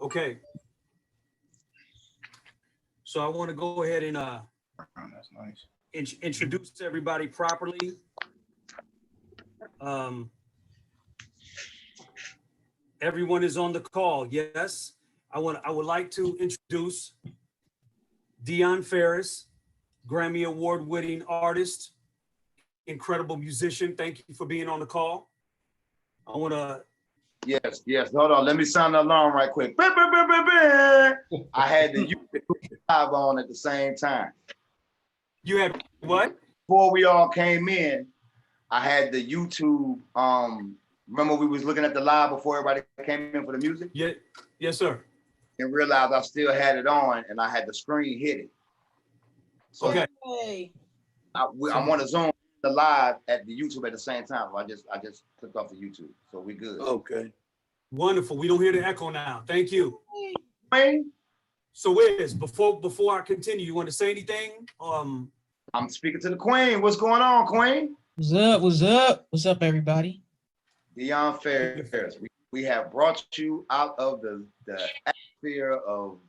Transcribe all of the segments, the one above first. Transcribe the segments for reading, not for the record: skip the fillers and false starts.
Okay. So I want to go ahead and That's nice. introduce everybody properly. Everyone is on the call. Yes. I would like to introduce Dionne Farris, Grammy Award winning artist, incredible musician. Thank you for being on the call. I want to. Yes. Hold on. Let me sound the alarm right quick. I had the YouTube live on at the same time. You had what? Before we all came in, I had the YouTube. Remember we was looking at the live before everybody came in for the music? Yeah. Yes, sir. And realized I still had it on, and I had the screen hit it. So Okay. I want to zoom the live at the YouTube at the same time. So I just clicked off the YouTube, so we good. Okay. Wonderful. We don't hear the echo now. Thank you. Queen, So Wiz, before I continue, you want to say anything? I'm speaking to the Queen. What's going on, Queen? What's up? What's up? What's up, everybody? Dionne Farris, we have brought you out of the atmosphere of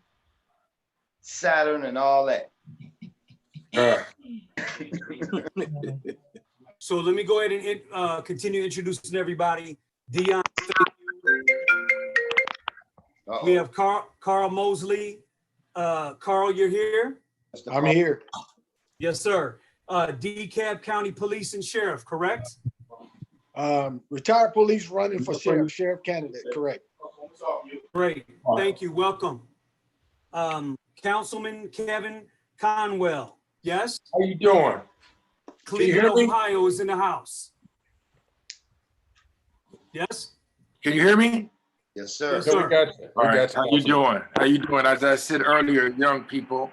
Saturn and all that. So let me go ahead and continue introducing everybody. Dionne, we have Carl Mobley. Carl, you're here? I'm here. Yes, sir. Dekalb County Police and Sheriff, correct? Retired police running for sheriff candidate, correct. Great. Thank you. Welcome. Councilman Kevin Conwell. Yes? How you doing? Cleveland, Ohio is in the house. Yes? Can you hear me? Yes, sir. Yes, sir. We got you. All right. How you doing? How you doing? As I said earlier, young people,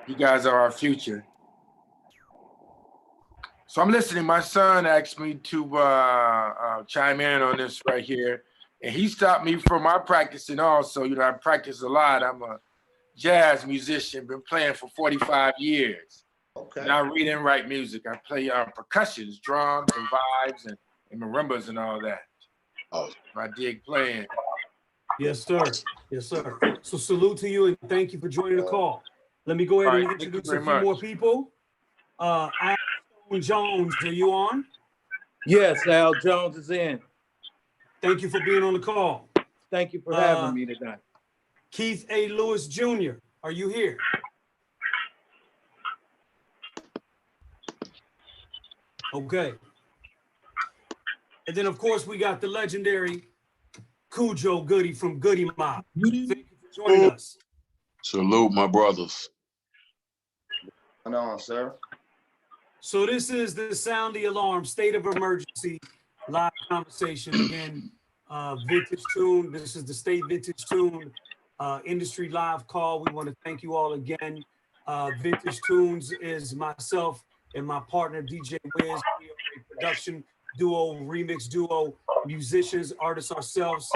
you guys are our future. So I'm listening. My son asked me to chime in on this right here, and he stopped me from my practicing also. You know, I practice a lot. I'm a jazz musician, been playing for 45 years. Okay. And I read and write music. I play percussions, drums and vibes and marimbas and all that. Oh, I dig playing. Yes, sir. Yes, sir. So salute to you and thank you for joining the call. Let me go ahead and introduce a few more people. Al Jones, are you on? Yes, Al Jones is in. Thank you for being on the call. Thank you for having me tonight. Keith A. Lewis Jr., are you here? Okay. And then, of course, we got the legendary Khujo Goodie from Goodie Mob. Thank you for joining us. Salute, my brothers. What's going on, sir? So this is the Sound the Alarm State of Emergency live conversation. Again, Vintage Tune. This is the State Vintage Tune industry live call. We want to thank you all again. Vintage Tunes is myself and my partner, DJ Wiz. We are a production duo, remix duo, musicians, artists ourselves.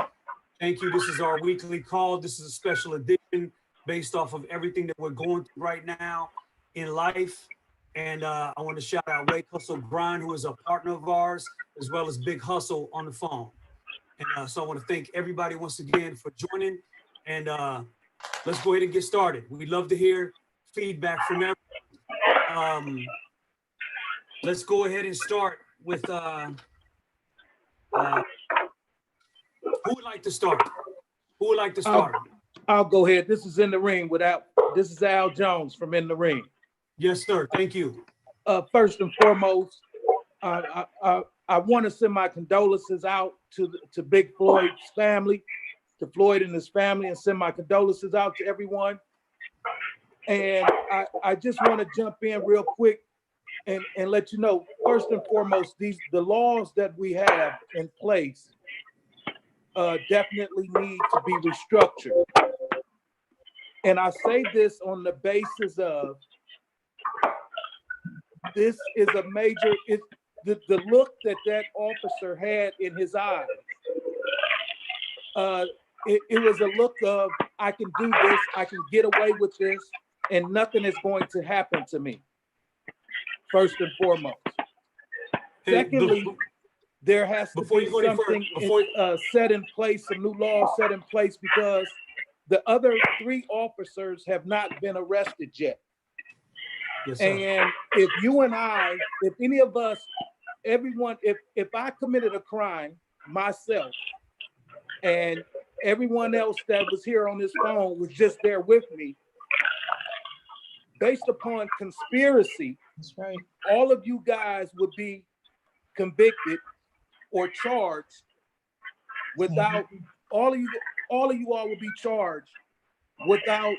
Thank you. This is our weekly call. This is a special edition based off of everything that we're going through right now in life. And I want to shout out Wake Hustle Grind, who is a partner of ours, as well as Big Hustle on the phone. And so I want to thank everybody once again for joining. And let's go ahead and get started. We'd love to hear feedback from everyone. Let's go ahead and start with who would like to start? Who would like to start? I'll go ahead. This is In the Ring this is Al Jones from In the Ring. Yes, sir. Thank you. First and foremost, I want to send my condolences out to Big Floyd's family, to Floyd and his family, and send my condolences out to everyone. And I just want to jump in real quick and let you know, first and foremost, the laws that we have in place definitely need to be restructured. And I say this on the basis of this is a major, the look that officer had in his eyes. It was a look of, I can do this, I can get away with this, and nothing is going to happen to me, first and foremost. Secondly, there has to Before be you go any further, something set in place, some new laws set in place, because the other 3 officers have not been arrested yet. Yes, sir. And if you and I, if any of us, everyone, if I committed a crime myself and everyone else that was here on this phone was just there with me, based upon conspiracy, That's right. all of you guys would be convicted or charged without, all of you all would be charged without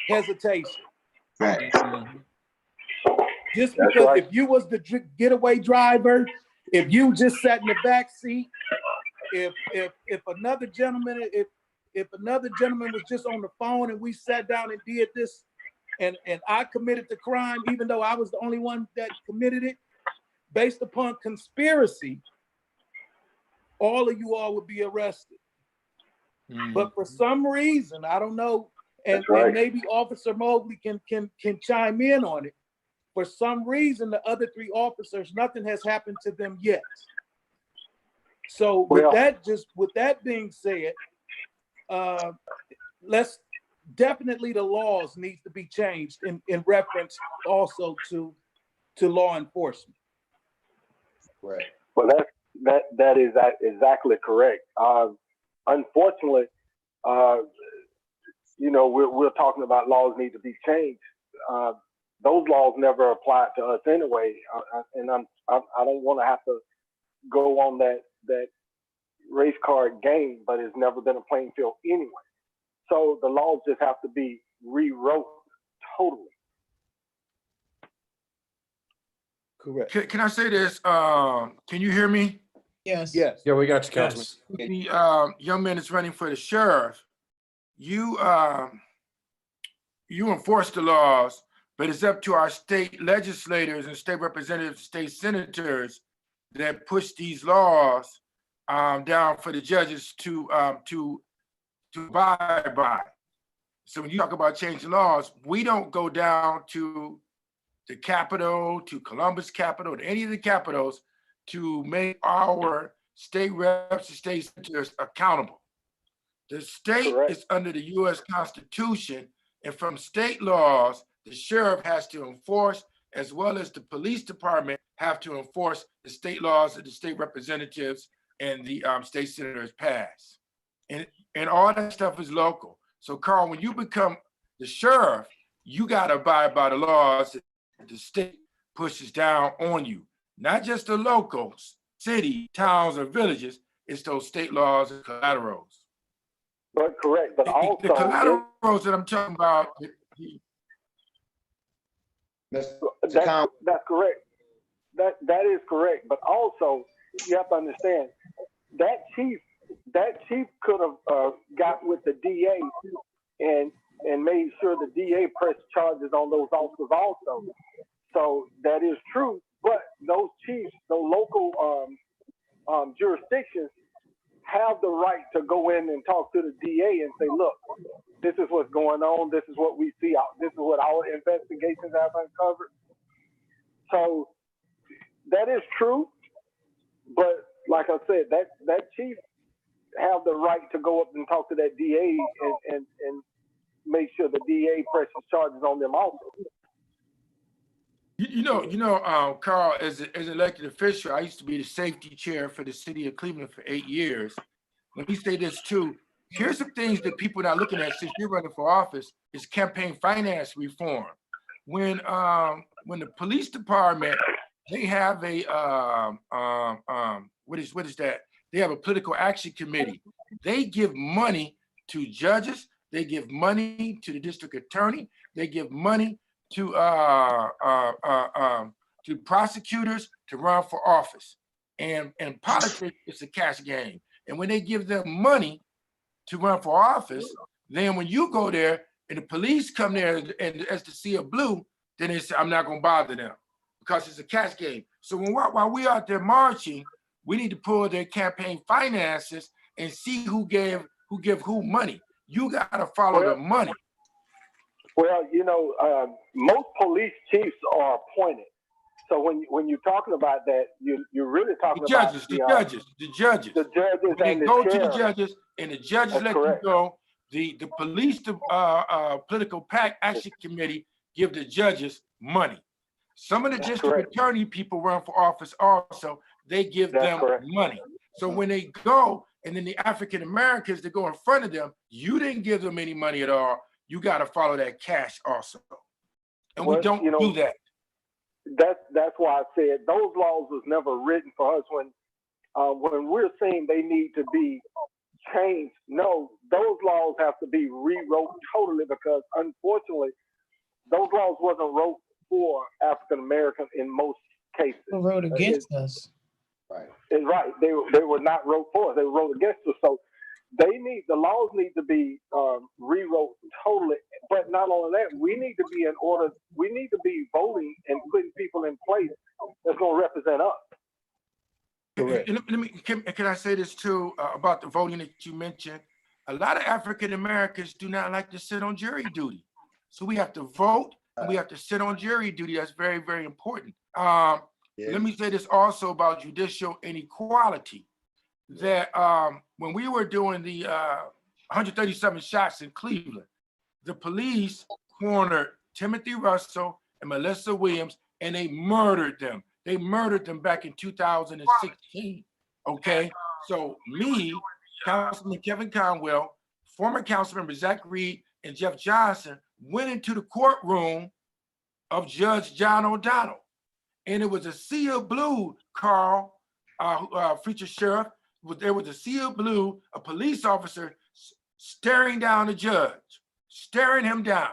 hesitation. Right. Just That's because right. if you was the getaway driver, if you just sat in the back seat, if another gentleman, if another gentleman was just on the phone and we sat down and did this, and I committed the crime, even though I was the only one that committed it, based upon conspiracy, all of you all would be arrested. But for some reason, I don't know, and maybe Officer Mobley can chime in on it. For some reason, the other 3 officers, nothing has happened to them yet. So with that being said, definitely the laws needs to be changed in reference also to law enforcement. Right. Well, that is exactly correct. Unfortunately, we're talking about laws need to be changed. Those laws never applied to us anyway, and I don't want to have to go on that race card game, but it's never been a playing field anyway. So the laws just have to be rewrote totally. Correct. Can I say this? Can you hear me? Yes. Yes. Yeah, we got you, Councilman. Yes. The young man that's running for the sheriff, you enforce the laws, but it's up to our state legislators and state representatives, state senators that push these laws down for the judges to abide by. So when you talk about changing laws, we don't go down to the Capitol, to Columbus Capitol, to any of the capitals to make our state reps and state senators accountable. The state is under the U.S. Constitution, and from state laws, the sheriff has to enforce, as well as the police department have to enforce the state laws that the state representatives and the state senators pass. And all that stuff is local. So Carl, when you become the sheriff, you gotta abide by the laws that the state pushes down on you. Not just the locals, city, towns, or villages, it's those state laws and collaterals. But correct, but also the collaterals that I'm talking about. That's correct. That is correct. But also, you have to understand that chief could have got with the DA and made sure the DA pressed charges on those officers also. So that is true. But those chiefs, the local jurisdictions, have the right to go in and talk to the DA and say, look, this is what's going on. This is what we see out. This is what our investigations have uncovered. So that is true. But like I said, that chief have the right to go up and talk to that DA and make sure the DA presses charges on them also. Carl, as an elected official, I used to be the safety chair for the city of Cleveland for 8 years. Let me say this too. Here's some things that people are not looking at since you're running for office is campaign finance reform. When the police department, they have a what is that? They have a political action committee. They give money to judges. They give money to the district attorney. They give money to prosecutors to run for office. And politics is a cash game. And when they give them money to run for office, then when you go there and the police come there and as to see a blue, then they say, I'm not gonna bother them because it's a cash game. So while we out there marching, we need to pull their campaign finances and see who give who money. You gotta follow the money. Well, most police chiefs are appointed. So when you're talking about that, you're really talking The about judges, the judges. the judges When and they the go to the sheriff. judges and the judges That's let correct. you go, the police, political PAC action committee give the judges money. Some of the That's district correct. attorney people run for office also, they give That's them correct. money. So when they go, and then the African Americans that go in front of them, you didn't give them any money at all. You got to follow that cash also. And we Well, don't you know, do that. That's why I said those laws was never written for us when we're saying they need to be changed. No, those laws have to be rewrote totally because unfortunately, those laws wasn't wrote for African Americans in most cases. Who wrote against us? Right. It's right. They were not wrote for us. They were wrote against us. So the laws need to be rewrote totally. But not only that, we need to be in order. We need to be voting and putting people in place that's going to represent us. Correct. Can I say this too about the voting that you mentioned? A lot of African Americans do not like to sit on jury duty. So we have to vote and we have to sit on jury duty. That's very, very important. Let me say this also about judicial inequality, that when we were doing the 137 shots in Cleveland, the police cornered Timothy Russell and Melissa Williams, and they murdered them. They murdered them back in 2016, okay? So me, Councilman Kevin Conwell, former Councilmember Zach Reed, and Jeff Johnson went into the courtroom of Judge John O'Donnell. And it was a sea of blue, Carl, future sheriff. There was a sea of blue, a police officer staring down the judge, staring him down.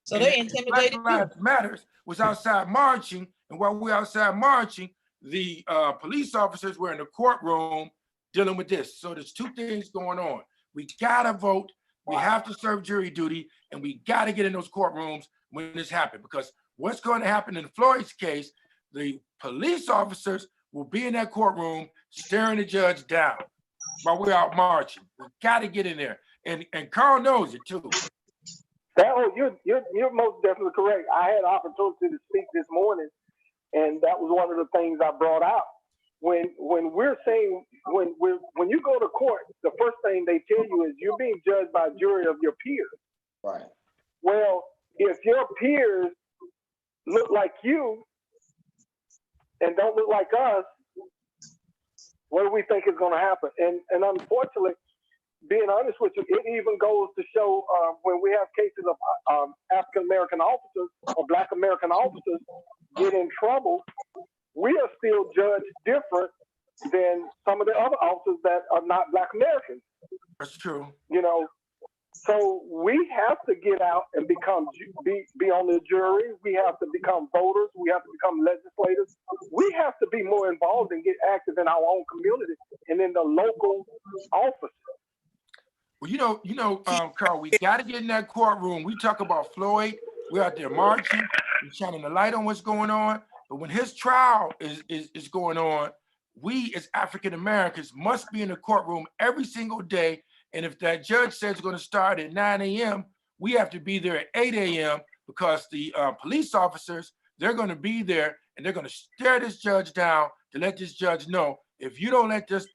So and they intimidated Black you. Lives Matters was outside marching, and while we were outside marching, the police officers were in the courtroom dealing with this. So there's two things going on. We gotta vote, we have to serve jury duty, and we gotta get in those courtrooms when this happens, because what's going to happen in Floyd's case, the police officers will be in that courtroom staring the judge down while we're out marching. We got to get in there, and Carl knows it too. You're most definitely correct. I had an opportunity to speak this morning, and that was one of the things I brought out. When we're saying when you go to court, the first thing they tell you is you're being judged by a jury of your peers. Right. Well, if your peers look like you and don't look like us, what do we think is going to happen? And unfortunately, being honest with you, it even goes to show when we have cases of African American officers or Black American officers get in trouble, we are still judged different than some of the other officers that are not Black Americans. That's true. You know, so we have to get out and be on the jury. We have to become voters. We have to become legislators. We have to be more involved and get active in our own community and in the local offices. Well, you know, Carl, we got to get in that courtroom. We talk about Floyd. We're out there marching. We're shining the light on what's going on. But when his trial is going on, we as African Americans must be in the courtroom every single day. And if that judge says it's going to start at 9 a.m., we have to be there at 8 a.m. because the police officers, they're going to be there and they're going to stare this judge down to let this judge know, if you don't let this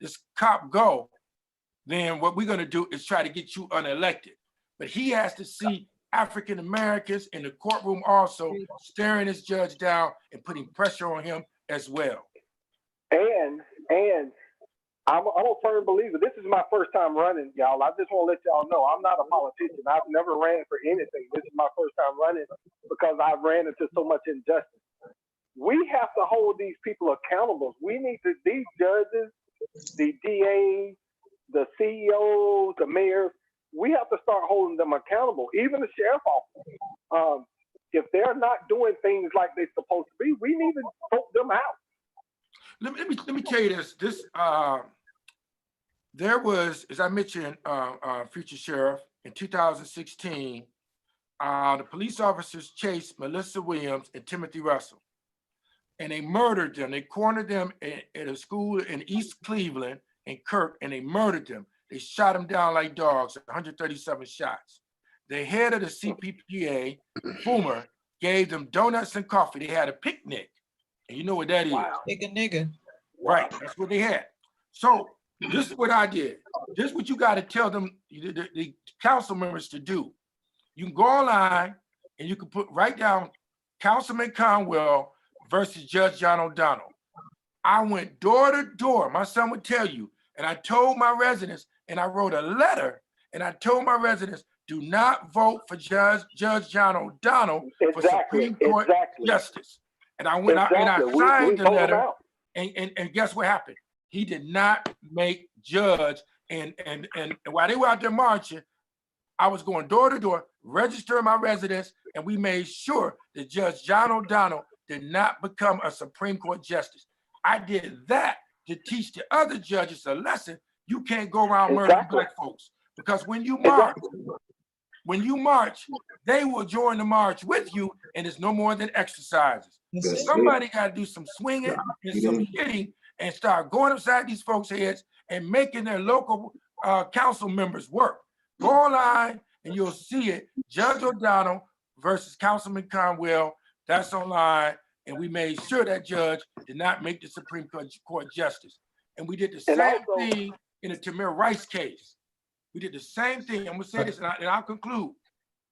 this cop go, then what we're going to do is try to get you unelected. But he has to see African Americans in the courtroom also staring this judge down and putting pressure on him as well. And I'm a firm believer. This is my first time running, y'all. I just want to let y'all know I'm not a politician. I've never ran for anything. This is my first time running because I've ran into so much injustice. We have to hold these people accountable. We need to, these judges, the DAs, the CEOs, the mayors, we have to start holding them accountable. Even the sheriff office. If they're not doing things like they're supposed to be, we need to vote them out. Let me tell you this. There was, as I mentioned, future sheriff, in 2016, the police officers chased Melissa Williams and Timothy Russell, and they murdered them. They cornered them at a school in East Cleveland in Kirk, and they murdered them. They shot them down like dogs, 137 shots. The head of the CPPA, Fumer, gave them donuts and coffee. They had a picnic. And you know what that is. Wow. Nigga. Right, that's what they had. So this is what I did. This is what you got to tell them, the council members to do. You can go online and you can write down Councilman Conwell versus Judge John O'Donnell. I went door to door, my son would tell you, and I told my residents, and I wrote a letter, and I told my residents, do not vote for Judge John O'Donnell for Supreme Court Justice. And I went out and I signed the letter, and guess what happened? He did not make judge, and while they were out there marching, I was going door to door, registering my residents, and we made sure that Judge John O'Donnell did not become a Supreme Court justice. I did that to teach the other judges a lesson. You can't go around murdering Black folks, because when you march, they will join the march with you, and it's no more than exercises. Somebody got to do some swinging and some hitting and start going upside these folks' heads and making their local council members work. Go online and you'll see it. Judge O'Donnell versus Councilman Conwell. That's online. And we made sure that judge did not make the Supreme Court justice. And we did the same thing in the Tamir Rice case. We did the same thing. I'm gonna say this, and I'll conclude.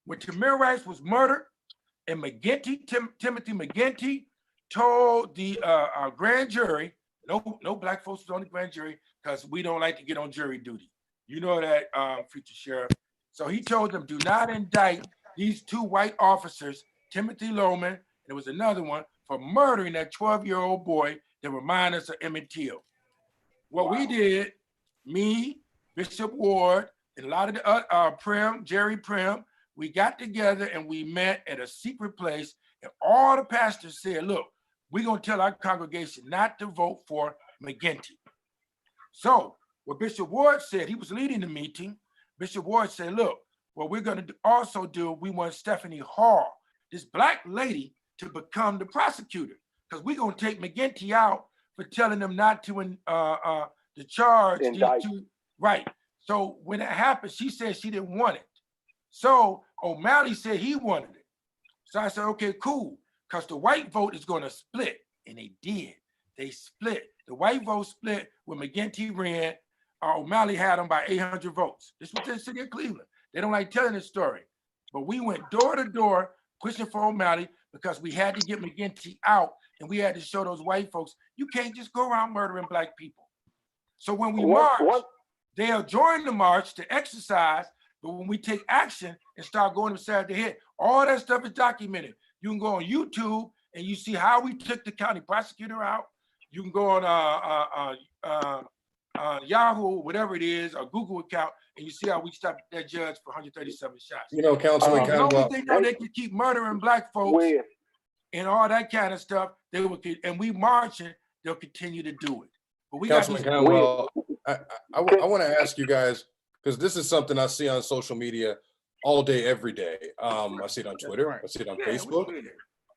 When Tamir Rice was murdered, and Timothy McGinty told the grand jury, no Black folks was on the grand jury because we don't like to get on jury duty. You know that, future sheriff. So he told them, do not indict these two white officers, Timothy Loman, and there was another one, for murdering that 12-year-old boy that reminded us of Emmett Till. What we did, me, Bishop Ward, and a lot of the Jerry Prim, we got together and we met at a secret place, and all the pastors said, look, we're gonna tell our congregation not to vote for McGinty. So what Bishop Ward said, he was leading the meeting, Bishop Ward said, look, what we're gonna also do, we want Stephanie Hall, this Black lady, to become the prosecutor, because we're gonna take McGinty out for telling them not to charge these two. Right. So when it happened, she said she didn't want it. So O'Malley said he wanted it. So I said, okay, cool, because the white vote is going to split. And they did. They split. The white vote split when McGinty ran. O'Malley had them by 800 votes. This was in the city of Cleveland. They don't like telling this story. But we went door to door pushing for O'Malley because we had to get McGinty out, and we had to show those white folks, you can't just go around murdering Black people. So when we march, they'll join the march to exercise, but when we take action and start going upside the head, all that stuff is documented. You can go on YouTube and you see how we took the county prosecutor out. You can go on Yahoo, whatever it is, or Google account, and you see how we stopped that judge for 137 shots. You know, Councilman Conwell, they know they can keep murdering Black folks and all that kind of stuff. They will, and we marching, they'll continue to do it. But we Councilman Conwell, I want to ask you guys, because this is something I see on social media all day, every day. I see it on Twitter, I see it on Facebook,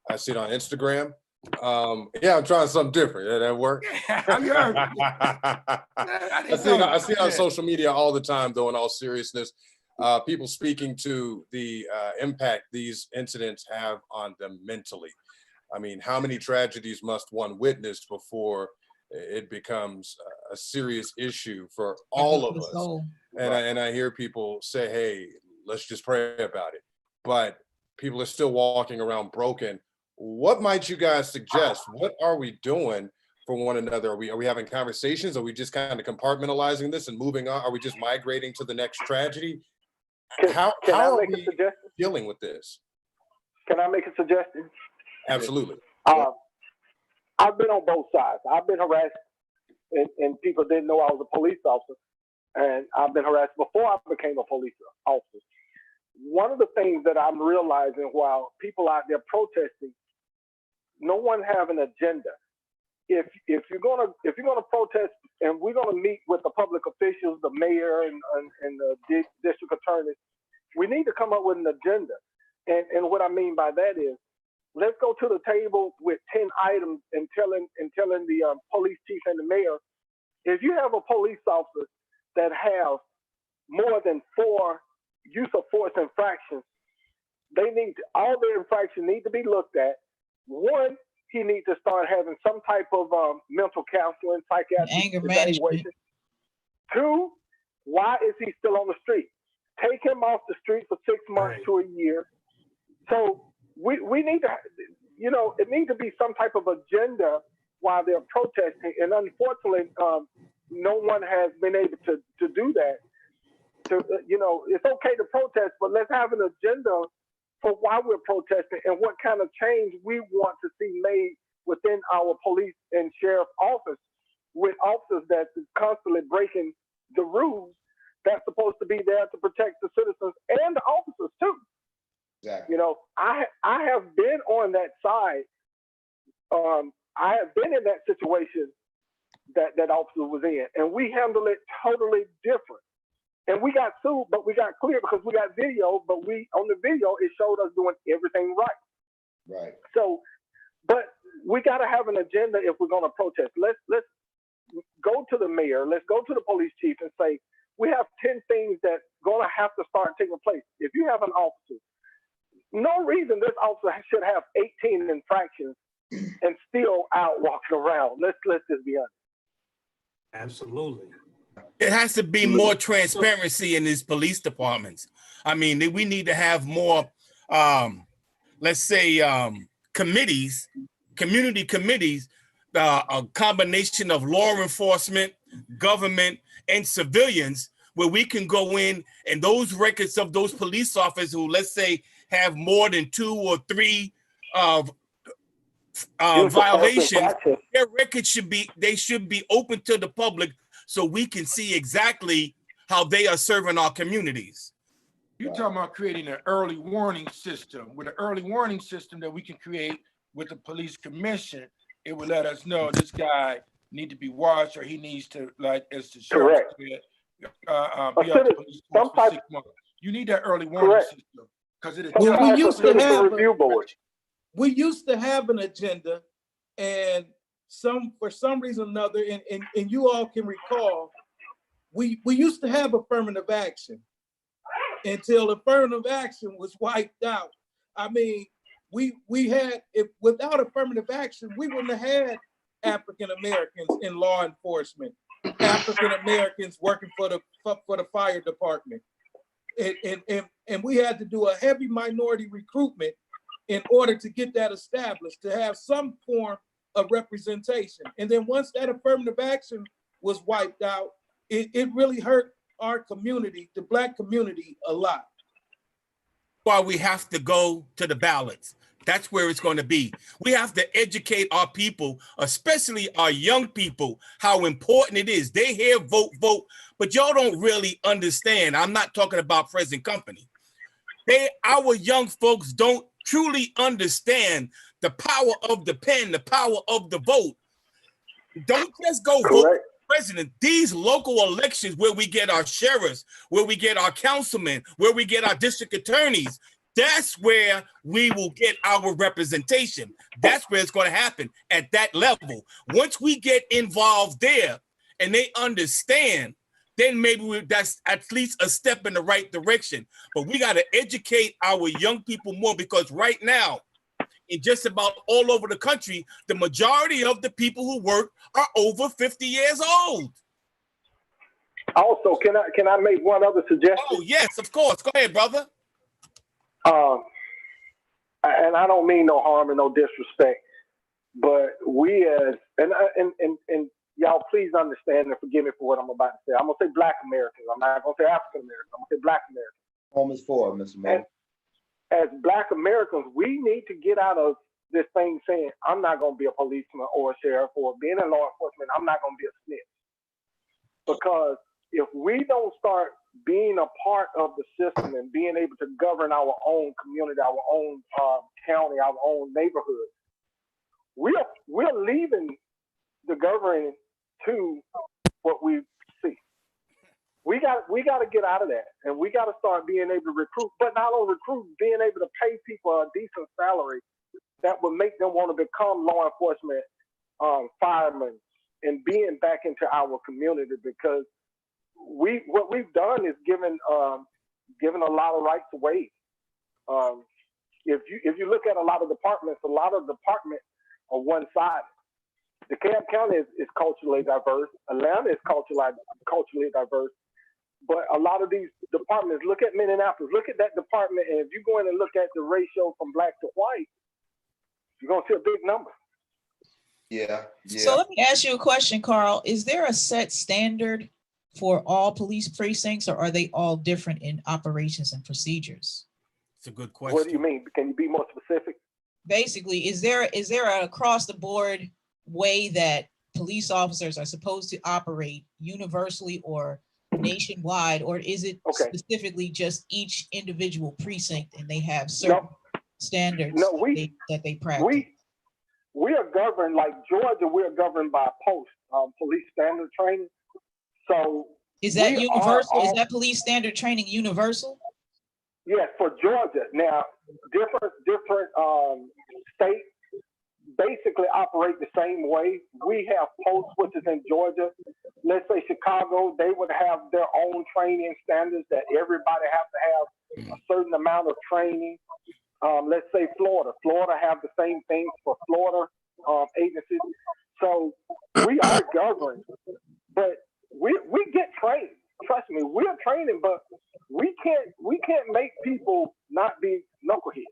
I see it on Instagram. Yeah, I'm trying something different. Yeah, that work? I see it on social media all the time, though, in all seriousness. People speaking to the impact these incidents have on them mentally. I mean, how many tragedies must one witness before it becomes a serious issue for all of us? And I hear people say, hey, let's just pray about it. But people are still walking around broken. What might you guys suggest? What are we doing for one another? Are we having conversations? Are we just kind of compartmentalizing this and moving on? Are we just migrating to the next tragedy? How are we dealing with this? Can I make a suggestion? Absolutely. I've been on both sides. I've been harassed, and people didn't know I was a police officer, and I've been harassed before I became a police officer. One of the things that I'm realizing while people out there protesting, no one have an agenda. If you're gonna protest, and we're gonna meet with the public officials, the mayor and the district attorney, we need to come up with an agenda. And what I mean by that is, let's go to the table with 10 items and telling the police chief and the mayor, if you have a police officer that have more than 4 use of force infractions, all the infractions need to be looked at. One, he needs to start having some type of mental counseling, psychiatric Anger management. evaluation. Two, why is he still on the street? Take him off the street for 6 months to a year. So we need to, it needs to be some type of agenda while they're protesting. And unfortunately, no one has been able to do that. It's okay to protest, but let's have an agenda for why we're protesting and what kind of change we want to see made within our police and sheriff office with officers that's constantly breaking the rules that's supposed to be there to protect the citizens and the officers too. Exactly. I have been on that side. I have been in that situation that officer was in, and we handled it totally different. And we got sued, but we got clear because we got video, but on the video, it showed us doing everything right. Right. So, but we got to have an agenda if we're going to protest. Let's go to the mayor, let's go to the police chief and say, we have 10 things that's going to have to start taking place. If you have an officer, no reason this officer should have 18 infractions and still out walking around. Let's just be honest. Absolutely. It has to be more transparency in these police departments. I mean, we need to have more, let's say, committees, community committees, a combination of law enforcement, government, and civilians, where we can go in and those records of those police officers who, let's say, have more than 2 or 3 violations, their records should be open to the public so we can see exactly how they are serving our communities. You're talking about creating an early warning system. With an early warning system that we can create with the police commission, it will let us know this guy need to be watched, or he needs to, like as the sheriff said, be off the police force for 6 months. You need that early warning system because it is. Well, we used to have an agenda, and for some reason or another, and you all can recall, we used to have affirmative action until affirmative action was wiped out. I mean, we had, without affirmative action, we wouldn't have had African Americans in law enforcement, African Americans working for the fire department, and we had to do a heavy minority recruitment in order to get that established, to have some form of representation. And then once that affirmative action was wiped out, it really hurt our community, the Black community, a lot. Why we have to go to the ballots. That's where it's going to be. We have to educate our people, especially our young people, how important it is. They hear vote, vote, but y'all don't really understand. I'm not talking about present company. Our young folks don't truly understand the power of the pen, the power of the vote. Don't just go vote for president. These local elections where we get our sheriffs, where we get our councilmen, where we get our district attorneys, that's where we will get our representation. That's where it's going to happen, at that level. Once we get involved there and they understand, then maybe that's at least a step in the right direction. But we got to educate our young people more, because right now, in just about all over the country, the majority of the people who work are over 50 years old. Also, can I make one other suggestion? Oh, yes, of course. Go ahead, brother. And I don't mean no harm and no disrespect, but we as and y'all please understand and forgive me for what I'm about to say. I'm gonna say Black Americans. I'm not gonna say African Americans. I'm gonna say Black Americans. Home is for Mr. Mobley. As Black Americans, we need to get out of this thing saying, I'm not gonna be a policeman or a sheriff, or being in law enforcement, I'm not gonna be a snitch. Because if we don't start being a part of the system and being able to govern our own community, our own county, our own neighborhood, we're leaving the governing to what we see. We got to get out of that, and we got to start being able to recruit, but not only recruit, being able to pay people a decent salary that would make them want to become law enforcement firemen and being back into our community, because what we've done is given a lot of rights away. if you look at a lot of departments are one-sided. DeKalb County is culturally diverse. Atlanta is culturally diverse. But a lot of these departments, look at Minneapolis, look at that department, and if you go in and look at the ratio from black to white, you're gonna see a big number. Yeah. So let me ask you a question, Carl. Is there a set standard for all police precincts, or are they all different in operations and procedures? It's a good question. What do you mean? Can you be more specific? Basically, is there an across the board way that police officers are supposed to operate universally or nationwide, or is it specifically just each individual precinct and they have certain standards that they practice? We are governed, like Georgia, we are governed by post police standard training. So is that universal? Is that police standard training universal? Yes, for Georgia. Now, different states basically operate the same way. We have posts, which is in Georgia. Let's say Chicago, they would have their own training standards that everybody has to have a certain amount of training. Let's say Florida have the same things for Florida agencies. So we are governed, but we get trained. Trust me, we're training, but we can't make people not be knuckleheads.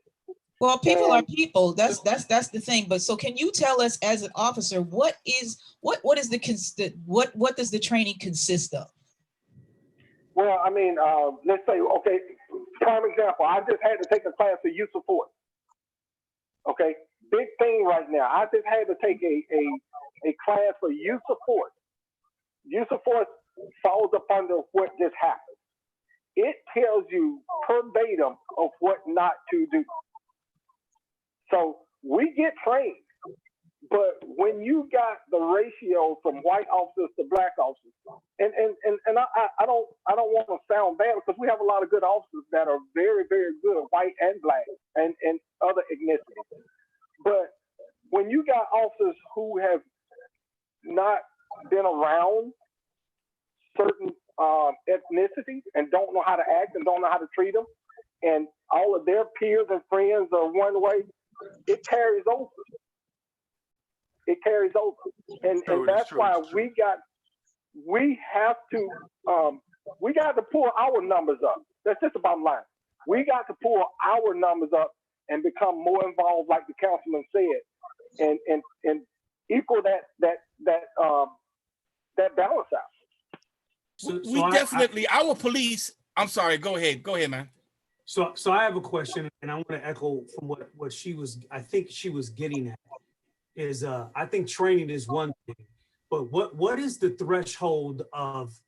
Well, people are people. That's the thing. But so, can you tell us, as an officer, what does the training consist of? Well, I mean, let's say, okay, prime example. I just had to take a class of use of force. Okay, big thing right now. I just had to take a class for use of force. Use of force falls up under what just happened. It tells you verbatim of what not to do. So we get trained, but when you got the ratio from white officers to black officers, and I don't want to sound bad because we have a lot of good officers that are very, very good, white and black and other ethnicities. But when you got officers who have not been around certain ethnicities and don't know how to act and don't know how to treat them, and all of their peers and friends are one way, it carries over. It carries over. And that's why we have to pull our numbers up. That's just the bottom line. We got to pull our numbers up and become more involved, like the councilman said, and equal that balance out. We definitely, our police, I'm sorry, go ahead, man. So I have a question, and I want to echo from what I think she was getting at is I think training is one thing, but what is the threshold of,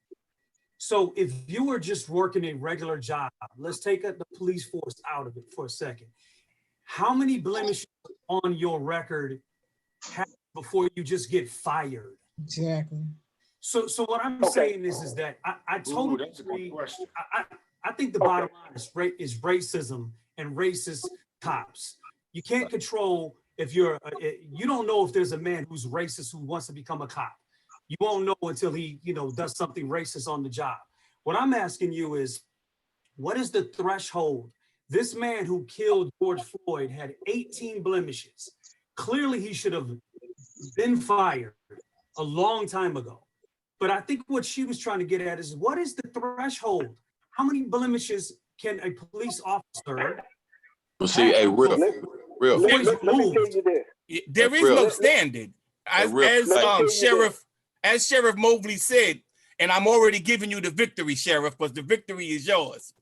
so if you were just working a regular job, let's take the police force out of it for a second. How many blemishes on your record before you just get fired? Exactly. So what I'm saying is that I totally agree. I think the bottom line is racism and racist cops. You can't control if you don't know if there's a man who's racist who wants to become a cop. You won't know until he, does something racist on the job. What I'm asking you is, what is the threshold? This man who killed George Floyd had 18 blemishes. Clearly, he should have been fired a long time ago. But I think what she was trying to get at is, what is the threshold? How many blemishes can a police officer? Well, see, real. Let me tell you this. There is no standard. As Sheriff Mobley said, and I'm already giving you the victory, Sheriff, because the victory is yours.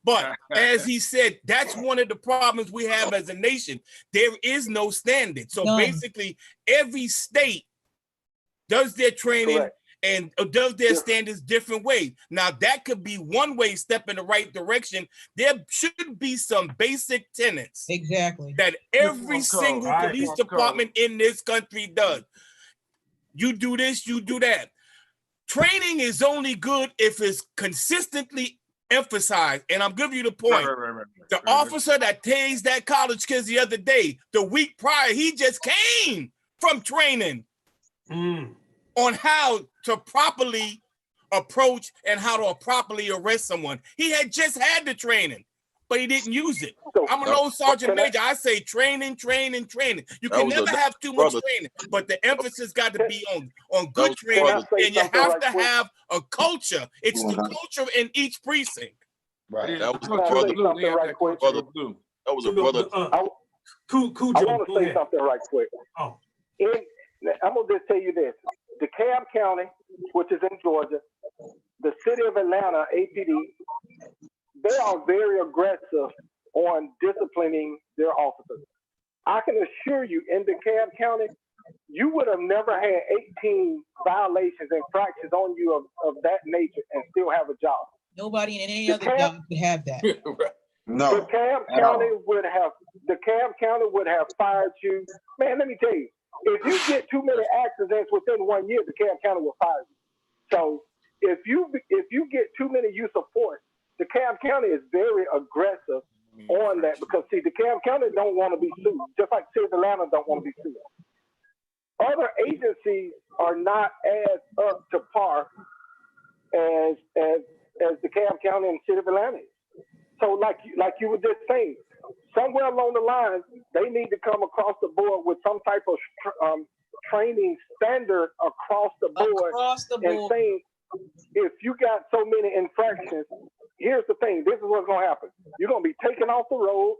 But as he said, that's one of the problems we have as a nation. There is no standard. So basically, every state does their training. Correct. And does their standards different ways. Now, that could be one way step in the right direction. There should be some basic tenets. Exactly. That every single police department in this country does. You do this, you do that. Training is only good if it's consistently emphasized. And I'm giving you the point. The officer that tased that college kids the other day, the week prior, he just came from training. On how to properly approach and how to properly arrest someone. He had just had the training, but he didn't use it. So, I'm an old sergeant can I- major. I say training, training, training. You That can was never a- have too much brother. training, but the emphasis got to be on That good was training, Can I say and you something have right to quick? have a culture. It's the culture in each precinct. Right. That was Can I say something right quick? brother. That was a brother. I Khujo, want to go say ahead. something right quick. Oh. I'm going to just tell you this. Dekalb County, which is in Georgia, the city of Atlanta, APD, they are very aggressive on disciplining their officers. I can assure you, in DeKalb County, you would have never had 18 violations and infractions on you of that nature and still have a job. Nobody in any other job could have that. No. DeKalb County would have fired you. Man, let me tell you, if you get too many accidents within 1 year, DeKalb County will fire you. So if you get too many use of force, DeKalb County is very aggressive on that because see, DeKalb County don't want to be sued, just like City of Atlanta don't want to be sued. Other agencies are not as up to par as DeKalb County and City of Atlanta is. So like you were just saying, somewhere along the line, they need to come across the board with some type of training standard across the board. And saying, if you got so many infractions, here's the thing, this is what's going to happen. You're going to be taken off the road.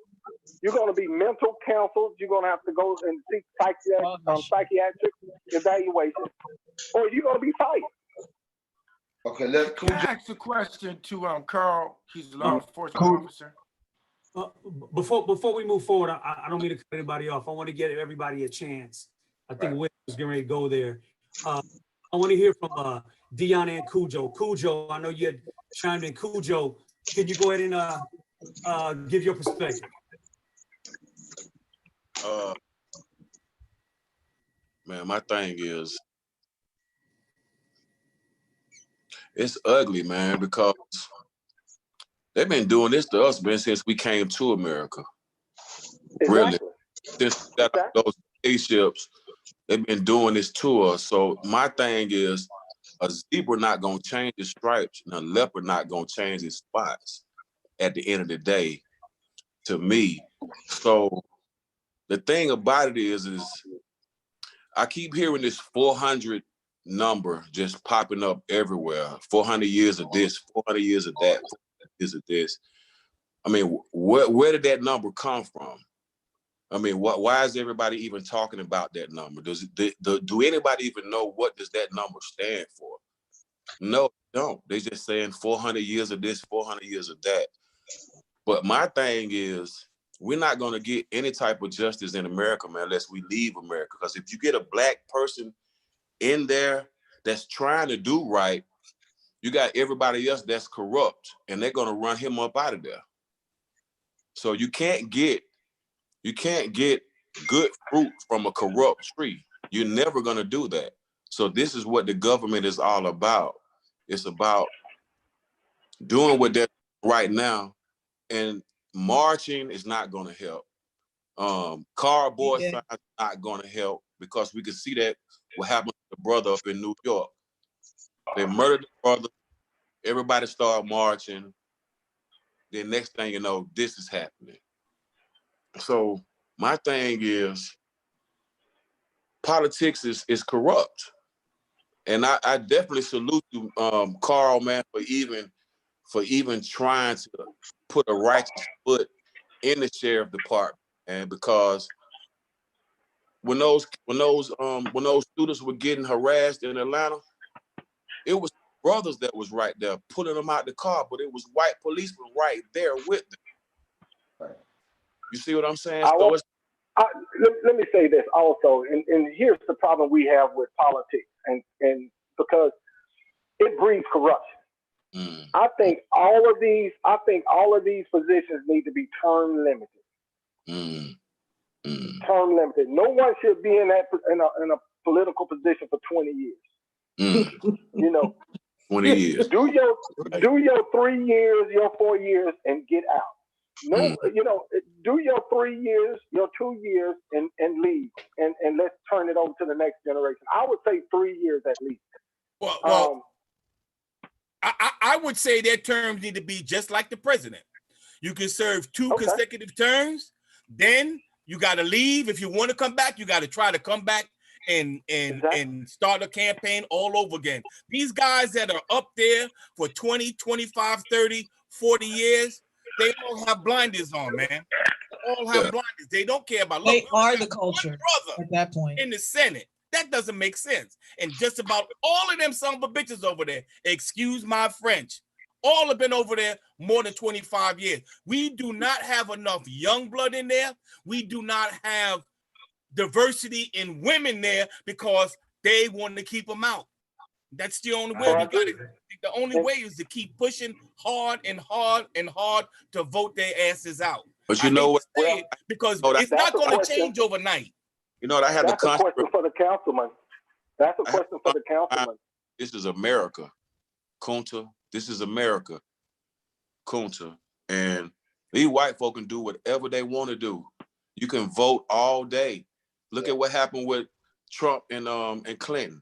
You're going to be mental counseled. You're going to have to go and seek psychiatric evaluation, or you're going to be fired. Okay, let's Can I ask a question to Carl? He's a law enforcement officer. Before we move forward, I don't mean to cut anybody off. I want to get everybody a chance. I think Willie was getting ready to go there. I want to hear from Dionne and Khujo. Khujo, I know you had chimed in. Khujo, can you go ahead and give your perspective? Man, my thing is, it's ugly, man, because they've been doing this to us since we came to America. Really, since we got those spaceships, they've been doing this to us. So my thing is, a zebra not gonna change his stripes, and a leopard not gonna change his spots. At the end of the day, to me. So the thing about it is I keep hearing this 400 number just popping up everywhere. 400 years of this, 400 years of that, 400 years of this. I mean, where did that number come from? I mean, why is everybody even talking about that number? Do anybody even know what does that number stand for? No, they don't. They just saying 400 years of this, 400 years of that. But my thing is, we're not going to get any type of justice in America, man, unless we leave America. Because if you get a black person in there that's trying to do right, you got everybody else that's corrupt, and they're going to run him up out of there. So you can't get good fruit from a corrupt tree. You're never going to do that. So this is what the government is all about. It's about doing what they're right now, and marching is not going to help. Cardboard signs are not going to help, because we can see that what happened to the brother up in New York. They murdered the brother. Everybody started marching. Then next thing you know, this is happening. So my thing is, politics is corrupt. And I definitely salute you, Carl, man, for even trying to put a righteous foot in the sheriff department. And because when those students were getting harassed in Atlanta, it was brothers that was right there pulling them out the car, but it was white policemen right there with them. Right. You see what I'm saying? Let me say this also, and here's the problem we have with politics, and because it breeds corruption. I think all of these positions need to be term limited. Term limited. No one should be in a political position for 20 years. You know, 20 years. Do your 3 years, your 4 years, and get out. No, you know, do your 3 years, your 2 years, and leave, and let's turn it over to the next generation. I would say 3 years at least. Well, I would say their terms need to be just like the president. You can serve 2 consecutive terms. Then you got to leave. If you want to come back, you got to try to come back and start a campaign all over again. These guys that are up there for 20, 25, 30, 40 years, they all have blinders on, man. They all have blinders. They don't care about. They are the culture brother at that point. in the Senate. That doesn't make sense. And just about all of them son of a bitches over there, excuse my French, all have been over there more than 25 years. We do not have enough young blood in there. We do not have diversity in women there because they want to keep them out. That's the only way we got it. The only way is to keep pushing hard and hard and hard to vote their asses out. But you know what? Because it's not going to change overnight. You know what? I have That's a question for the councilman. That's a question for the councilman. This is America, Kunta. This is America, Kunta. And these white folk can do whatever they want to do. You can vote all day. Look at what happened with Trump and Clinton.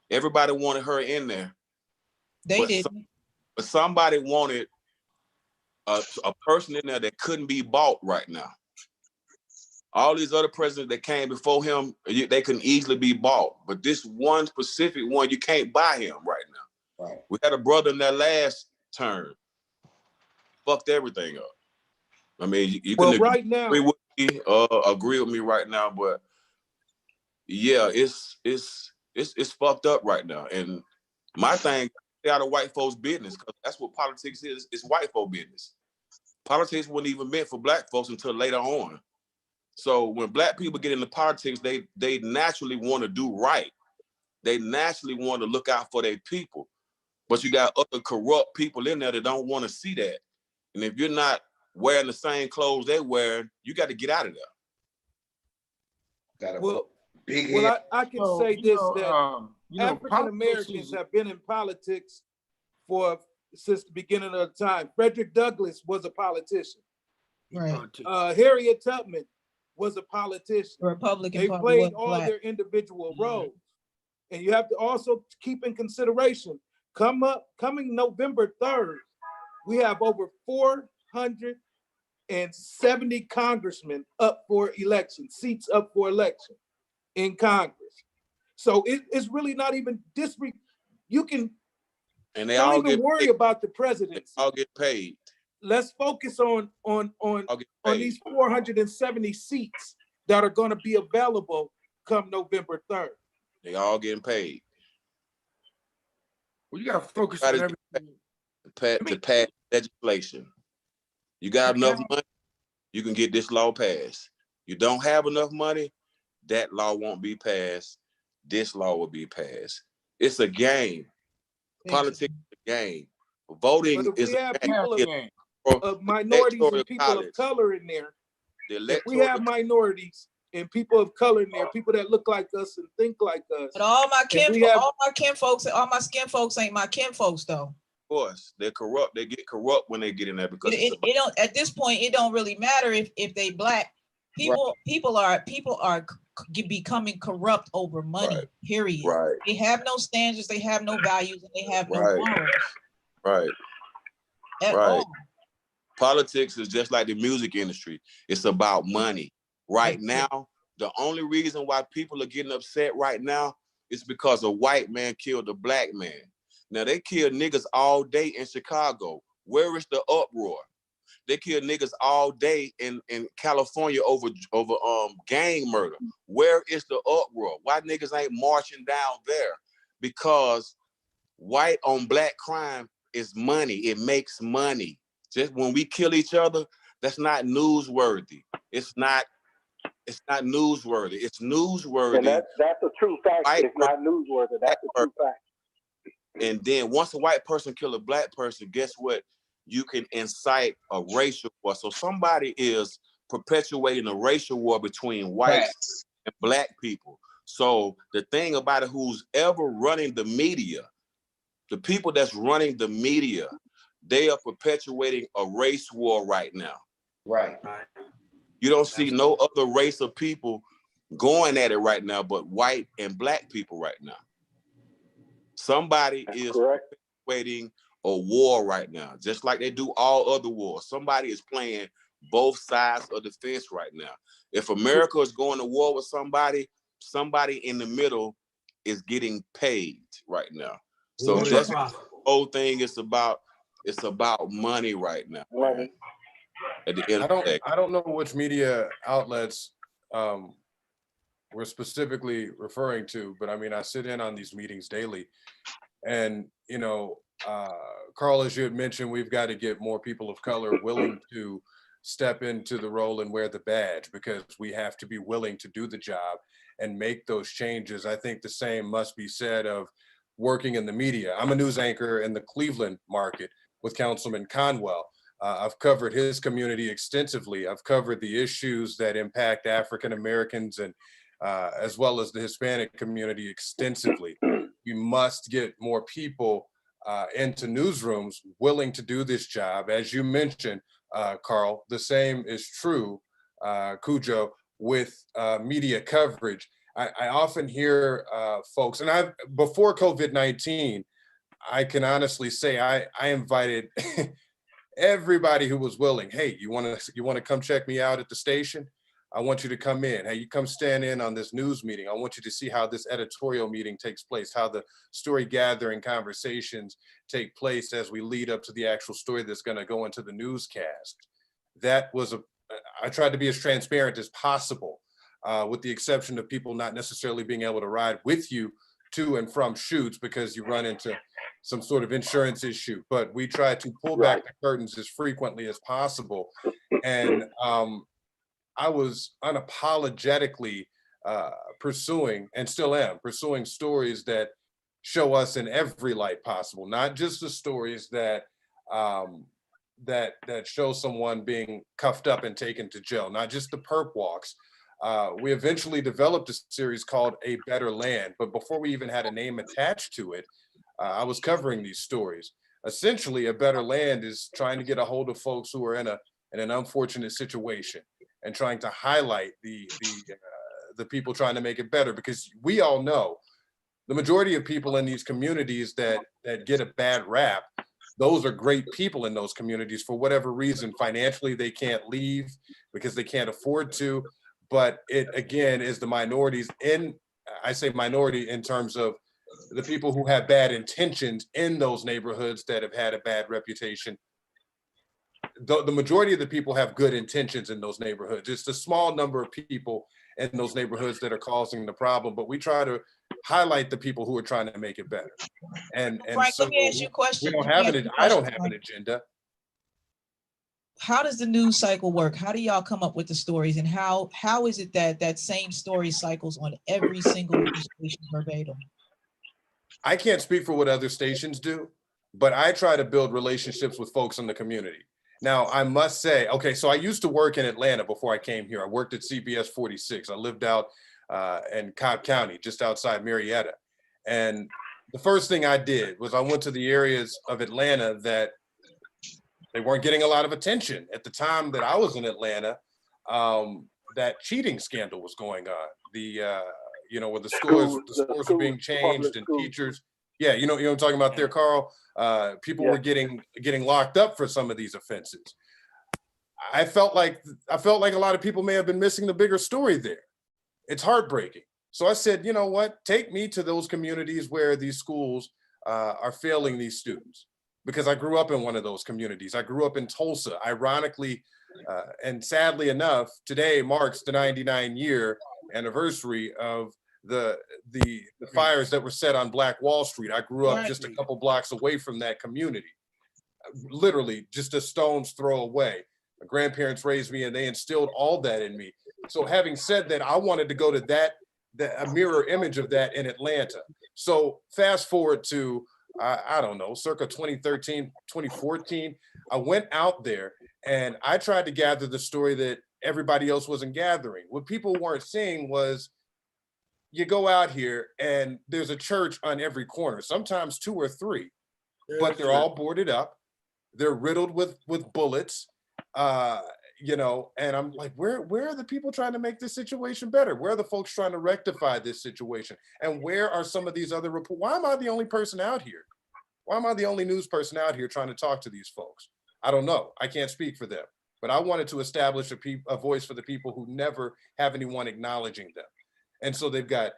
Everybody wanted her in there. They didn't. But somebody wanted a person in there that couldn't be bought right now. All these other presidents that came before him, they can easily be bought. But this one specific one, you can't buy him right now. Right. We had a brother in that last term, fucked everything up. I mean, you can right now, agree with me right now, but yeah, it's fucked up right now. And my thing, stay out of white folks' business, because that's what politics is. It's white folk business. Politics wasn't even meant for black folks until later on. So when black people get into politics, they naturally want to do right. They naturally want to look out for their people. But you got other corrupt people in there that don't want to see that. And if you're not wearing the same clothes they wear, you got to get out of there. I can say this, that African Americans have been in politics since the beginning of the time. Frederick Douglass was a politician. Right. Harriet Tubman was a politician. Republican. They played all their individual roles. And you have to also keep in consideration, coming November 3rd, we have over 470 congressmen up for election, seats up for election in Congress. So it's really not even you can and they don't all even get worry paid. about the presidency. They all get paid. Let's focus on these 470 seats that are going to be available come November 3rd. They all getting paid. Well, you got to focus on everything. To pass legislation. You got enough money, you can get this law passed. You don't have enough money, that law won't be passed. This law will be passed. It's a game. Politics is a game. Voting is a game. Of minorities and people of color in there. If we have minorities and people of color in there, people that look like us and think like us. But all my skin folks ain't my kin folks though. Of course, they're corrupt. They get corrupt when they get in there because it don't. At this point, it don't really matter if they black. People are becoming corrupt over money. Right. Period. Right. They have no standards. They have no values, and they have no morals. Right. At all. Politics is just like the music industry. It's about money. Right now, the only reason why people are getting upset right now is because a white man killed a black man. Now, they kill niggas all day in Chicago. Where is the uproar? They kill niggas all day in California over gang murder. Where is the uproar? Why niggas ain't marching down there? Because white on black crime is money. It makes money. Just when we kill each other, that's not newsworthy. It's not newsworthy. It's newsworthy. And that's a true fact. It's not newsworthy. That's a true fact. And then once a white person kill a black person, guess what? You can incite a racial war. So somebody is perpetuating a racial war between whites and black people. So the thing about it, who's ever running the media, the people that's running the media, they are perpetuating a race war right now. Right. You don't see no other race of people going at it right now, but white and black people right now. Somebody is perpetuating a war right now, just like they do all other wars. Somebody is playing both sides of the fence right now. If America is going to war with somebody, somebody in the middle is getting paid right now. So that's the whole thing. It's about money right now. Money. At the end of the day. I don't know which media outlets we're specifically referring to, but I mean, I sit in on these meetings daily, and you know, Carl, as you had mentioned, we've got to get more people of color willing to step into the role and wear the badge, because we have to be willing to do the job and make those changes. I think the same must be said of working in the media. I'm a news anchor in the Cleveland market with Councilman Conwell. I've covered his community extensively. I've covered the issues that impact African Americans and as well as the Hispanic community extensively. We must get more people into newsrooms willing to do this job. As you mentioned, Carl, the same is true, Khujo, with media coverage. I often hear folks, and before COVID-19, I can honestly say I invited everybody who was willing. Hey, you want to come check me out at the station? I want you to come in. Hey, you come stand in on this news meeting. I want you to see how this editorial meeting takes place, how the story gathering conversations take place as we lead up to the actual story that's going to go into the newscast. That was I tried to be as transparent as possible, with the exception of people not necessarily being able to ride with you to and from shoots because you run into some sort of insurance issue. But we try to pull back the curtains as frequently as possible. And I was unapologetically pursuing, and still am pursuing, stories that show us in every light possible, not just the stories that that show someone being cuffed up and taken to jail, not just the perp walks. We eventually developed a series called A Better Land, but before we even had a name attached to it, I was covering these stories. Essentially, A Better Land is trying to get a hold of folks who are in an unfortunate situation and trying to highlight the people trying to make it better, because we all know the majority of people in these communities that get a bad rap, those are great people in those communities. For whatever reason, financially, they can't leave because they can't afford to. But it, again, is the minorities I say minority in terms of the people who have bad intentions in those neighborhoods that have had a bad reputation. The majority of the people have good intentions in those neighborhoods. It's the small number of people in those neighborhoods that are causing the problem, but we try to highlight the people who are trying to make it better. And Frank, so let me ask you a question. I don't have an agenda. How does the news cycle work? How do y'all come up with the stories, and how is it that same story cycles on every single news station verbatim? I can't speak for what other stations do, but I try to build relationships with folks in the community. Now, I must say, okay, so I used to work in Atlanta before I came here. I worked at CBS 46. I lived out in Cobb County, just outside Marietta. And the first thing I did was I went to the areas of Atlanta that they weren't getting a lot of attention. At the time that I was in Atlanta, that cheating scandal was going on. Where the scores were being changed and teachers. Yeah, you know what I'm talking about there, Carl? People were getting locked up for some of these offenses. I felt like a lot of people may have been missing the bigger story there. It's heartbreaking. So I said, you know what? Take me to those communities where these schools are failing these students, because I grew up in one of those communities. I grew up in Tulsa. Ironically, and sadly enough, today marks the 99-year anniversary of the fires that were set on Black Wall Street. I grew up just a couple blocks away from that community, literally just a stone's throw away. My grandparents raised me and they instilled all that in me. So having said that, I wanted to go to a mirror image of that in Atlanta. So fast forward to, I don't know, circa 2013, 2014, I went out there and I tried to gather the story that everybody else wasn't gathering. What people weren't seeing was, you go out here and there's a church on every corner, sometimes 2 or 3, but they're all boarded up. They're riddled with bullets, and I'm like, where are the people trying to make this situation better? Where are the folks trying to rectify this situation? And where are some of these other reports? Why am I the only person out here? Why am I the only news person out here trying to talk to these folks? I don't know. I can't speak for them. But I wanted to establish a voice for the people who never have anyone acknowledging them. And so they've got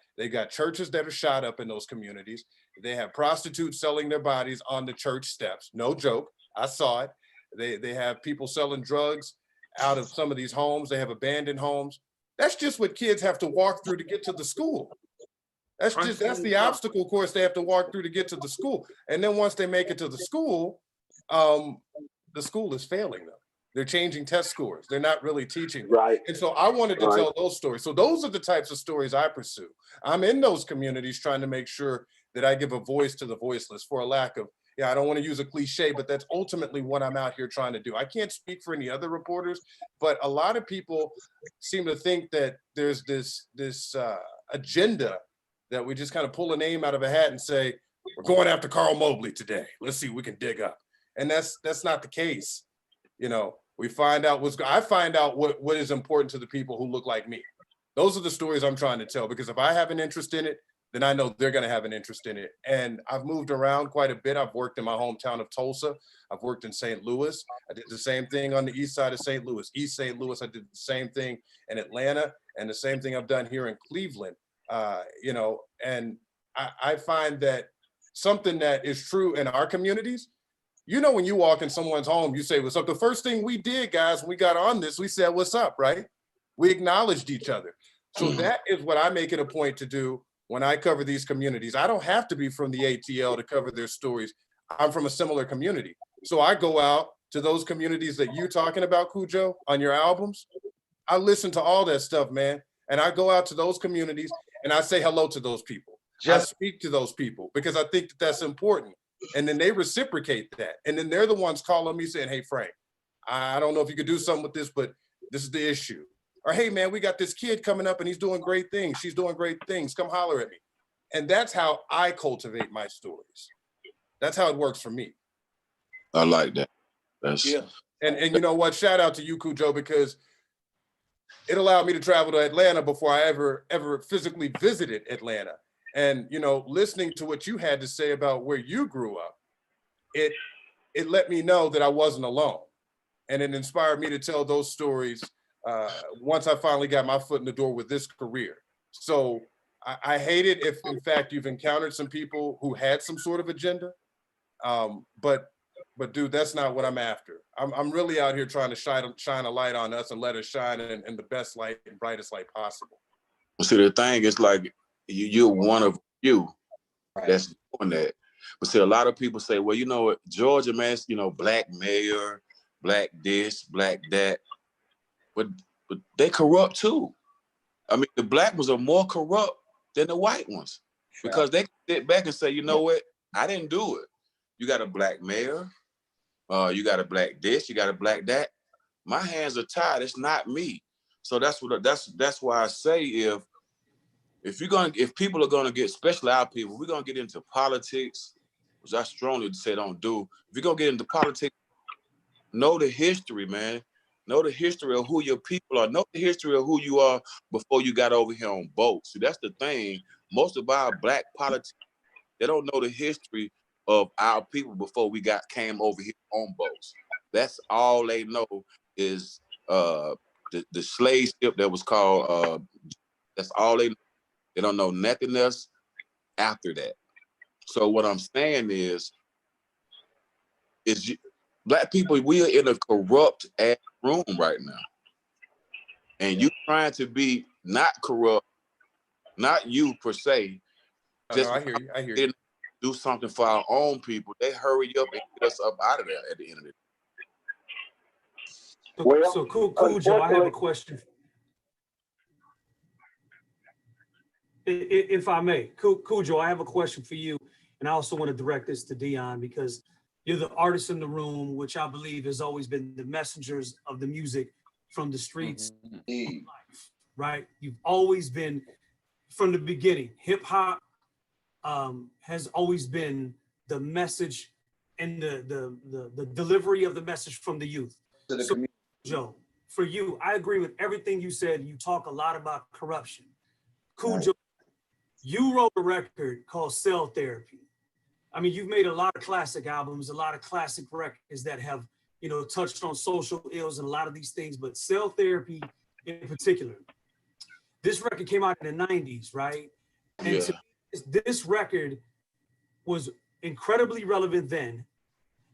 churches that are shot up in those communities. They have prostitutes selling their bodies on the church steps. No joke. I saw it. They have people selling drugs out of some of these homes. They have abandoned homes. That's just what kids have to walk through to get to the school. That's the obstacle course they have to walk through to get to the school. And then once they make it to the school is failing them. They're changing test scores. They're not really teaching. Right. And so I wanted to tell those stories. So those are the types of stories I pursue. I'm in those communities trying to make sure that I give a voice to the voiceless, for a lack of, I don't want to use a cliche, but that's ultimately what I'm out here trying to do. I can't speak for any other reporters, but a lot of people seem to think that there's this agenda that we just kind of pull a name out of a hat and say, we're going after Carl Mobley today. Let's see what we can dig up. And that's not the case. We find out I find out what is important to the people who look like me. Those are the stories I'm trying to tell, because if I have an interest in it, then I know they're going to have an interest in it. And I've moved around quite a bit. I've worked in my hometown of Tulsa. I've worked in St. Louis. I did the same thing on the east side of St. Louis. East St. Louis, I did the same thing in Atlanta, and the same thing I've done here in Cleveland. And I find that something that is true in our communities, when you walk in someone's home, you say, what's up? The first thing we did, guys, when we got on this, we said, what's up, right? We acknowledged each other. So that is what I make it a point to do when I cover these communities. I don't have to be from the ATL to cover their stories. I'm from a similar community. So I go out to those communities that you're talking about, Khujo, on your albums. I listen to all that stuff, man. And I go out to those communities and I say hello to those people. I speak to those people because I think that that's important. And then they reciprocate that. And then they're the ones calling me saying, hey, Frank, I don't know if you could do something with this, but this is the issue. Or, hey, man, we got this kid coming up and he's doing great things. She's doing great things. Come holler at me. And that's how I cultivate my stories. That's how it works for me. I like that. Yeah. And you know what? Shout out to you, Khujo, because it allowed me to travel to Atlanta before I ever physically visited Atlanta. And, listening to what you had to say about where you grew up, it let me know that I wasn't alone. And it inspired me to tell those stories once I finally got my foot in the door with this career. So I hate it if, in fact, you've encountered some people who had some sort of agenda. But dude, that's not what I'm after. I'm really out here trying to shine a light on us and let us shine in the best light and brightest light possible. See, the thing is, like, you're one of you that's doing that. But see, a lot of people say, well, Georgia, man, black mayor, black this, black that. But they corrupt too. I mean, the black ones are more corrupt than the white ones because they sit back and say, you know what? I didn't do it. You got a black mayor, you got a black this, you got a black that. My hands are tied. It's not me. So that's why I say if people are gonna get, especially our people, we're gonna get into politics, which I strongly say don't do. If you're gonna get into politics, know the history, man. Know the history of who your people are. Know the history of who you are before you got over here on boats. See, that's the thing. Most of our black politics, they don't know the history of our people before we came over here on boats. That's all they know is the slave ship that was called. That's all they know. They don't know nothing else after that. So what I'm saying is black people, we are in a corrupt ass room right now. And you trying to be not corrupt, not you per se. Just I hear you. Do something for our own people. They hurry up and get us up out of there at the end of it. So Khujo, I have a question. If I may, Khujo, I have a question for you. And I also want to direct this to Dionne because you're the artist in the room, which I believe has always been the messengers of the music from the streets of life, right? You've always been, from the beginning, hip hop has always been the message and the delivery of the message from the youth. So, Joe, for you, I agree with everything you said. You talk a lot about corruption. Khujo, you wrote a record called Cell Therapy. I mean, you've made a lot of classic albums, a lot of classic records that have, you know, touched on social ills and a lot of these things, but Cell Therapy in particular. This record came out in the 90s, right? And Yeah. to me, this record was incredibly relevant then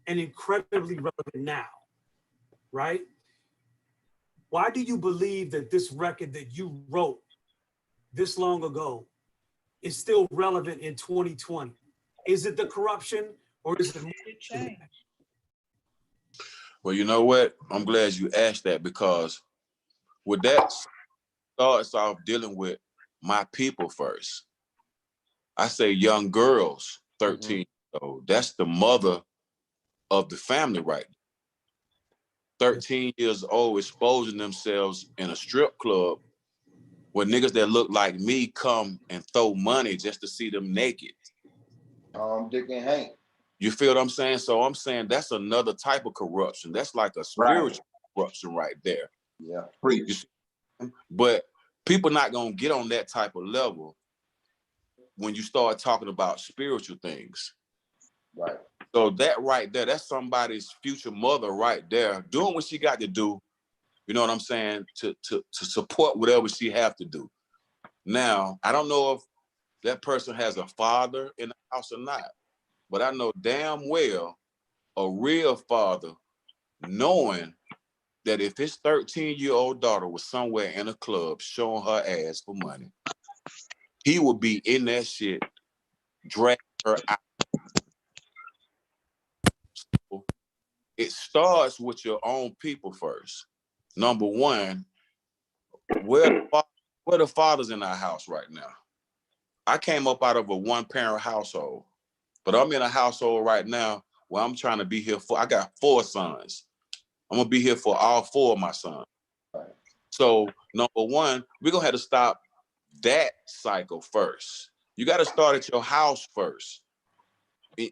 and incredibly relevant now, right? Why do you believe that this record that you wrote this long ago is still relevant in 2020? Is it the corruption or is it more? Well, you know what? I'm glad you asked that, because with that starts off dealing with my people first. I say young girls, 13 years old. That's the mother of the family right now. 13 years old, exposing themselves in a strip club where niggas that look like me come and throw money just to see them naked. Dick and Hank. You feel what I'm saying? So I'm saying that's another type of corruption. That's like a spiritual corruption right there. Yeah. Preach. But people not gonna get on that type of level when you start talking about spiritual things. Right. So that right there, that's somebody's future mother right there doing what she got to do, you know what I'm saying, to support whatever she have to do. Now, I don't know if that person has a father in the house or not, but I know damn well a real father knowing that if his 13-year-old daughter was somewhere in a club showing her ass for money, he would be in that shit, drag her out. It starts with your own people first. Number one, where the fathers in our house right now? I came up out of a one-parent household, but I'm in a household right now where I'm trying to be here for, I got 4 sons. I'm gonna be here for all 4 of my sons. Right. So number one, we're gonna have to stop that cycle first. You gotta start at your house first,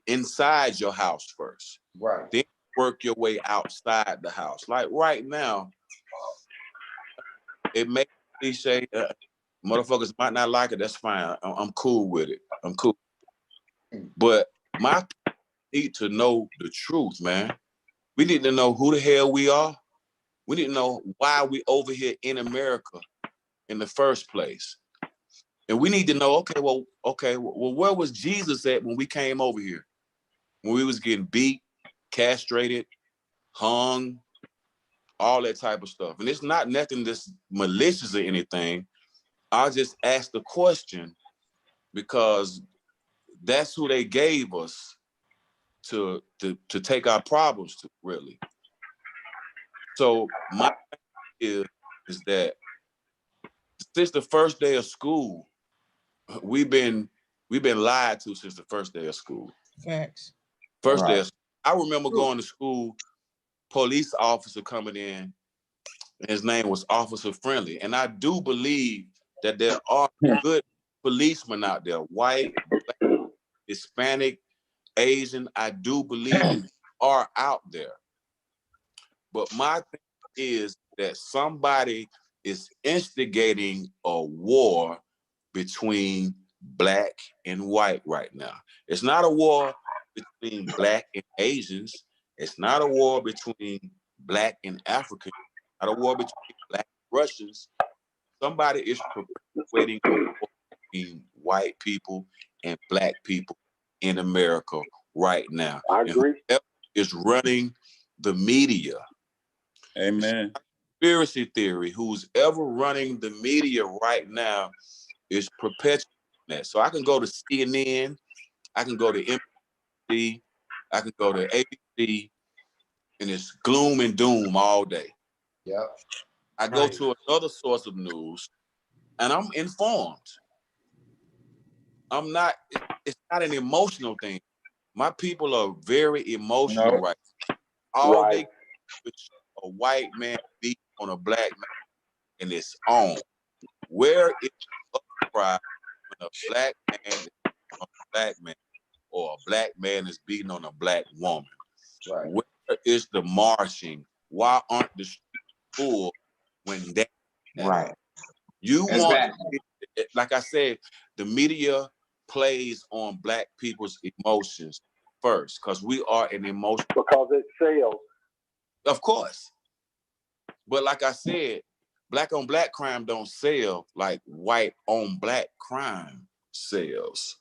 inside your house first. Right. Then work your way outside the house. Like right now, it may be say, motherfuckers might not like it, that's fine. I'm cool with it. I'm cool. But my people need to know the truth, man. We need to know who the hell we are. We need to know why we over here in America in the first place. And we need to know, okay, well, where was Jesus at when we came over here? When we was getting beat, castrated, hung, all that type of stuff. And it's not nothing that's malicious or anything. I just asked the question because that's who they gave us to take our problems to, really. So my is that since the first day of school, we've been lied to since the first day of school. Facts. First day of school. I remember going to school, police officer coming in, and his name was Officer Friendly. And I do believe that there are good policemen out there, white, black, Hispanic, Asian. I do believe that are out there. But my thing is that somebody is instigating a war between black and white right now. It's not a war between black and Asians. It's not a war between black and Africans. It's not a war between black and Russians. Somebody is perpetuating a war between white people and black people in America right now. I agree. And is running the media. Amen. Conspiracy theory, who's ever running the media right now is perpetuating that. So I can go to CNN, I can go to NBC, I can go to ABC, and it's gloom and doom all day. Yep. I go to another source of news, and I'm informed. It's not an emotional thing. My people are very emotional right now. All they a white man beat on a black man, and it's on. Where is the upcry when a black man is beating on a black man, or a black man is beating on a black woman? Right. Where is the marching? Why aren't the streets full when that happens? You want, like I said, the media plays on Black people's emotions first, because we are an emotion. Because it sells. Of course. But like I said, Black on Black crime don't sell like white on Black crime sells.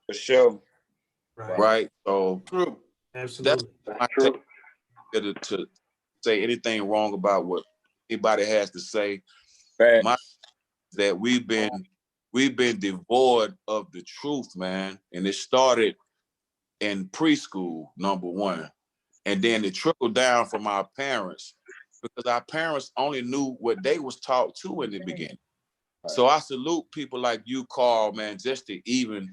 For sure. Right? So true. Absolutely. That's true. To say anything wrong about what anybody has to say. That we've been devoid of the truth, man. And it started in preschool, number one. And then it trickled down from our parents, because our parents only knew what they was taught to in the beginning. So I salute people like you, Carl, man, just to even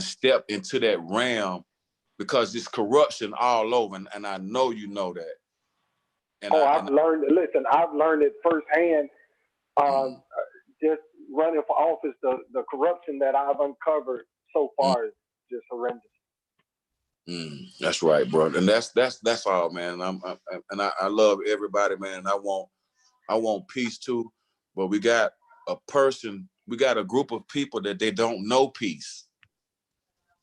step into that realm, because it's corruption all over, and I know you know that. And I've learned it firsthand. Just running for office, the corruption that I've uncovered so far is just horrendous. That's right, bro, and that's all, man. I love everybody, man. I want peace too, but we got a group of people that they don't know peace.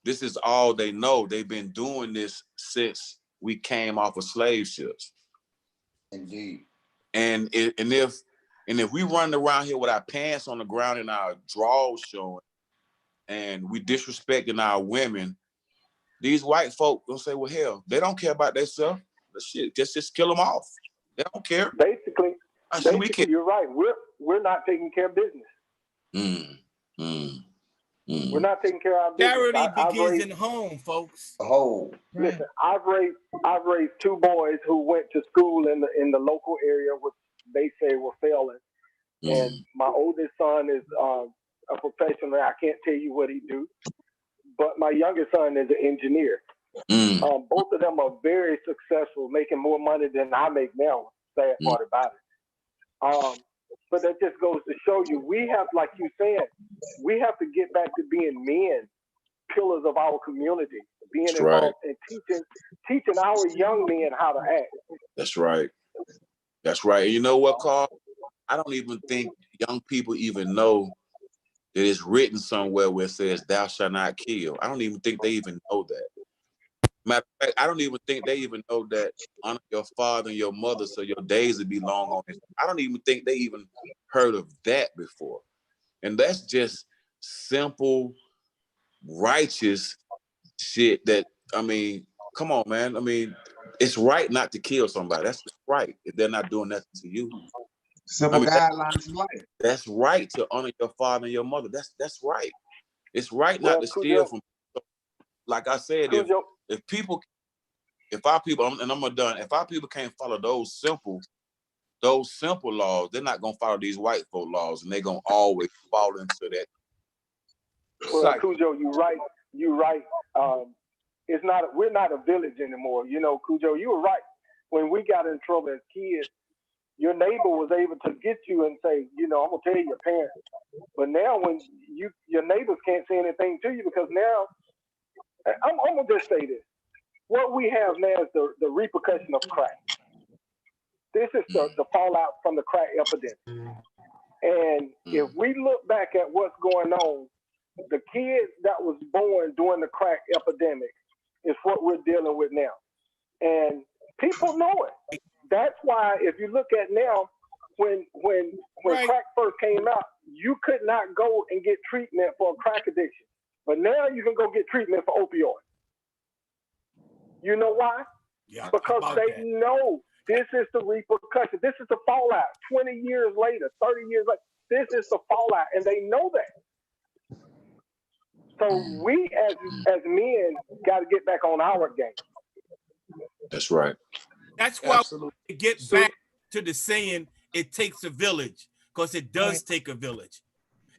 This is all they know. They've been doing this since we came off of slave ships. Indeed. And if we run around here with our pants on the ground and our drawers showing, and we disrespecting our women, these white folk gonna say, well, hell, they don't care about themselves. Shit, just kill them off. They don't care. Basically, you're right. We're not taking care of business. We're not taking care of our business. Charity begins in home, folks. Listen, I've raised two boys who went to school in the local area, which they say were failing. And my oldest son is a professional. I can't tell you what he do, but my youngest son is an engineer. Both of them are very successful, making more money than I make now. Sad part about it. But that just goes to show you, we have, like you said, we have to get back to being men, pillars of our community, being involved and teaching our young men how to act. That's right. That's right. And you know what, Carl? I don't even think young people even know that it's written somewhere where it says, thou shalt not kill. I don't even think they even know that. Matter of fact, I don't even think they even know that honor your father and your mother so your days would be long on it. I don't even think they even heard of that before. And that's just simple, righteous shit that, I mean, come on, man. I mean, it's right not to kill somebody. That's right if they're not doing nothing to you. Simple guidelines of life. That's right to honor your father and your mother. That's right. It's right not to steal from. Like I said, if our people, and I'm done, if our people can't follow those simple laws, they're not gonna follow these white folk laws, and they're gonna always fall into that. Well, Khujo, you're right. We're not a village anymore. You know, Khujo, you were right. When we got in trouble as kids, your neighbor was able to get you and say, you know, I'm gonna tell your parents. But now when your neighbors can't say anything to you, because now, I'm gonna just say this. What we have now is the repercussion of crack. This is the fallout from the crack epidemic. And if we look back at what's going on, the kids that was born during the crack epidemic is what we're dealing with now. And people know it. That's why if you look at now, when crack first came out, you could not go and get treatment for a crack addiction. But now you can go get treatment for opioids. You know why? Yeah, because they know this is the repercussion. This is the fallout. 20 years later, 30 years later, this is the fallout, and they know that. So we as men got to get back on our game. That's right. That's why we get back to the saying, it takes a village, because it does take a village.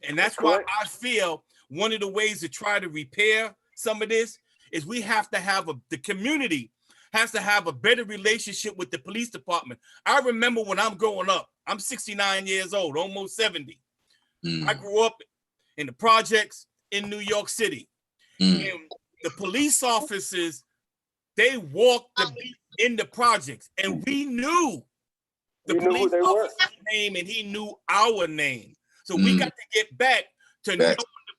And that's why I feel one of the ways to try to repair some of this is we have to have the community has to have a better relationship with the police department. I remember when I'm growing up, I'm 69 years old, almost 70. I grew up in the projects in New York City. And the police officers, they walked the beat in the projects, and we knew the police officer's name, and he knew our name. So we got to get back to know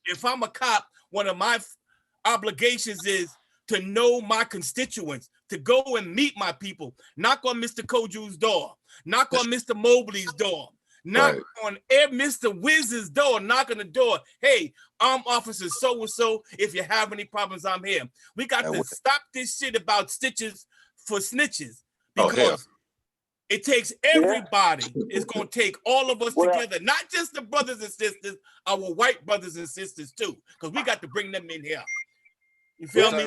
if I'm a cop, one of my obligations is to know my constituents, to go and meet my people, knock on Mr. Khujo's door, knock on Mr. Mobley's door, knock on Mr. Wiz's door, knock on the door. Hey, I'm Officer so-and-so. If you have any problems, I'm here. We got to stop this shit about stitches for snitches, because it takes everybody. It's going to take all of us together, not just the brothers and sisters, our white brothers and sisters too, because we got to bring them in here. You feel me?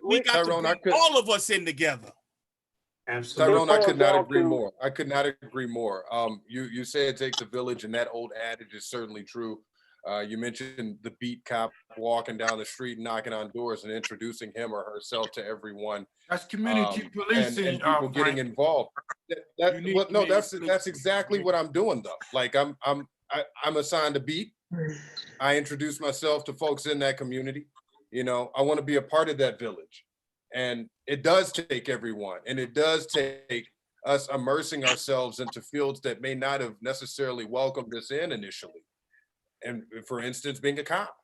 We got to bring all of us in together. Absolutely. Tyrone, I could not agree more. I could not agree more. You say it takes a village, and that old adage is certainly true. You mentioned the beat cop walking down the street, knocking on doors and introducing him or herself to everyone. That's community policing. And people getting involved. That's exactly what I'm doing though. Like I'm assigned a beat. I introduce myself to folks in that community. You know, I want to be a part of that village. And it does take everyone, and it does take us immersing ourselves into fields that may not have necessarily welcomed us in initially. And for instance, being a cop,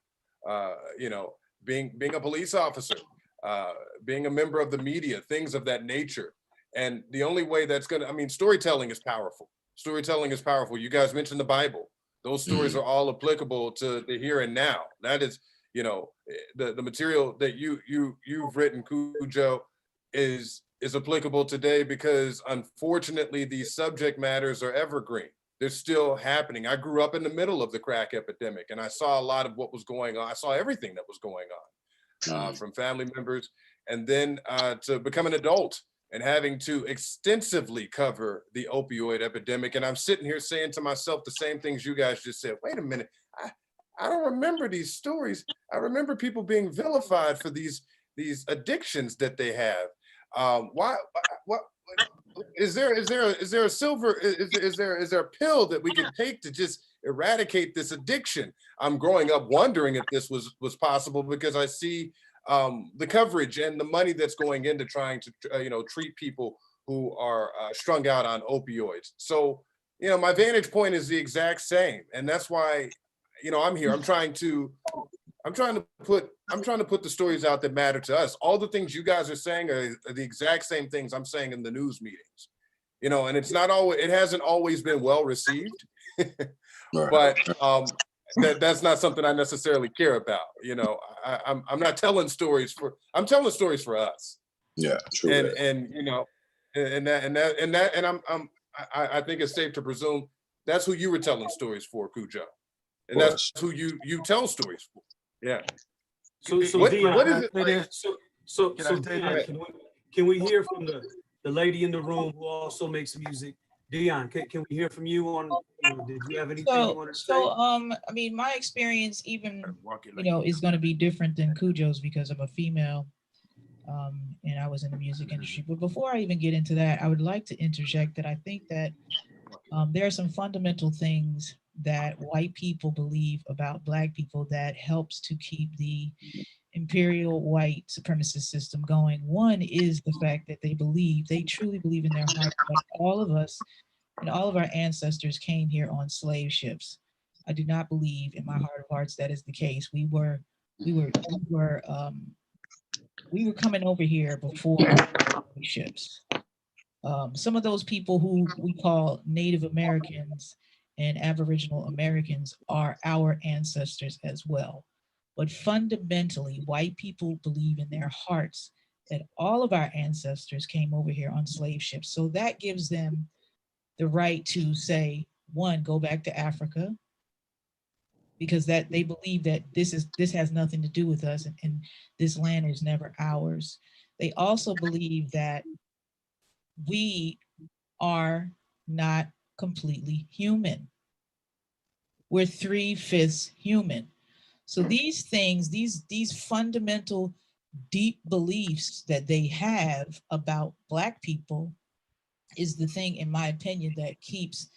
you know, being a police officer, being a member of the media, things of that nature. And the only way that's gonna, I mean, storytelling is powerful. Storytelling is powerful. You guys mentioned the Bible. Those stories are all applicable to the here and now. That is, you know, the material that you've written, Khujo, is applicable today because unfortunately these subject matters are evergreen. They're still happening. I grew up in the middle of the crack epidemic, and I saw a lot of what was going on. I saw everything that was going on from family members, and then to become an adult and having to extensively cover the opioid epidemic. And I'm sitting here saying to myself the same things you guys just said. Wait a minute. I don't remember these stories. I remember people being vilified for these addictions that they have. What is there a silver, is there a pill that we can take to just eradicate this addiction? I'm growing up wondering if this was possible because I see the coverage and the money that's going into trying to you know, treat people who are strung out on opioids. So, you know, my vantage point is the exact same, and that's why, you know, I'm here. I'm trying to put the stories out that matter to us. All the things you guys are saying are the exact same things I'm saying in the news meetings. You know, and it hasn't always been well received, but that's not something I necessarily care about. You know, I'm not telling stories I'm telling stories for us. Yeah, true. And you know, and I think it's safe to presume that's who you were telling stories for, Khujo. And that's who you tell stories for. Yeah. So Dionne, what is it? Dionne, can we hear from the lady in the room who also makes music? Dionne, can we hear from you on? Did you have anything you want to say? I mean, my experience even, you know, is going to be different than Khujo's because I'm a female, and I was in the music industry. But before I even get into that, I would like to interject that I think that there are some fundamental things that white people believe about Black people that helps to keep the imperial white supremacist system going. One is the fact that they truly believe in their heart that all of us and all of our ancestors came here on slave ships. I do not believe in my heart of hearts that is the case. We were coming over here before slave ships. Some of those people who we call Native Americans and Aboriginal Americans are our ancestors as well. But fundamentally, white people believe in their hearts that all of our ancestors came over here on slave ships. So that gives them the right to say, one, go back to Africa, because that they believe that this has nothing to do with us, and this land is never ours. They also believe that we are not completely human. We're 3/5 human. So these things, these fundamental deep beliefs that they have about Black people is the thing, in my opinion, that keeps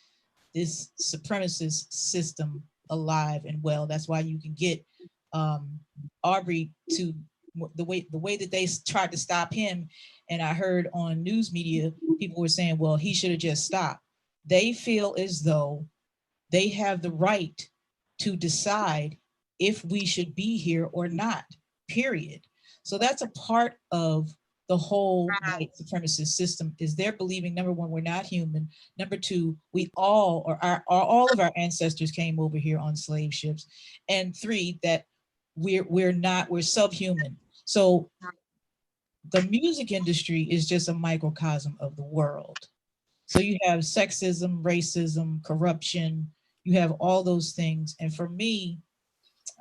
this supremacist system alive and well. That's why you can get Aubrey to the way that they tried to stop him. And I heard on news media, people were saying, well, he should have just stopped. They feel as though they have the right to decide if we should be here or not, period. So that's a part of the whole white supremacist system, is they're believing, number one, we're not human. Number two, we all, or all of our ancestors came over here on slave ships. And three, that we're subhuman. So the music industry is just a microcosm of the world. So you have sexism, racism, corruption, you have all those things. And for me,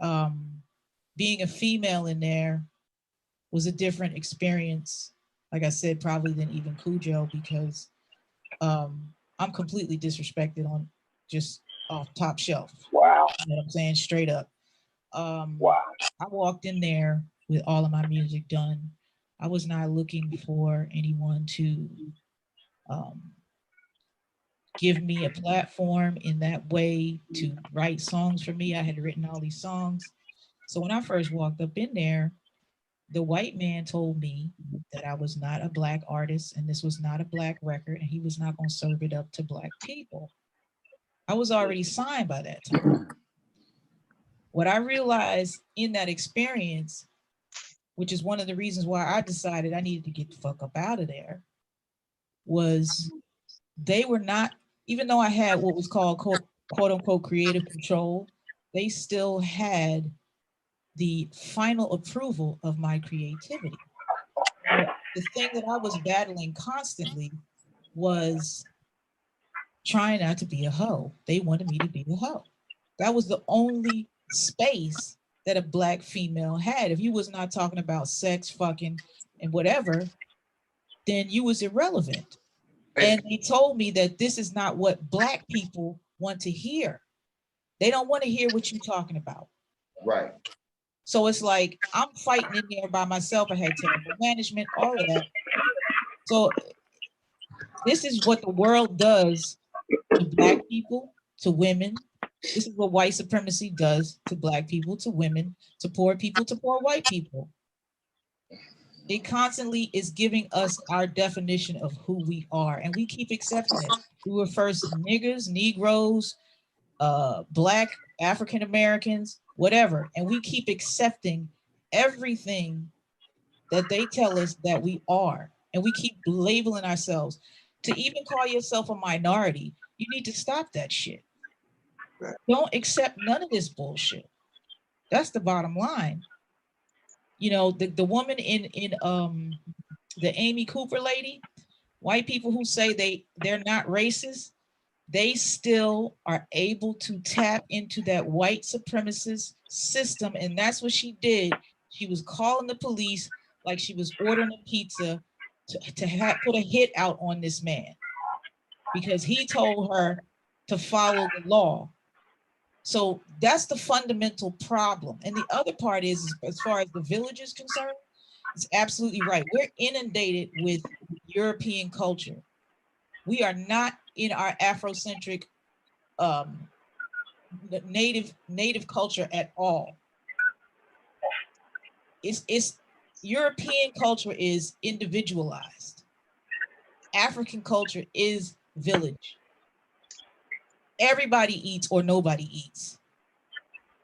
being a female in there was a different experience, like I said, probably than even Khujo, because I'm completely disrespected on just off top shelf. Wow. You know what I'm saying? Straight up. Wow. I walked in there with all of my music done. I was not looking for anyone to give me a platform in that way to write songs for me. I had written all these songs. So when I first walked up in there, the white man told me that I was not a Black artist and this was not a Black record and he was not going to serve it up to Black people. I was already signed by that time. What I realized in that experience, which is one of the reasons why I decided I needed to get the fuck up out of there, was they were not, even though I had what was called quote unquote creative control, they still had the final approval of my creativity. The thing that I was battling constantly was trying not to be a hoe. They wanted me to be a hoe. That was the only space that a Black female had. If you was not talking about sex, fucking, and whatever, then you was irrelevant. And they told me that this is not what Black people want to hear. They don't want to hear what you're talking about. Right. So it's like, I'm fighting in there by myself. I had terrible management, all of that. So this is what the world does to Black people, to women. This is what white supremacy does to Black people, to women, to poor people, to poor white people. It constantly is giving us our definition of who we are, and we keep accepting it. We were first niggers, Negroes, Black, African Americans, whatever, and we keep accepting everything that they tell us that we are, and we keep labeling ourselves. To even call yourself a minority, you need to stop that shit. Don't accept none of this bullshit. That's the bottom line. You know, the woman in the Amy Cooper lady, white people who say they're not racist, they still are able to tap into that white supremacist system. And that's what she did. She was calling the police like she was ordering a pizza to put a hit out on this man because he told her to follow the law. So that's the fundamental problem. And the other part is, as far as the village is concerned, it's absolutely right. We're inundated with European culture. We are not in our Afrocentric native culture at all. It's European culture is individualized. African culture is village. Everybody eats or nobody eats.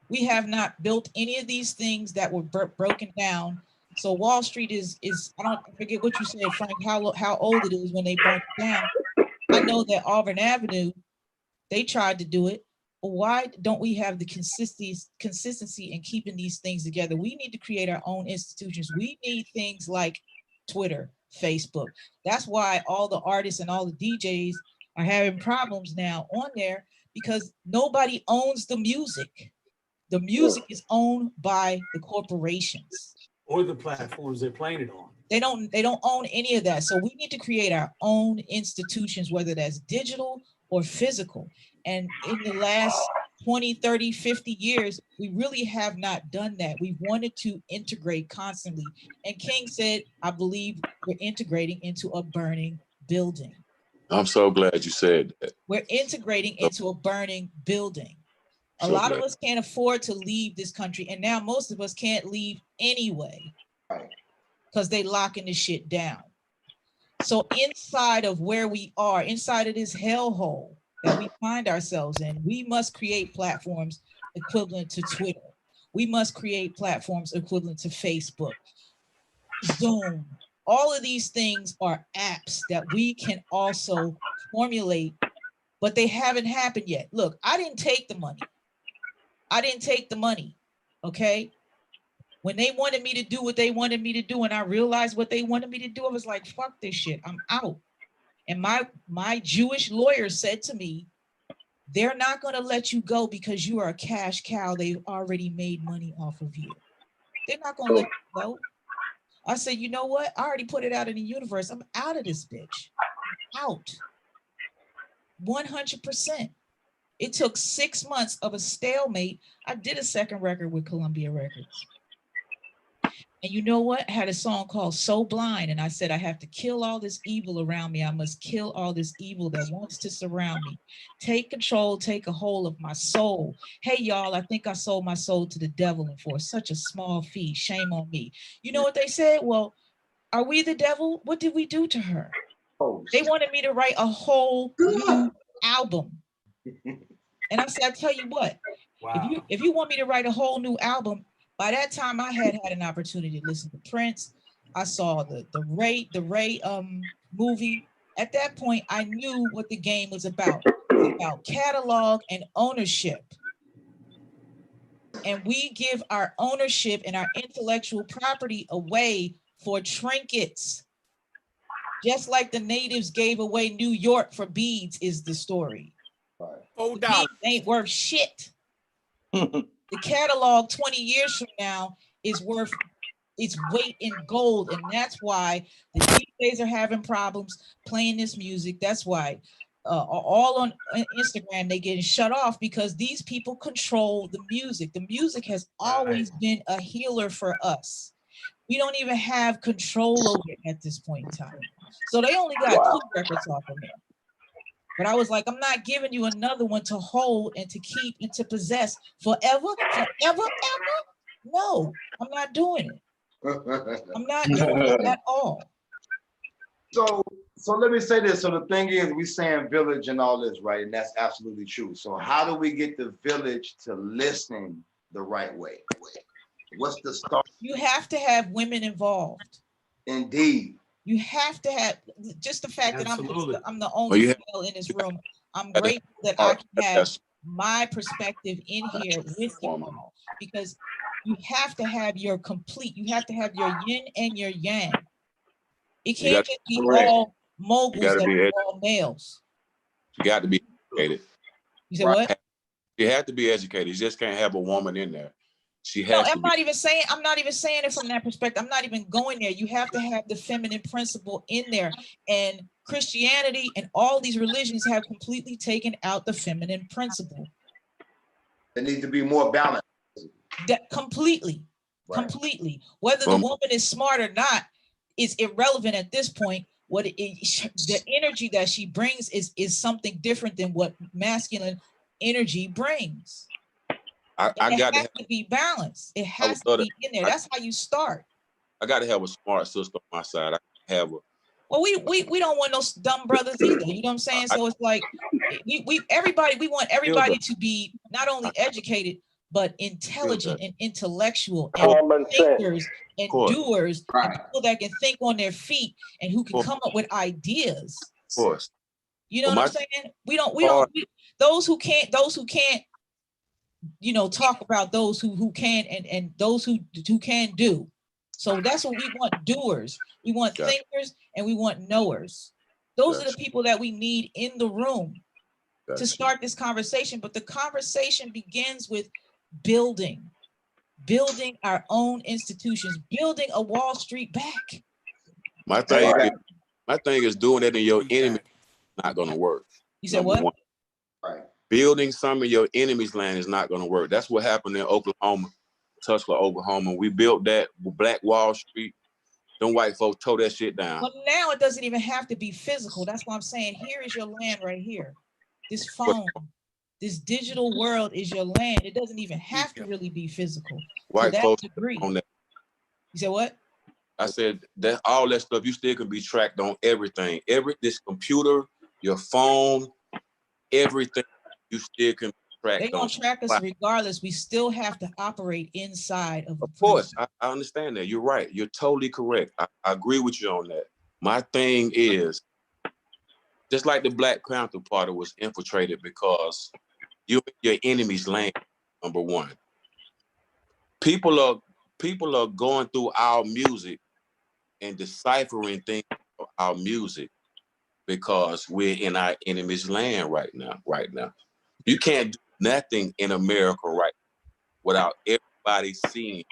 We have not built any of these things that were broken down. So Wall Street is I forget what you said, Frank, how old it is when they burnt it down. I know that Auburn Avenue, they tried to do it, but why don't we have the consistency in keeping these things together? We need to create our own institutions. We need things like Twitter, Facebook. That's why all the artists and all the DJs are having problems now on there, because nobody owns the music. The music is owned by the corporations. Or the platforms they're playing it on. They don't own any of that. So we need to create our own institutions, whether that's digital or physical. And in the last 20, 30, 50 years, we really have not done that. We wanted to integrate constantly. And King said, I believe we're integrating into a burning building. I'm so glad you said that. We're integrating into a burning building. A lot of us can't afford to leave this country. And now most of us can't leave anyway, because they locking this shit down. So inside of where we are, inside of this hellhole that we find ourselves in, we must create platforms equivalent to Twitter. We must create platforms equivalent to Facebook, Zoom. All of these things are apps that we can also formulate, but they haven't happened yet. Look, I didn't take the money. I didn't take the money, okay? When they wanted me to do what they wanted me to do and I realized what they wanted me to do, I was like, fuck this shit, I'm out. And my Jewish lawyer said to me, they're not gonna let you go because you are a cash cow. They've already made money off of you. They're not gonna let you go. I said, you know what? I already put it out in the universe. I'm out of this bitch. Out. 100%. It took 6 months of a stalemate. I did a second record with Columbia Records. And you know what? I had a song called So Blind. And I said, I have to kill all this evil around me. I must kill all this evil that wants to surround me. Take control, take a hold of my soul. Hey, y'all, I think I sold my soul to the devil and for such a small fee. Shame on me. You know what they said? Well, are we the devil? What did we do to her? They wanted me to write a whole new album. And I said, I tell you what, wow. if you want me to write a whole new album, by that time I had an opportunity to listen to Prince. I saw the Ray movie. At that point, I knew what the game was about. It was about catalog and ownership. And we give our ownership and our intellectual property away for trinkets. Just like the natives gave away New York for beads is the story. Hold on. Ain't worth shit. The catalog 20 years from now is worth its weight in gold. And that's why the DJs are having problems playing this music. That's why all on Instagram, they getting shut off because these people control the music. The music has always been a healer for us. We don't even have control over it at this point in time. So they only got 2 records off of there. But I was like, I'm not giving you another one to hold and to keep and to possess forever, ever. No, I'm not doing it. I'm not doing it at all. So let me say this. So the thing is, we saying village and all this, right? And that's absolutely true. So how do we get the village to listening the right way? What's the start? You have to have women involved. Indeed. You have to have just the fact Absolutely. that I'm the only female in this room. I'm grateful that I can have my perspective in here with you all, because you have to have your complete, you have to have your yin and your yang. It can't just be all moguls that are all males. You got to be educated. You said what? You have to be educated. You just can't have a woman in there. She has I'm not even saying it from that perspective. I'm not even going there. You have to have the feminine principle in there. And Christianity and all these religions have completely taken out the feminine principle. There needs to be more balance. Completely. Whether the woman is smart or not is irrelevant at this point. What the energy that she brings is something different than what masculine energy brings. I got to be balanced. It has to be in there. That's how you start. I got to have a smart sister on my side. I have a. Well, we don't want no dumb brothers either. You know what I'm saying? So it's like we want everybody to be not only educated but intelligent and intellectual and thinkers and doers and people that can think on their feet and who can come up with ideas. Of course. You know what I'm saying? We don't those who can't talk about those who can and those who can do. So that's what we want, doers. We want thinkers and we want knowers. Those are the people that we need in the room to start this conversation. But the conversation begins with building our own institutions, building a Wall Street back. My thing is doing it in your enemy not going to work. You said what? Right. Building some of your enemy's land is not going to work. That's what happened in Oklahoma, Tulsa, Oklahoma. We built that Black Wall Street. Them white folks tore that shit down. But now it doesn't even have to be physical. That's why I'm saying here is your land right here. This phone, this digital world is your land. It doesn't even have to really be physical. White folks on that. You said what? I said that all that stuff you still can be tracked on everything. This computer, your phone, everything you still can track. They're gonna track us regardless. We still have to operate inside of. Of course, I understand that. You're right. You're totally correct. I agree with you on that. My thing is, just like the Black Panther Party was infiltrated because you're in your enemy's land. Number one, people are going through our music and deciphering things of our music because we're in our enemy's land right now. You can't do nothing in America right now without everybody seeing.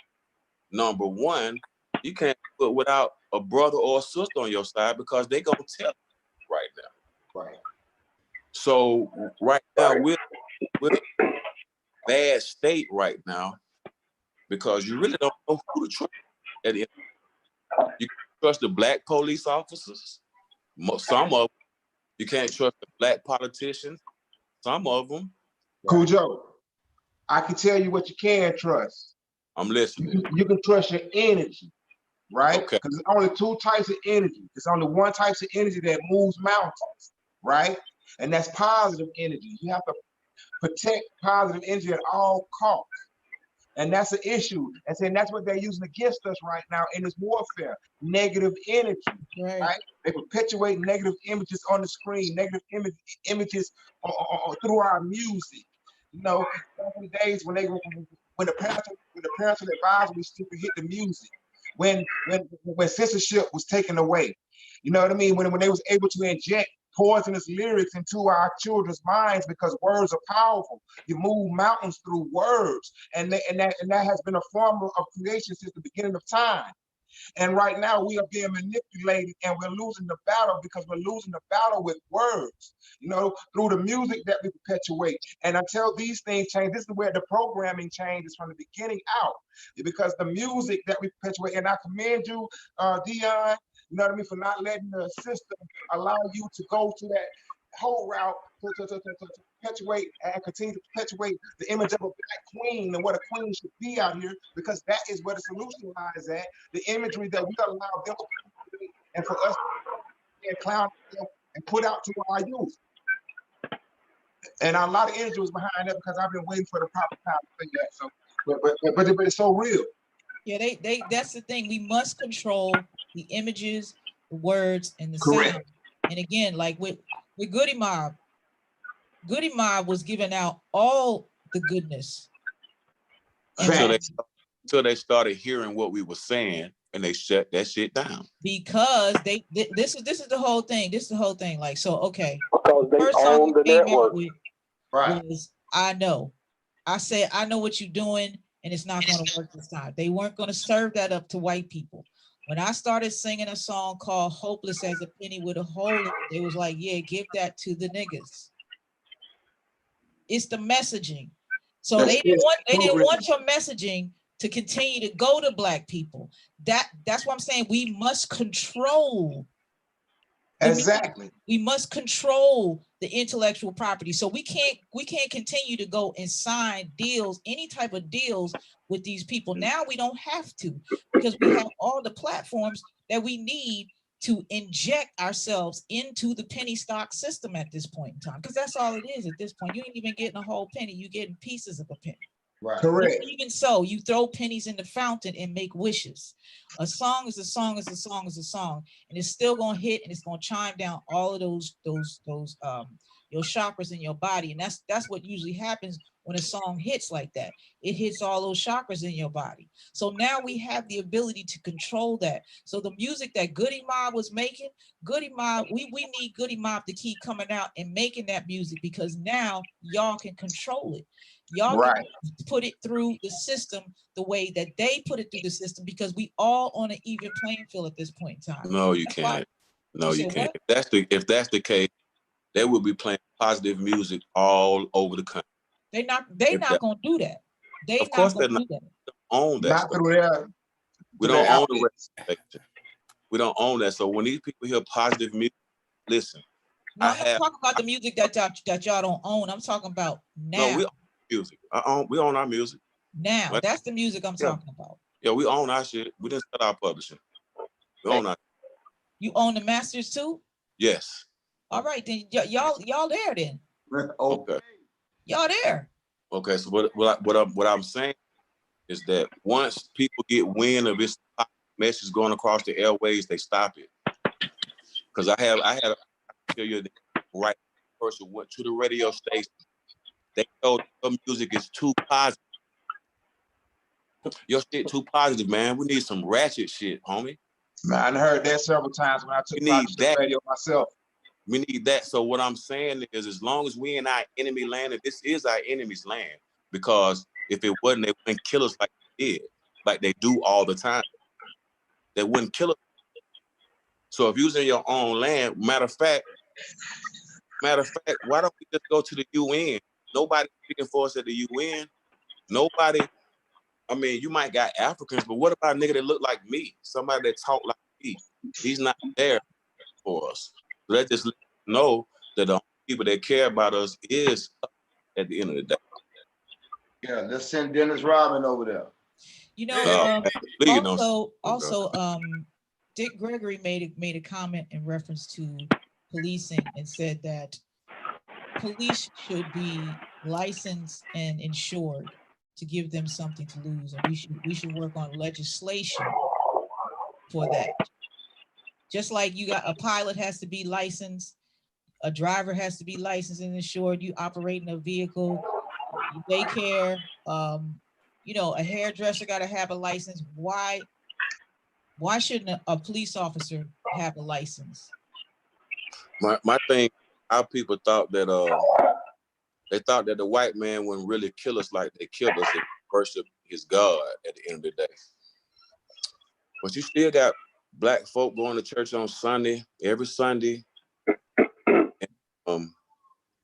Number one, you can't do it without a brother or a sister on your side because they're gonna tell you right now. Right. So right now we're in a bad state right now because you really don't know who to trust. At the end. You can't trust the Black police officers, some of them. You can't trust the Black politicians, some of them. Khujo, I can tell you what you can trust. I'm listening. You can trust your energy, right? Okay. Because there's only two types of energy. There's only one type of energy that moves mountains, right? And that's positive energy. You have to protect positive energy at all costs. And that's an issue. And saying that's what they're using against us right now in this warfare. Negative energy, right? They perpetuate negative images on the screen, negative images through our music. You know, back in the days when the parental advisory still could hit the music, when censorship was taken away, you know what I mean? When they was able to inject poisonous lyrics into our children's minds because words are powerful. You move mountains through words, and that has been a form of creation since the beginning of time. And right now we are being manipulated and we're losing the battle because we're losing the battle with words, you know, through the music that we perpetuate. And until these things change, this is where the programming changes from the beginning out, because the music that we perpetuate, and I commend you, Dionne, you know what I mean, for not letting the system allow you to go to that whole route to perpetuate and continue to perpetuate the image of a Black queen and what a queen should be out here, because that is where the solution lies at. The imagery that we allow them to create and for us to clown and put out to our youth. And a lot of energy was behind that because I've been waiting for the proper time to say that. So, but it's so real. Yeah, that's the thing. We must control the images, the words, and the Correct. sound. And again, like with Goodie Mob was giving out all the goodness. Until they started hearing what we were saying and they shut that shit down. Because this is the whole thing. This is the whole thing. Like, so okay. Because they First song own the came out network. with Right. was I Know. I said, I know what you're doing, and it's not going to work this time. They weren't going to serve that up to white people. When I started singing a song called Hopeless as a Penny with a Hole in it, they was like, yeah, give that to the niggas. It's the messaging. So they didn't want your messaging to continue to go to Black people. That's what I'm saying. We must control. Exactly. We must control the intellectual property. So we can't continue to go and sign deals, any type of deals with these people. Now we don't have to, because we have all the platforms that we need to inject ourselves into the penny stock system at this point in time. Because that's all it is at this point. You ain't even getting a whole penny, you're getting pieces of a penny. Right. Correct. Even so, you throw pennies in the fountain and make wishes. A song is a song is a song is a song, and it's still gonna hit and it's gonna chime down all of those your chakras in your body, and that's what usually happens when a song hits like that. It hits all those chakras in your body. So now we have the ability to control that. So the music that Goodie Mob was making, Goodie Mob, we need Goodie Mob to keep coming out and making that music, because now y'all can control it. Y'all can put it through the system the way that they put it through the system, because we all on an even playing field at this point in time. No, you can't. No, you can't. If that's the case, they will be playing positive music all over the country. They not gonna do that. Of course they're not. Own that. Not through there. We don't own the representation. We don't own that. So when these people hear positive music, listen. No, I'm not talking about the music that y'all don't own. I'm talking about now. No, we own music. We own our music. Now, right? That's the music I'm talking about. Yeah, we own our shit. We didn't start our publishing. We own our. You own the masters too? Yes. All right, then y'all there then. Okay. Y'all there. Okay, so what I'm saying is that once people get wind of this message going across the airways, they stop it. Because I had to tell you the right person went to the radio station. They told your music is too positive. Your shit too positive, man. We need some ratchet shit, homie. Man, I heard that several times when I took the radio myself. We need that. So what I'm saying is, as long as we in our enemy land, and this is our enemy's land, because if it wasn't, they wouldn't kill us like they did, like they do all the time. They wouldn't kill us. So if you was in your own land, matter of fact, why don't we just go to the UN? Nobody speaking for us at the UN. Nobody. I mean, you might got Africans, but what about a nigga that look like me? Somebody that talk like me. He's not there for us. Let just know that the people that care about us is us at the end of the day. Yeah, let's send Dennis Rodman over there. You know, Dick Gregory made a comment in reference to policing and said that police should be licensed and insured to give them something to lose, and we should work on legislation for that. Just like you got a pilot has to be licensed, a driver has to be licensed and insured. You operating a vehicle, daycare, you know, a hairdresser got to have a license. Why shouldn't a police officer have a license? My thing, our people thought that they thought that the white man wouldn't really kill us like they killed us and worship his God at the end of the day. But you still got black folk going to church on Sunday, every Sunday. And,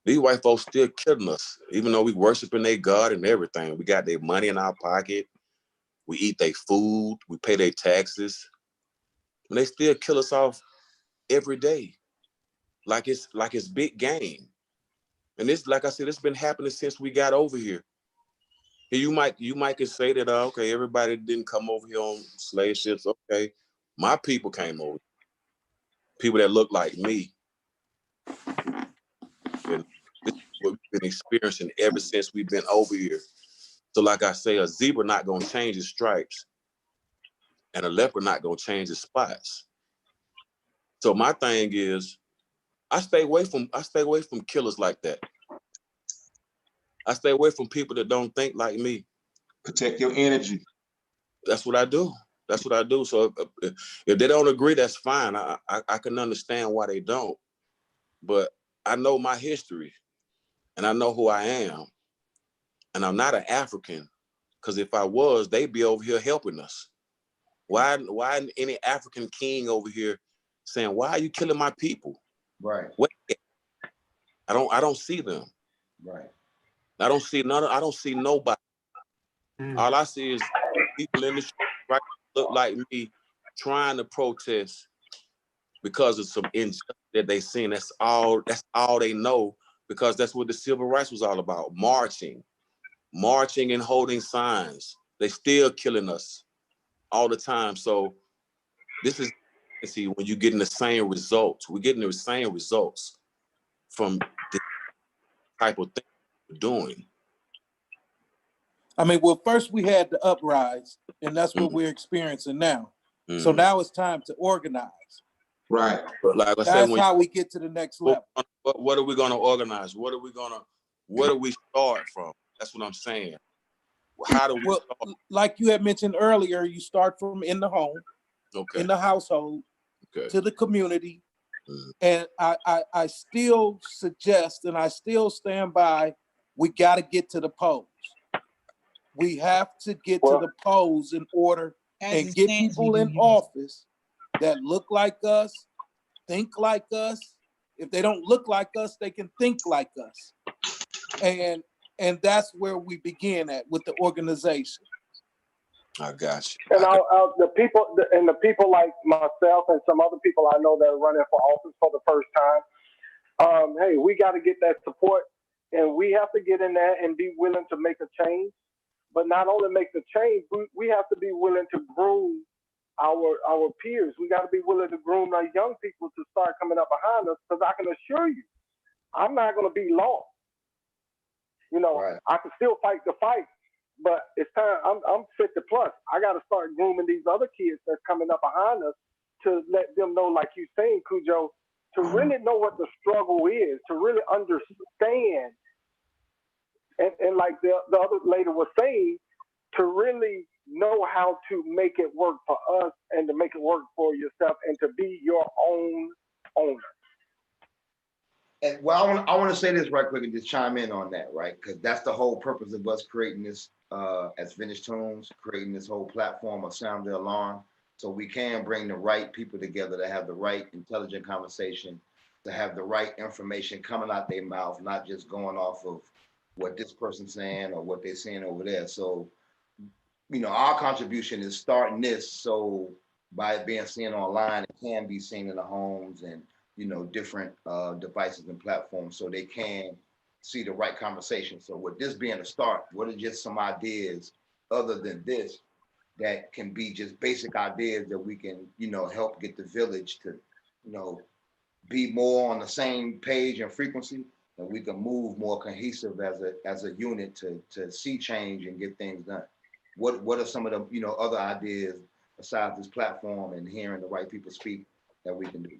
these white folks still killing us, even though we worshiping their God and everything. We got their money in our pocket. We eat their food. We pay their taxes. And they still kill us off every day. Like it's big game. And this, like I said, it's been happening since we got over here. And you might could say that, okay, everybody didn't come over here on slave ships. Okay, my people came over. People that look like me. And this is what we've been experiencing ever since we've been over here. So like I say, a zebra not gonna change his stripes, and a leopard not gonna change his spots. So my thing is, I stay away from killers like that. I stay away from people that don't think like me. Protect your energy. That's what I do. That's what I do. So if they don't agree, that's fine. I can understand why they don't. But I know my history, and I know who I am. And I'm not an African, because if I was, they'd be over here helping us. Why any African king over here saying, why are you killing my people? Right. Wait. I don't see them. Right. I don't see nobody. All I see is people in the street right look like me trying to protest because of some injustice that they seen. That's all they know, because that's what the civil rights was all about. Marching and holding signs. They still killing us all the time. So this is, see, when you're getting the same results, we're getting the same results from this type of thing we're doing. I mean, well, first we had the uprise, and that's what we're experiencing now. So now it's time to organize. Right. But like I That's said, how we get to the next level. What are we going to organize? Where do we start from? That's what I'm saying. How do we start? Like you had mentioned earlier, you start from in the home, in the household, to the community. And I still suggest, and I still stand by, we got to get to the polls. We have to get to the polls in order and get people in office that look like us, think like us. If they don't look like us, they can think like us. And that's where we begin at with the organization. I got you. And the people like myself and some other people I know that are running for office for the first time. Hey, we got to get that support, and we have to get in there and be willing to make a change. But not only make the change, we have to be willing to groom our peers. We got to be willing to groom our young people to start coming up behind us, because I can assure you, I'm not going to be lost. You know, Right. I can still fight the fight, but it's time. I'm 50 plus. I got to start grooming these other kids that's coming up behind us to let them know, like you saying, Khujo, to really know what the struggle is, to really understand, and like the other lady was saying, to really know how to make it work for us and to make it work for yourself and to be your own owner. And well, I want to say this right quick and just chime in on that, right? Because that's the whole purpose of us creating this as Vintage Tunes, creating this whole platform of Sound the Alarm, so we can bring the right people together to have the right intelligent conversation, to have the right information coming out their mouth, not just going off of what this person's saying or what they're saying over there. So, you know, our contribution is starting this, so by it being seen online, it can be seen in the homes and, you know, different devices and platforms, so they can see the right conversation. So with this being a start, what are just some ideas other than this that can be just basic ideas that we can, you know, help get the village to, you know, be more on the same page and frequency, and we can move more cohesive as a unit to see change and get things done. What are some of the, you know, other ideas besides this platform and hearing the right people speak that we can do?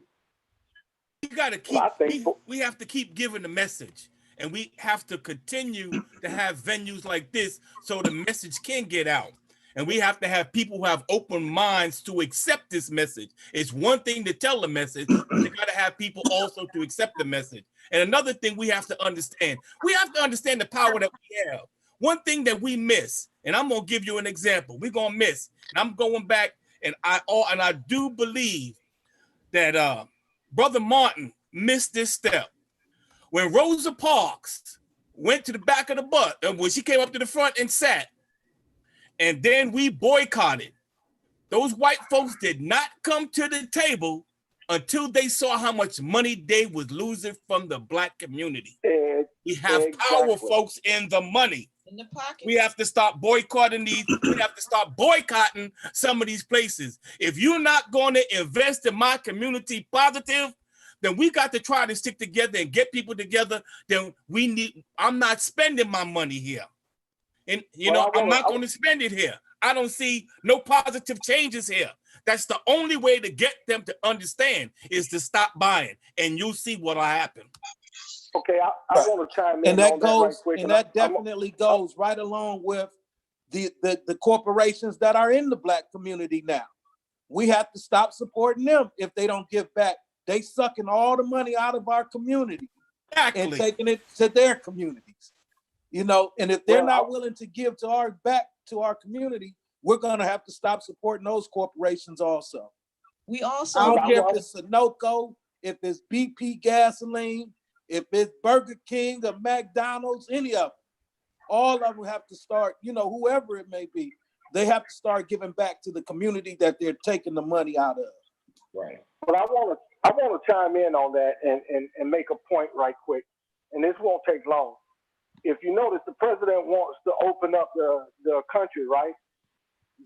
We got to keep, we have to keep giving the message, and we have to continue to have venues like this so the message can get out. And we have to have people who have open minds to accept this message. It's one thing to tell the message, but you got to have people also to accept the message. And another thing we have to understand the power that we have. One thing that we miss, and I'm gonna give you an example. We're gonna miss, and I'm going back, and I do believe that Brother Martin missed this step. When Rosa Parks went to the back of the bus, when she came up to the front and sat, and then we boycotted, those white folks did not come to the table until they saw how much money they was losing from the Black community. We have power, folks, in the money. In the pocket. We have to stop boycotting these. We have to stop boycotting some of these places. If you're not going to invest in my community positive, then we got to try to stick together and get people together. Then I'm not spending my money here. And, you know, I'm not going to spend it here. I don't see no positive changes here. That's the only way to get them to understand is to stop buying, and you'll see what'll happen. Okay, I want to chime in And that on goes, that right quick. and that definitely goes right along with the corporations that are in the Black community now. We have to stop supporting them if they don't give back. They sucking all the money out of our community and taking it to their communities. You know, and if they're not willing to give back to our community, we're gonna have to stop supporting those corporations also. We also, I don't care if it's Sunoco, if it's BP gasoline, if it's Burger King or McDonald's, any of them. All of them have to start, you know, whoever it may be, they have to start giving back to the community that they're taking the money out of. Right. But I want to chime in on that and make a point right quick, and this won't take long. If you notice, the president wants to open up the country, right?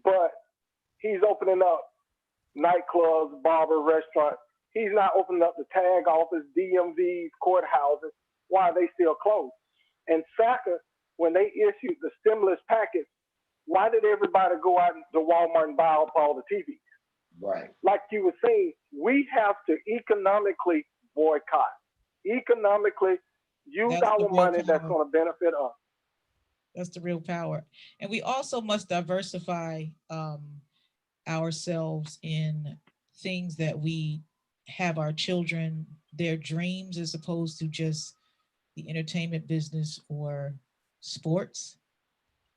But he's opening up nightclubs, barber, restaurants. He's not opening up the tag office, DMVs, courthouses. Why are they still closed? And SACA, when they issued the stimulus package, why did everybody go out to Walmart and buy up all the TVs? Right. Like you were saying, we have to economically boycott. Economically use our money that's going to benefit us. That's the real power. And we also must diversify ourselves in things that we have our children, their dreams, as opposed to just the entertainment business or sports.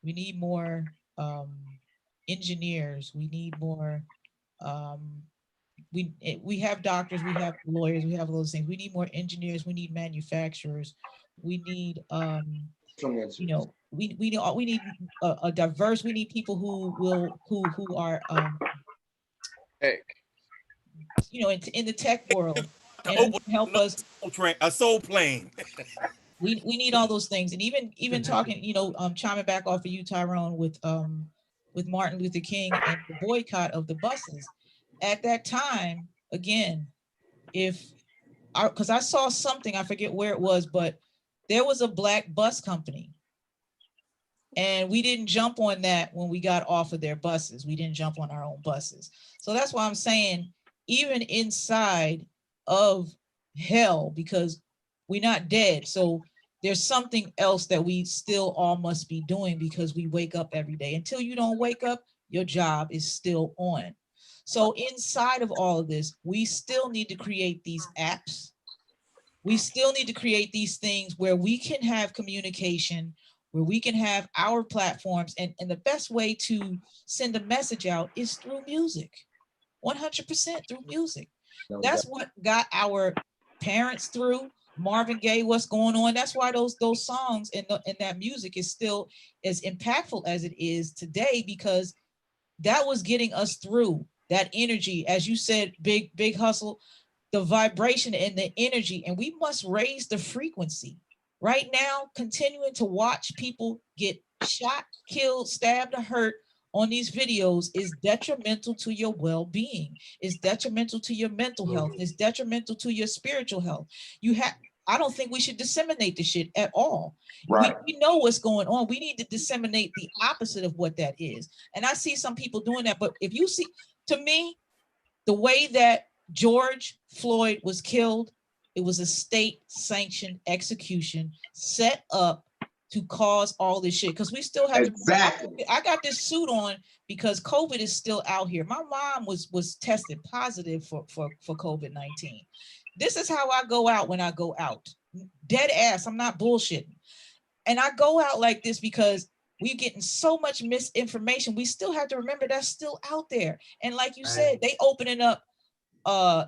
We need more engineers. We need more, we have doctors, we have lawyers, we have all those things. We need more engineers, we need manufacturers. We need, you know, we need a diverse, we need people who are, you know, in the tech world and help us. A soul plane. We need all those things. And even talking, you know, chiming back off of you, Tyrone, with Martin Luther King and the boycott of the buses. At that time, again, because I saw something, I forget where it was, but there was a Black bus company And we didn't jump on that when we got off of their buses. We didn't jump on our own buses. So that's why I'm saying, even inside of hell, because we're not dead. So there's something else that we still all must be doing, because we wake up every day. Until you don't wake up, your job is still on. So inside of all of this, we still need to create these apps. We still need to create these things where we can have communication, where we can have our platforms. And the best way to send a message out is through music, 100% through music. That's what got our parents through. Marvin Gaye, What's Going On? That's why those songs and that music is still as impactful as it is today, because that was getting us through. That energy, as you said, big hustle, the vibration and the energy, and we must raise the frequency. Right now, continuing to watch people get shot, killed, stabbed, or hurt on these videos is detrimental to your well-being. It's detrimental to your mental health. It's detrimental to your spiritual health. I don't think we should disseminate the shit at all. Right. We know what's going on. We need to disseminate the opposite of what that is. And I see some people doing that. But if you see, to me, the way that George Floyd was killed, it was a state-sanctioned execution set up to cause all this shit. Because we still have I got this suit on because COVID is still out here. My mom was tested positive for COVID-19. This is how I go out when I go out. Dead ass. I'm not bullshitting. And I go out like this because we're getting so much misinformation. We still have to remember that's still out there. And like you said, they opening up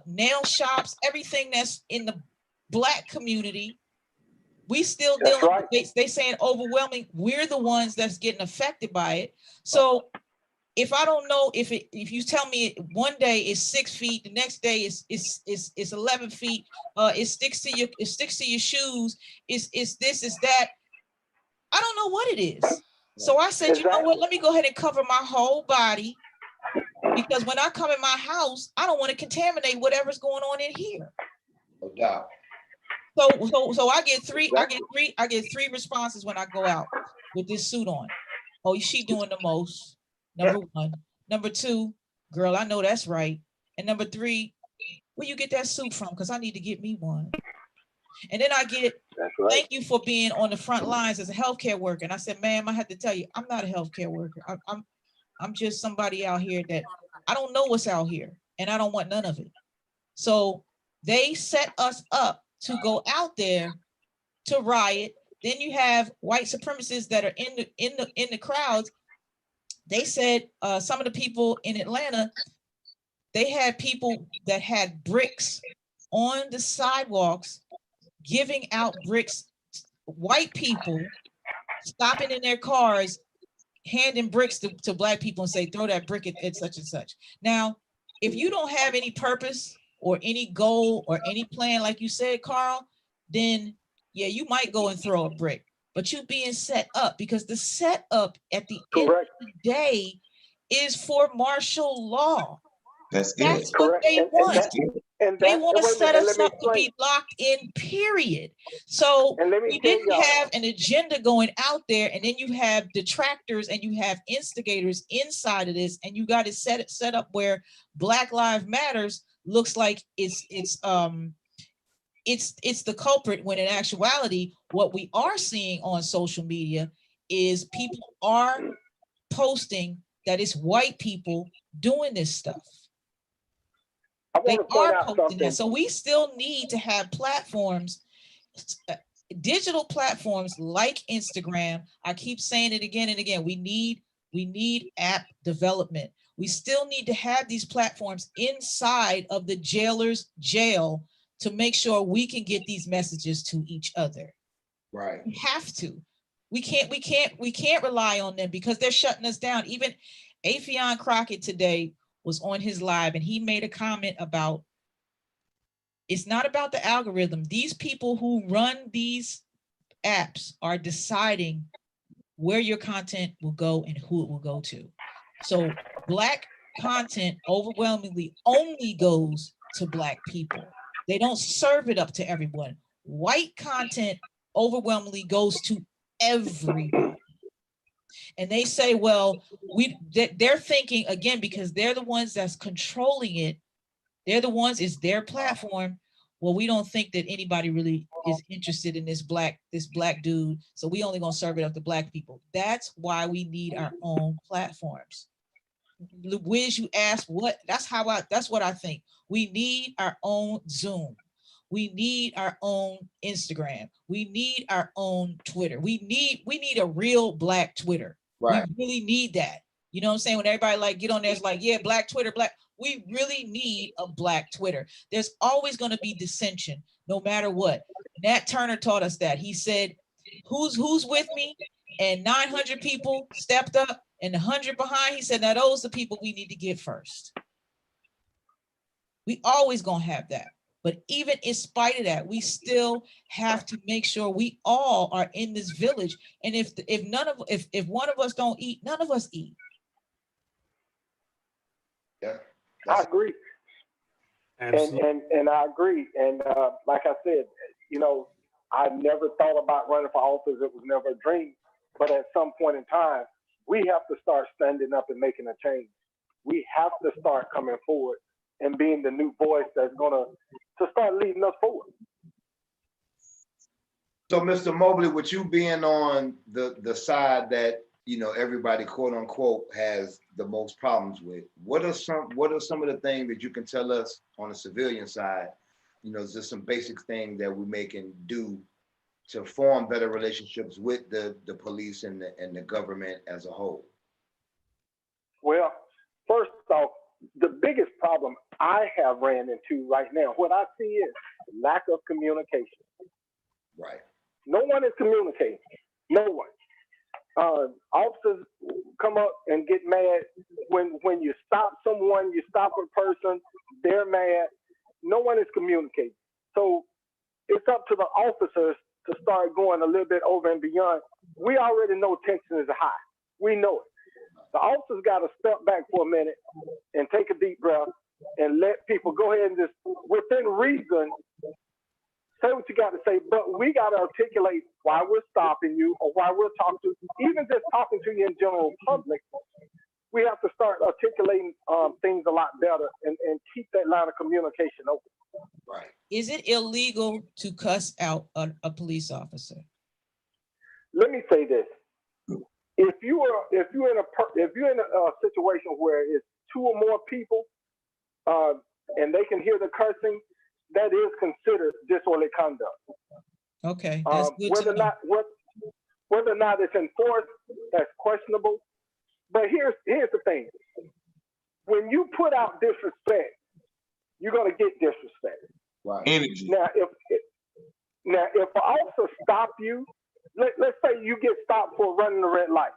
nail shops, everything that's in the Black community. We still dealing with, they saying overwhelming, we're the ones that's getting affected by it. So if I don't know, if you tell me one day is 6 feet, the next day is 11 feet, it sticks to your shoes, is this, is that, I don't know what it is. So I said, you know what, let me go ahead and cover my whole body, because when I come in my house, I don't want to contaminate whatever's going on in here. No doubt. So I get three responses when I go out with this suit on. Oh, she doing the most. Number one. Number two, girl, I know that's right. And number three, where you get that suit from? Because I need to get me one. And then I get, thank you for being on the front lines as a healthcare worker. And I said, ma'am, I had to tell you, I'm not a healthcare worker. I'm just somebody out here that I don't know what's out here, and I don't want none of it. So they set us up to go out there to riot. Then you have white supremacists that are in the crowds. They said some of the people in Atlanta, they had people that had bricks on the sidewalks, giving out bricks, white people stopping in their cars, handing bricks to Black people and say, throw that brick at such and such. Now, if you don't have any purpose or any goal or any plan, like you said, Carl, then yeah, you might go and throw a brick, but you being set up, because the setup at the end of the day is for martial law. That's what they want. They want to set us up to be locked in, period. So we didn't have an agenda going out there, and then you have detractors and you have instigators inside of this, and you got to set up where Black Lives Matters looks like it's the culprit, when in actuality, what we are seeing on social media is people are posting that it's white people doing this stuff. They are posting that. So we still need to have platforms, digital platforms like Instagram. I keep saying it again and again. We need app development. We still need to have these platforms inside of the jailer's jail to make sure we can get these messages to each other. Right. We have to. We can't rely on them, because they're shutting us down. Even Affion Crockett today was on his live, and he made a comment about, it's not about the algorithm. These people who run these apps are deciding where your content will go and who it will go to. So Black content overwhelmingly only goes to Black people. They don't serve it up to everyone. White content overwhelmingly goes to everyone. And they say, well, they're thinking again, because they're the ones that's controlling it. They're the ones, it's their platform. Well, we don't think that anybody really is interested in this black dude. So we only gonna serve it up to black people. That's why we need our own platforms. Wiz, you asked what, that's what I think. We need our own Zoom. We need our own Instagram. We need our own Twitter. We need a real black Twitter. Right. We really need that. You know what I'm saying? When everybody like get on there, it's like, yeah, black Twitter, black. We really need a black Twitter. There's always going to be dissension, no matter what. Nat Turner taught us that. He said, who's with me? And 900 people stepped up, and 100 behind. He said, now those are the people we need to get first. We always gonna have that. But even in spite of that, we still have to make sure we all are in this village. And if one of us don't eat, none of us eat. Yeah, I agree. And I agree. And like I said, you know, I never thought about running for office. It was never a dream. But at some point in time, we have to start standing up and making a change. We have to start coming forward and being the new voice that's gonna start leading us forward. So, Mr. Mobley, with you being on the side that, you know, everybody quote unquote has the most problems with, what are some of the things that you can tell us on the civilian side? You know, is there some basic things that we can do to form better relationships with the police and the government as a whole? Well, first off, the biggest problem I have ran into right now, what I see is lack of communication. Right. No one is communicating. No one. Officers come up and get mad when you stop someone, you stop a person, they're mad. No one is communicating. So it's up to the officers to start going a little bit over and beyond. We already know tension is high. We know it. The officers got to step back for a minute and take a deep breath and let people go ahead and just, within reason, say what you got to say, but we got to articulate why we're stopping you or why we're talking to you, even just talking to you in general public. We have to start articulating things a lot better and keep that line of communication open. Right. Is it illegal to cuss out a police officer? Let me say this. If you're in a situation where it's two or more people and they can hear the cursing, that is considered disorderly conduct. Okay, that's good whether or not it's enforced, that's questionable. But here's the thing: when you put out disrespect, you're gonna get disrespect. Right. Energy. Now, if an officer stop you, let's say you get stopped for running the red light,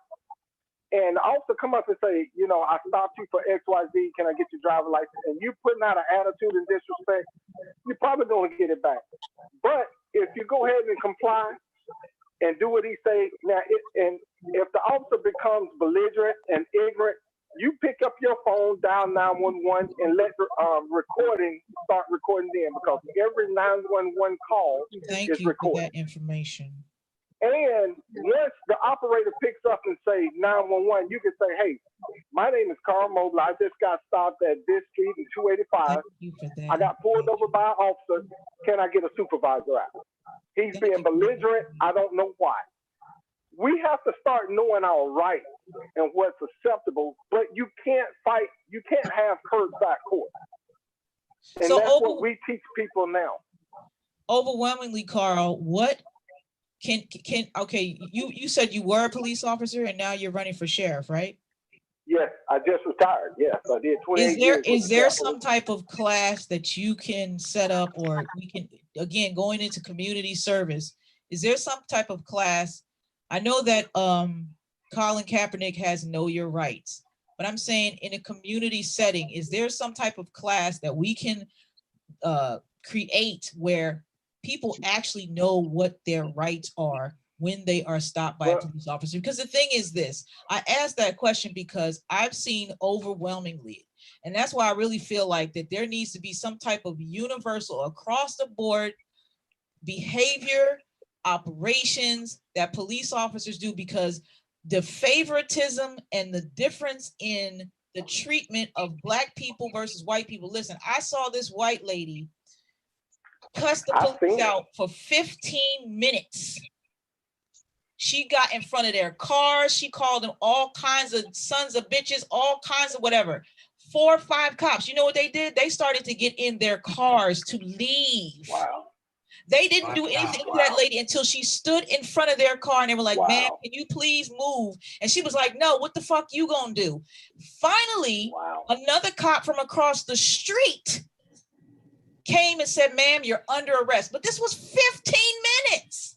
and the officer come up and say, you know, I stopped you for XYZ, can I get your driver's license? And you putting out an attitude and disrespect, you're probably gonna get it back. But if you go ahead and comply and do what he say, now, and if the officer becomes belligerent and ignorant, you pick up your phone, dial 911, and let the recording start recording then, because every 911 call is recorded. For that information. And once the operator picks up and say 911, you can say, hey, my name is Carl Mobley. I just got stopped at this street in 285. I got pulled over by an officer. Can I get a supervisor out? He's being belligerent. I don't know why. We have to start knowing our rights and what's acceptable, but you can't fight. You can't have curbside court. And so that's what we teach people now. Overwhelmingly, Carl, what okay, you said you were a police officer and now you're running for sheriff, right? Yes, I just retired. Yes, I did 28 years. Is there some type of class that you can set up, or we can, again, going into community service, is there some type of class? I know that Colin Kaepernick has Know Your Rights, but I'm saying in a community setting, is there some type of class that we can create where people actually know what their rights are when they are stopped by a police officer? Because the thing is this, I asked that question because I've seen overwhelmingly, and that's why I really feel like that there needs to be some type of universal across the board behavior, operations that police officers do, because the favoritism and the difference in the treatment of Black people versus white people. Listen, I saw this white lady cuss the police out for 15 minutes. She got in front of their cars. She called them all kinds of sons of bitches, all kinds of whatever. 4 or 5 cops. You know what they did? They started to get in their cars to leave. Wow. They didn't do anything to that lady until she stood in front of their car and they were like, ma'am, can you please move? And she was like, no, what the fuck you gonna do? Finally, another cop from across the street came and said, ma'am, you're under arrest. But this was 15 minutes.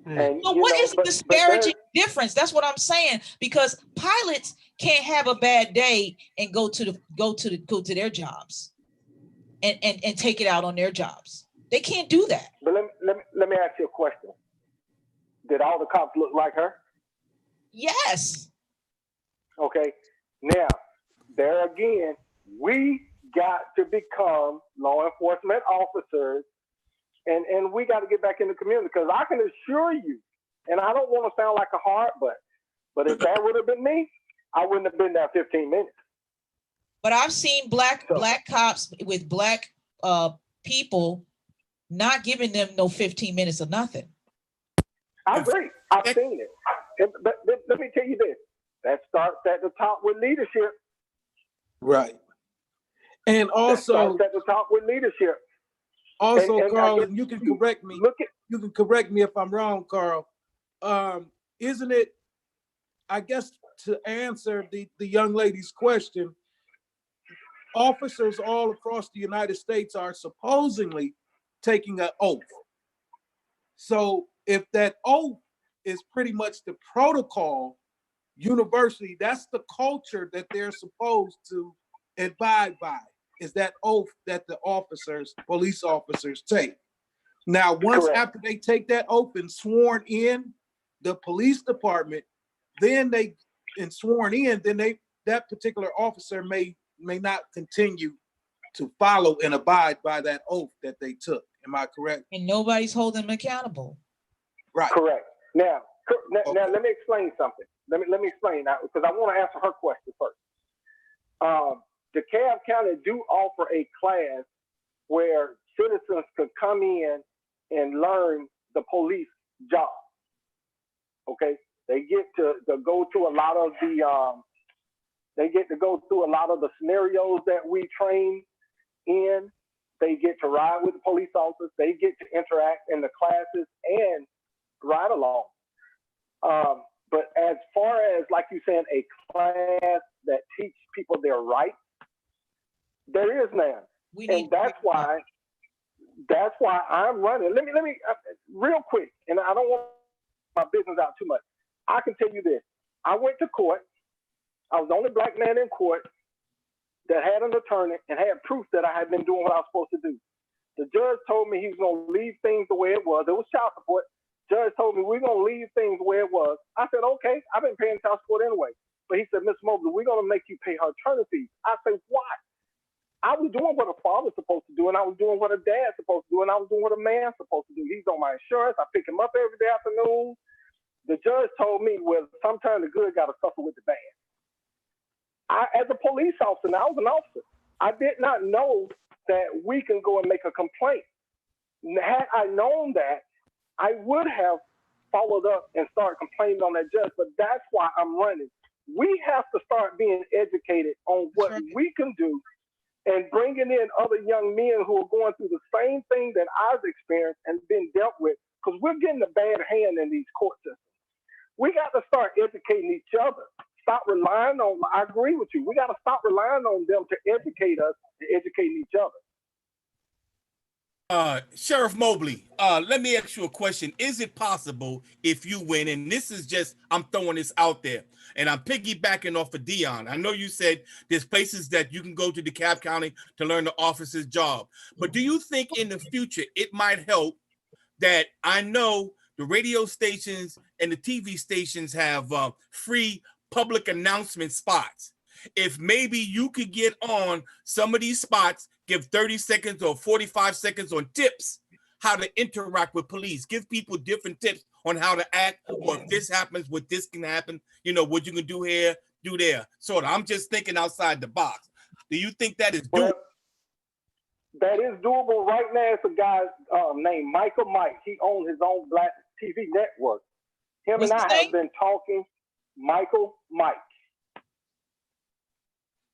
And, so what is the disparaging difference? That's what I'm saying. Because pilots can't have a bad day and go to their jobs and take it out on their jobs. They can't do that. But let me ask you a question. Did all the cops look like her? Yes. Okay. Now, there again, we got to become law enforcement officers, and we got to get back in the community, because I can assure you, and I don't want to sound like a hard but if that would have been me, I wouldn't have been there 15 minutes. But I've seen black cops with Black people not giving them no 15 minutes of nothing. I agree. I've seen it. But let me tell you this. That starts at the top with leadership. Right. And also that starts at the top with leadership. Also, Carl, you can correct me. You can correct me if I'm wrong, Carl. Isn't it, I guess, to answer the young lady's question, officers all across the United States are supposedly taking an oath. So if that oath is pretty much the protocol universally, that's the culture that they're supposed to abide by, is that oath that the officers, police officers take. Now, once after they take that oath and sworn in the police department, then that particular officer may not continue to follow and abide by that oath that they took. Am I correct? And nobody's holding them accountable. Right. Correct. Now let me explain something. Let me explain that, because I want to answer her question first. DeKalb County do offer a class where citizens could come in and learn the police job. Okay, they get to go to a lot of the scenarios that we train in. They get to ride with the police officers. They get to interact in the classes and ride along. But as far as, like you saying, a class that teach people their rights, there is none. And that's why I'm running. Let me real quick, and I don't want my business out too much. I can tell you this. I went to court. I was the only Black man in court that had an attorney and had proof that I had been doing what I was supposed to do. The judge told me he was going to leave things the way it was. It was child support. Judge told me we're going to leave things the way it was. I said, okay, I've been paying child support anyway. But he said, Miss Mobley, we're going to make you pay her attorney fees. I said, why? I was doing what a father's supposed to do, and I was doing what a dad's supposed to do, and I was doing what a man's supposed to do. He's on my insurance. I pick him up every day afternoon. The judge told me, well, sometimes the good got to suffer with the bad. As a police officer, now I was an officer, I did not know that we can go and make a complaint. Had I known that, I would have followed up and started complaining on that judge, but that's why I'm running. We have to start being educated on what we can do and bringing in other young men who are going through the same thing that I've experienced and been dealt with, because we're getting a bad hand in these court systems. We got to start educating each other. Stop relying on, I agree with you, we got to stop relying on them to educate us and educating each other. Sheriff Mobley, let me ask you a question. Is it possible if you win, and this is just, I'm throwing this out there, and I'm piggybacking off of Dionne. I know you said there's places that you can go to DeKalb County to learn the officer's job, but do you think in the future it might help that, I know the radio stations and the TV stations have free public announcement spots. If maybe you could get on some of these spots, give 30 seconds or 45 seconds on tips, how to interact with police, give people different tips on how to act, or if this happens, what this can happen, you know, what you can do here, do there. Sort of. I'm just thinking outside the box. Do you think that is doable? That is doable. Right now, it's a guy named Michael Mike. He owns his own black TV network. Him and I have been talking. Michael Mike.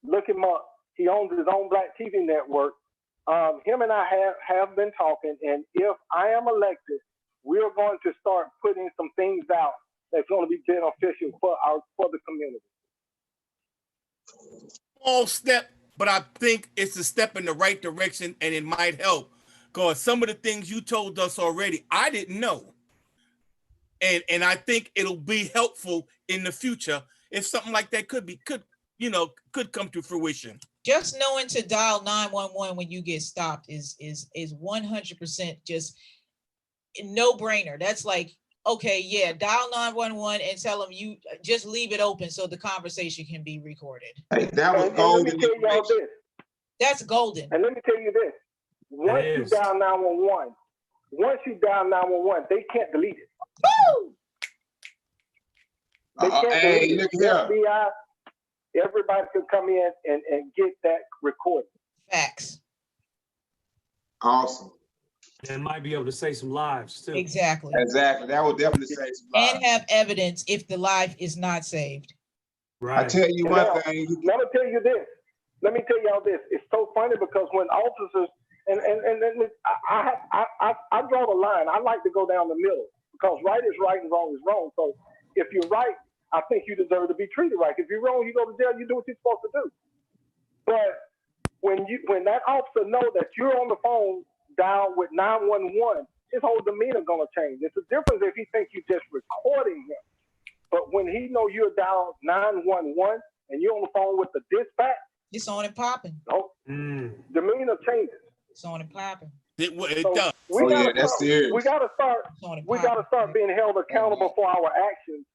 Look him up. He owns his own black TV network. Him and I have been talking, and if I am elected, we're going to start putting some things out that's going to be beneficial for the community. Small step, but I think it's a step in the right direction, and it might help. Because some of the things you told us already, I didn't know. And I think it'll be helpful in the future if something like that could come to fruition. Just knowing to dial 911 when you get stopped is 100% just no brainer. That's like, okay, yeah, dial 911 and tell them you just leave it open so the conversation can be recorded. Hey, that was golden. That's golden. And let me tell you this: once you dial 911, they can't delete it. Woo! They can't delete it. Look here. FBI, everybody can come in and get that recorded. Facts. Awesome. And might be able to save some lives too. Exactly. Exactly. That would definitely save some lives. And have evidence if the life is not saved. Right. I tell you one thing. Let me tell you this. Let me tell y'all this. It's so funny because when officers and I draw the line. I like to go down the middle because right is right and wrong is wrong. So if you're right, I think you deserve to be treated right. If you're wrong, you go to jail. You do what you're supposed to do. But when that officer know that you're on the phone down with 911, his whole demeanor gonna change. It's a difference if he thinks you're just recording him. But when he know you're down 911 and you're on the phone with the dispatch, it's on and popping. Oh, demeanor changes. It's on and popping. It So does. That's serious. We gotta start being held accountable for our actions.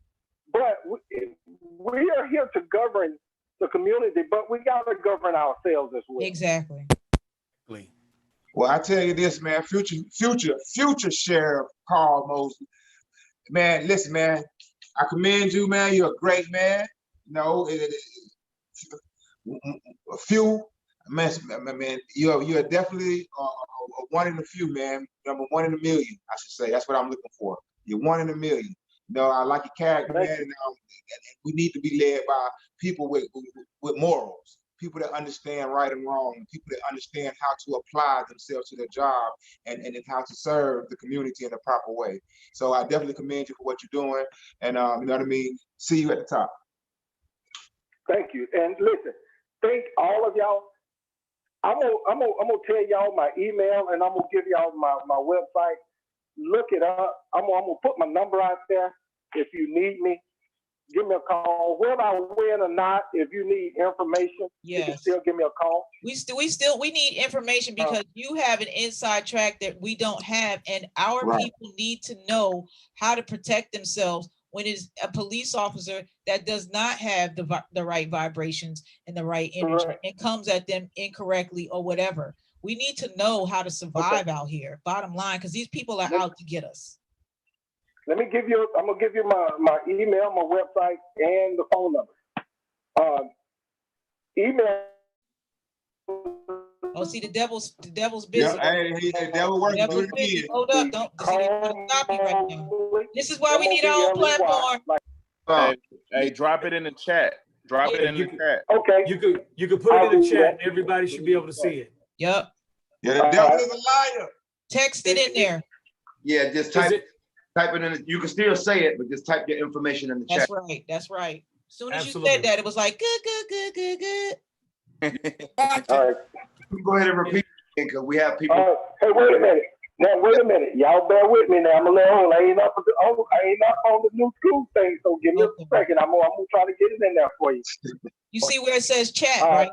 But we are here to govern the community, but we gotta govern ourselves as well. Exactly. Well, I tell you this, man, future Sheriff Carl Mosley. Man, listen, man, I commend you, man. You're a great man. You know, a few, man, you're definitely one in a few, man. Number one in a million, I should say. That's what I'm looking for. You're one in a million. You know, I like your character, man. And we need to be led by people with morals. People that understand right and wrong, people that understand how to apply themselves to their job and how to serve the community in a proper way. So I definitely commend you for what you're doing. And you know what I mean? See you at the top. Thank you. And listen, thank all of y'all. I'm gonna tell y'all my email and I'm gonna give y'all my website. Look it up. I'm gonna put my number out there. If you need me, give me a call. Whether I win or not, if you need information, you can still give me a call. We need information because you have an inside track that we don't have, and our people need to know how to protect themselves when it's a police officer that does not have the right vibrations and the right energy and comes at them incorrectly or whatever. We need to know how to survive out here, bottom line, because these people are out to get us. I'm gonna give you my email, my website, and the phone number. Email. Oh, see, the devil's busy. Yeah, hey, devil working. Do it again. Hold up, don't stop you right now. This is why we need our own platform. Hey, drop it in the chat. Drop it in the chat. Okay. You could put it in the chat and everybody should be able to see it. Yep. Yeah, the devil is a liar. Text it in there. Yeah, just type it in. You can still say it, but just type your information in the chat. That's right. As soon as you said that, it was like, good. All right. Go ahead and repeat it because we have people. Hey, wait a minute. Now, wait a minute. Y'all bear with me now. I'm a little old. I ain't up on the new school thing, so give me a second. I'm gonna try to get it in there for you. You see where it says chat, right?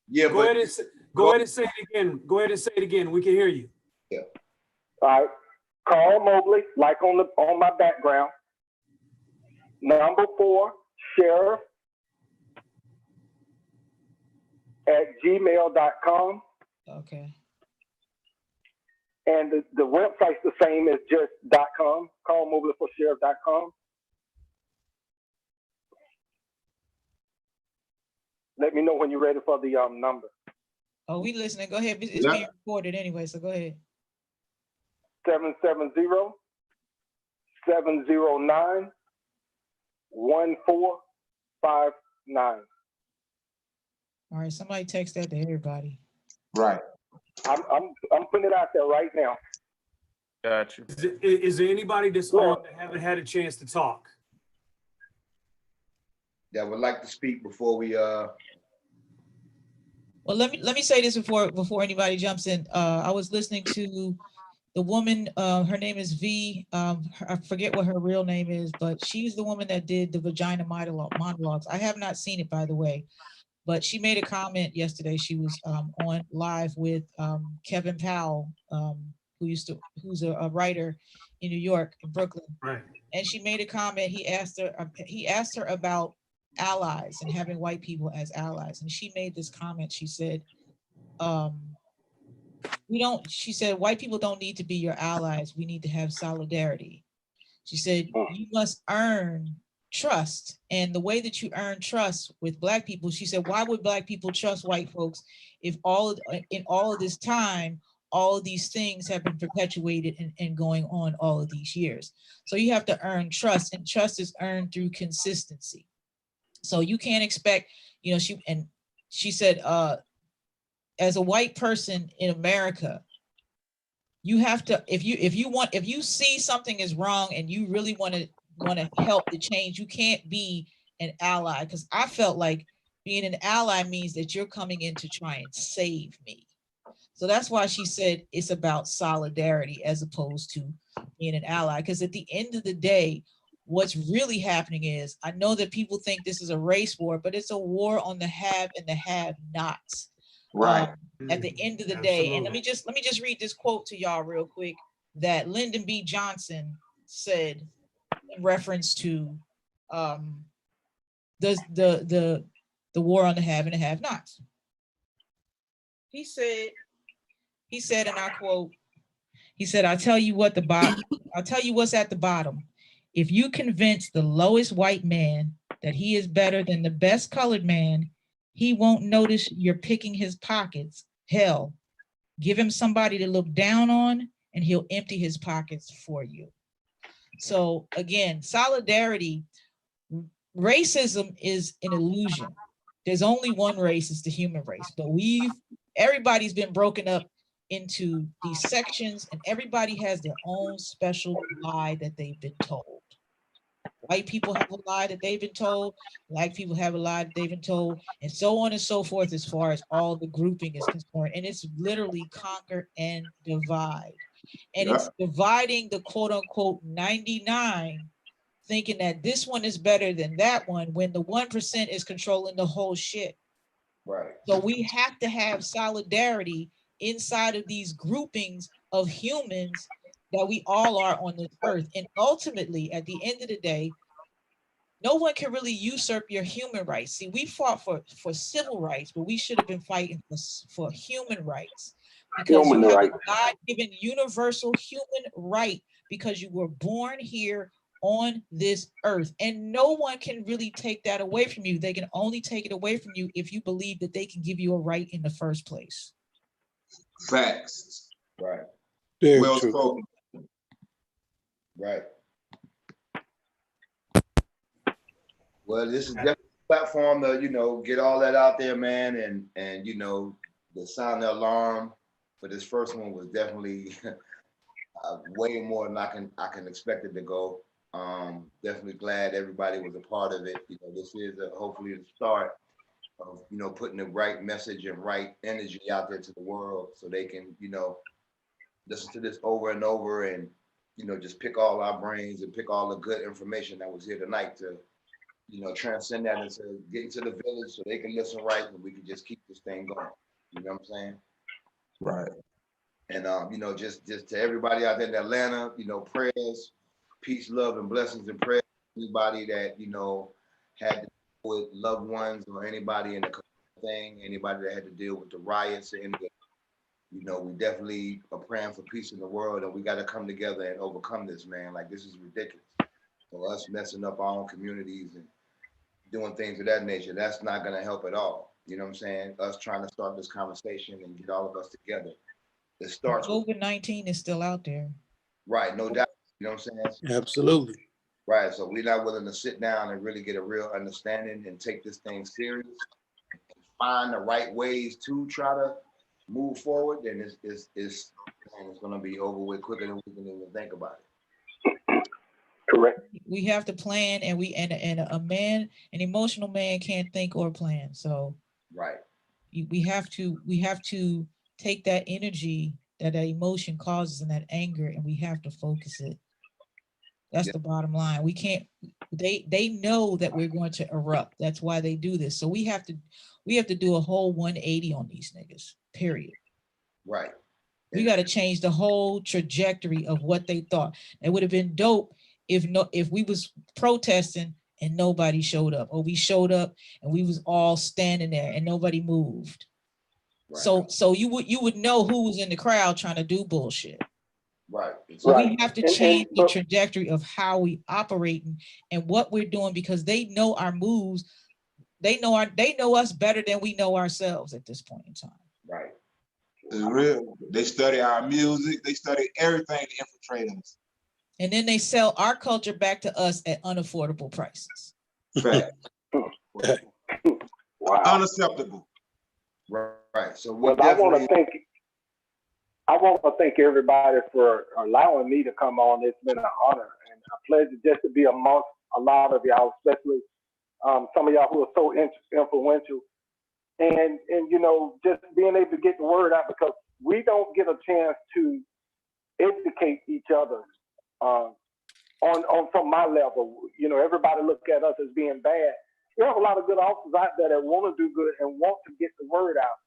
Yeah, go ahead and say it again. Go ahead and say it again. We can hear you. Yeah. All right. Carl Mobley, like on my background. Number 4, sheriff @gmail.com. Okay. And the website's the same as just .com, Carl mobleyforsheriff.com. Let me know when you're ready for the number. Oh, we listening. Go ahead. It's being recorded anyway, so go ahead. 770-709-1459. All right, somebody text that to everybody. Right. I'm putting it out there right now. Got you. Is there anybody that's on that haven't had a chance to talk? That would like to speak before we Well, let me say this before anybody jumps in. I was listening to the woman, her name is V. I forget what her real name is, but she's the woman that did the vagina monologues. I have not seen it, by the way, but she made a comment yesterday. She was on live with Kevin Powell, who's a writer in New York, in Brooklyn. Right. And she made a comment. He asked her about allies and having white people as allies. And she made this comment. She said, she said, white people don't need to be your allies. We need to have solidarity. She said, you must earn trust. And the way that you earn trust with black people, she said, why would black people trust white folks if in all of this time, all of these things have been perpetuated and going on all of these years? So you have to earn trust, and trust is earned through consistency. So you can't expect, she said, as a white person in America, you have to, if you see something is wrong and you really want to help the change, you can't be an ally. Because I felt like being an ally means that you're coming in to try and save me. So that's why she said it's about solidarity as opposed to being an ally. Because at the end of the day, what's really happening is, I know that people think this is a race war, but it's a war on the have and the have-nots. Right. At the end of the day. And let me just read this quote to y'all real quick that Lyndon B. Johnson said in reference to the war on the have and the have-nots. He said, and I quote, he said, I'll tell you what's at the bottom. If you convince the lowest white man that he is better than the best colored man, he won't notice you're picking his pockets. Hell, give him somebody to look down on and he'll empty his pockets for you. So again, solidarity, racism is an illusion. There's only one race, it's the human race, but everybody's been broken up into these sections and everybody has their own special lie that they've been told. White people have a lie that they've been told, black people have a lie that they've been told, and so on and so forth as far as all the grouping is concerned. And it's literally conquer and divide. And it's dividing the quote unquote 99, thinking that this one is better than that one when the 1% is controlling the whole shit. Right. So we have to have solidarity inside of these groupings of humans that we all are on this earth. And ultimately, at the end of the day, no one can really usurp your human rights. See, we fought for civil rights, but we should have been fighting for human rights. Because you have a God-given universal human right because you were born here on this earth. And no one can really take that away from you. They can only take it away from you if you believe that they can give you a right in the first place. Facts. Right. Well spoken. Right. Well, this is definitely a platform to, get all that out there, man. And the sound the alarm for this first one was definitely way more than I can expect it to go. Definitely glad everybody was a part of it. This is hopefully the start of, putting the right message and right energy out there to the world so they can, listen to this over and over and, just pick all our brains and pick all the good information that was here tonight to, transcend that into getting to the village so they can listen right and we can just keep this thing going. You know what I'm saying? Right. And, just to everybody out there in Atlanta, prayers, peace, love, and blessings and prayers. Anybody that, had to deal with loved ones or anybody in the thing, anybody that had to deal with the riots or any You know, we definitely are praying for peace in the world, and we got to come together and overcome this, man. Like, this is ridiculous. So us messing up our own communities and doing things of that nature, that's not going to help at all. You know what I'm saying? Us trying to start this conversation and get all of us together. It starts with, COVID-19 is still out there. right, no doubt. You know what I'm saying? Absolutely. Right, so we're not willing to sit down and really get a real understanding and take this thing serious and find the right ways to try to move forward, then it's going to be over with quicker than we can even think about it. Correct. We have to plan, and an emotional man can't think or plan. So right, we have to take that energy that emotion causes and that anger, and we have to focus it. That's the bottom line. We can't. They know that we're going to erupt. That's why they do this. So we have to do a whole 180 on these niggas. Period. Right. We got to change the whole trajectory of what they thought. It would have been dope if we was protesting and nobody showed up, or we showed up and we was all standing there and nobody moved. Right. So you would know who was in the crowd trying to do bullshit. Right. So we have to change the trajectory of how we operate and what we're doing, because they know our moves. They know us better than we know ourselves at this point in time. Right. It's real. They study our music. They study everything to infiltrate us. And then they sell our culture back to us at unaffordable prices. Right. Wow. Unacceptable. Right. So I want to thank everybody for allowing me to come on. It's been an honor and a pleasure just to be amongst a lot of y'all, especially some of y'all who are so influential. And you know, just being able to get the word out, because we don't get a chance to educate each other on from my level. You know, everybody look at us as being bad. We have a lot of good officers out there that want to do good and want to get the word out.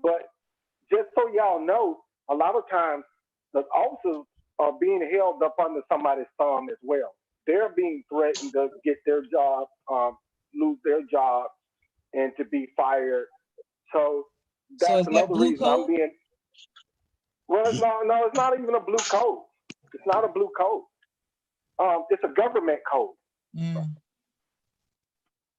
But just so y'all know, a lot of times the officers are being held up under somebody's thumb as well. They're being threatened to get their job, lose their job, and to be fired. So that's another reason I'm being. Well, no, it's not even a blue code. It's not a blue code. It's a government code. Mm.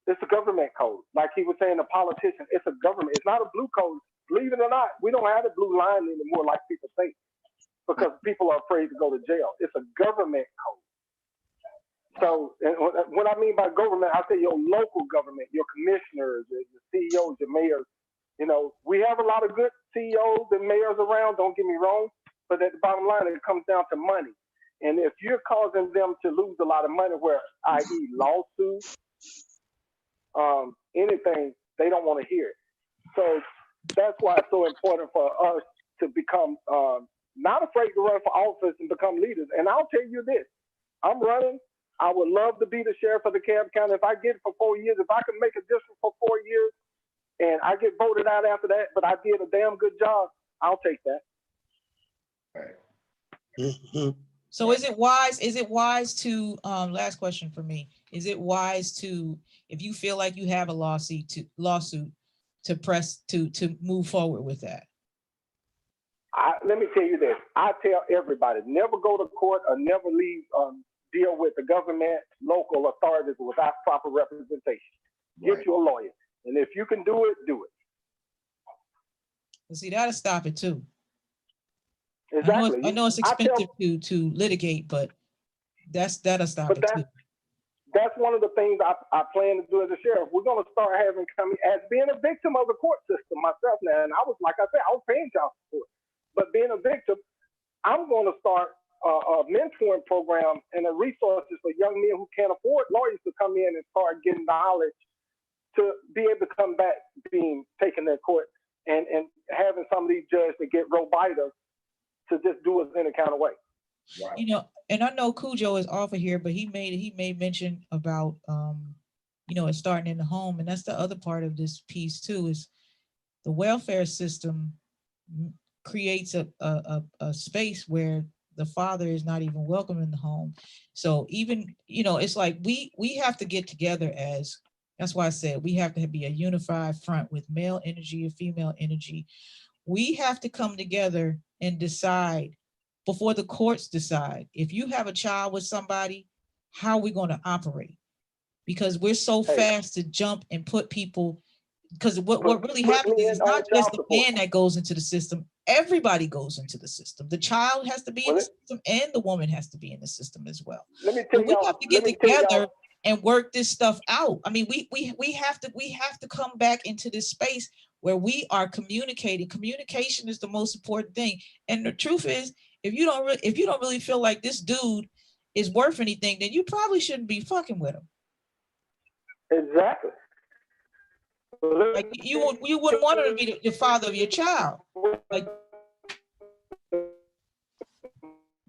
It's a government code. Like he was saying, a politician, it's a government. It's not a blue code. Believe it or not, we don't have a blue line anymore like people think, because people are afraid to go to jail. It's a government code. So and what I mean by government, I say your local government, your commissioners, your CEOs, your mayors. You know, we have a lot of good CEOs and mayors around, don't get me wrong, but at the bottom line, it comes down to money. And if you're causing them to lose a lot of money, where, i.e. lawsuits, anything, they don't want to hear it. So that's why it's so important for us to become not afraid to run for office and become leaders. And I'll tell you this, I'm running. I would love to be the sheriff of DeKalb County. If I get it for 4 years, if I can make a district for 4 years and I get voted out after that, but I did a damn good job, I'll take that. Right. So is it wise to, last question for me, is it wise to, if you feel like you have a lawsuit to move forward with that? Let me tell you this. I tell everybody, never go to court or never leave, deal with the government, local authorities without proper representation. Get Right. you a lawyer. And if you can do it, do it. Well, see, that'll stop it too. Exactly. I know it's expensive to litigate, but that'll stop it too. That's one of the things I plan to do as a sheriff. We're going to start having as being a victim of the court system myself now. And I was, like I said, I was paying child support. But being a victim, I'm going to start a mentoring program and a resources for young men who can't afford lawyers to come in and start getting knowledge to be able to come back being taken to court and having some of these judges to get robiter to just do us any kind of way. Right. You know, and I know Khujo is off of here, but he made mention about you know, it's starting in the home, and that's the other part of this piece too, is the welfare system creates a space where the father is not even welcome in the home. So even, you know, it's like we have to get together as, that's why I said we have to be a unified front with male energy and female energy, We have to come together and decide before the courts decide. If you have a child with somebody, how are we going to operate? Because we're so fast to jump and put people, because what really happens is it's not just the man that goes into the system. Everybody goes into the system. The child has to be in the system, and the woman has to be in the system as well. So we have to get together and work this stuff out. I mean, we have to come back into this space where we are communicating. Communication is the most important thing. And the truth is, if you don't really feel like this dude is worth anything, then you probably shouldn't be fucking with him. Exactly. Like you wouldn't want him to be the father of your child. Like,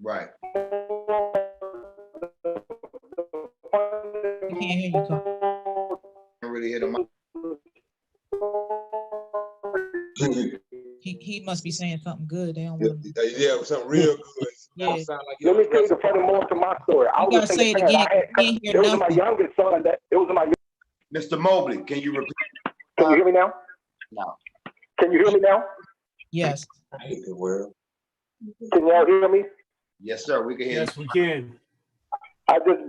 right. I can't hear you talk. I really hit him. He must be saying something good. They don't want him. Yeah, something real good. Yeah. Let me tell you the funny more to my story. I was say it again. It was my youngest son that it was my. Mr. Mobley, can you repeat? Can you hear me now? No. Can you hear me now? Yes. I hate the world. Can y'all hear me? Yes, sir. We can hear you. Yes, we can. I just,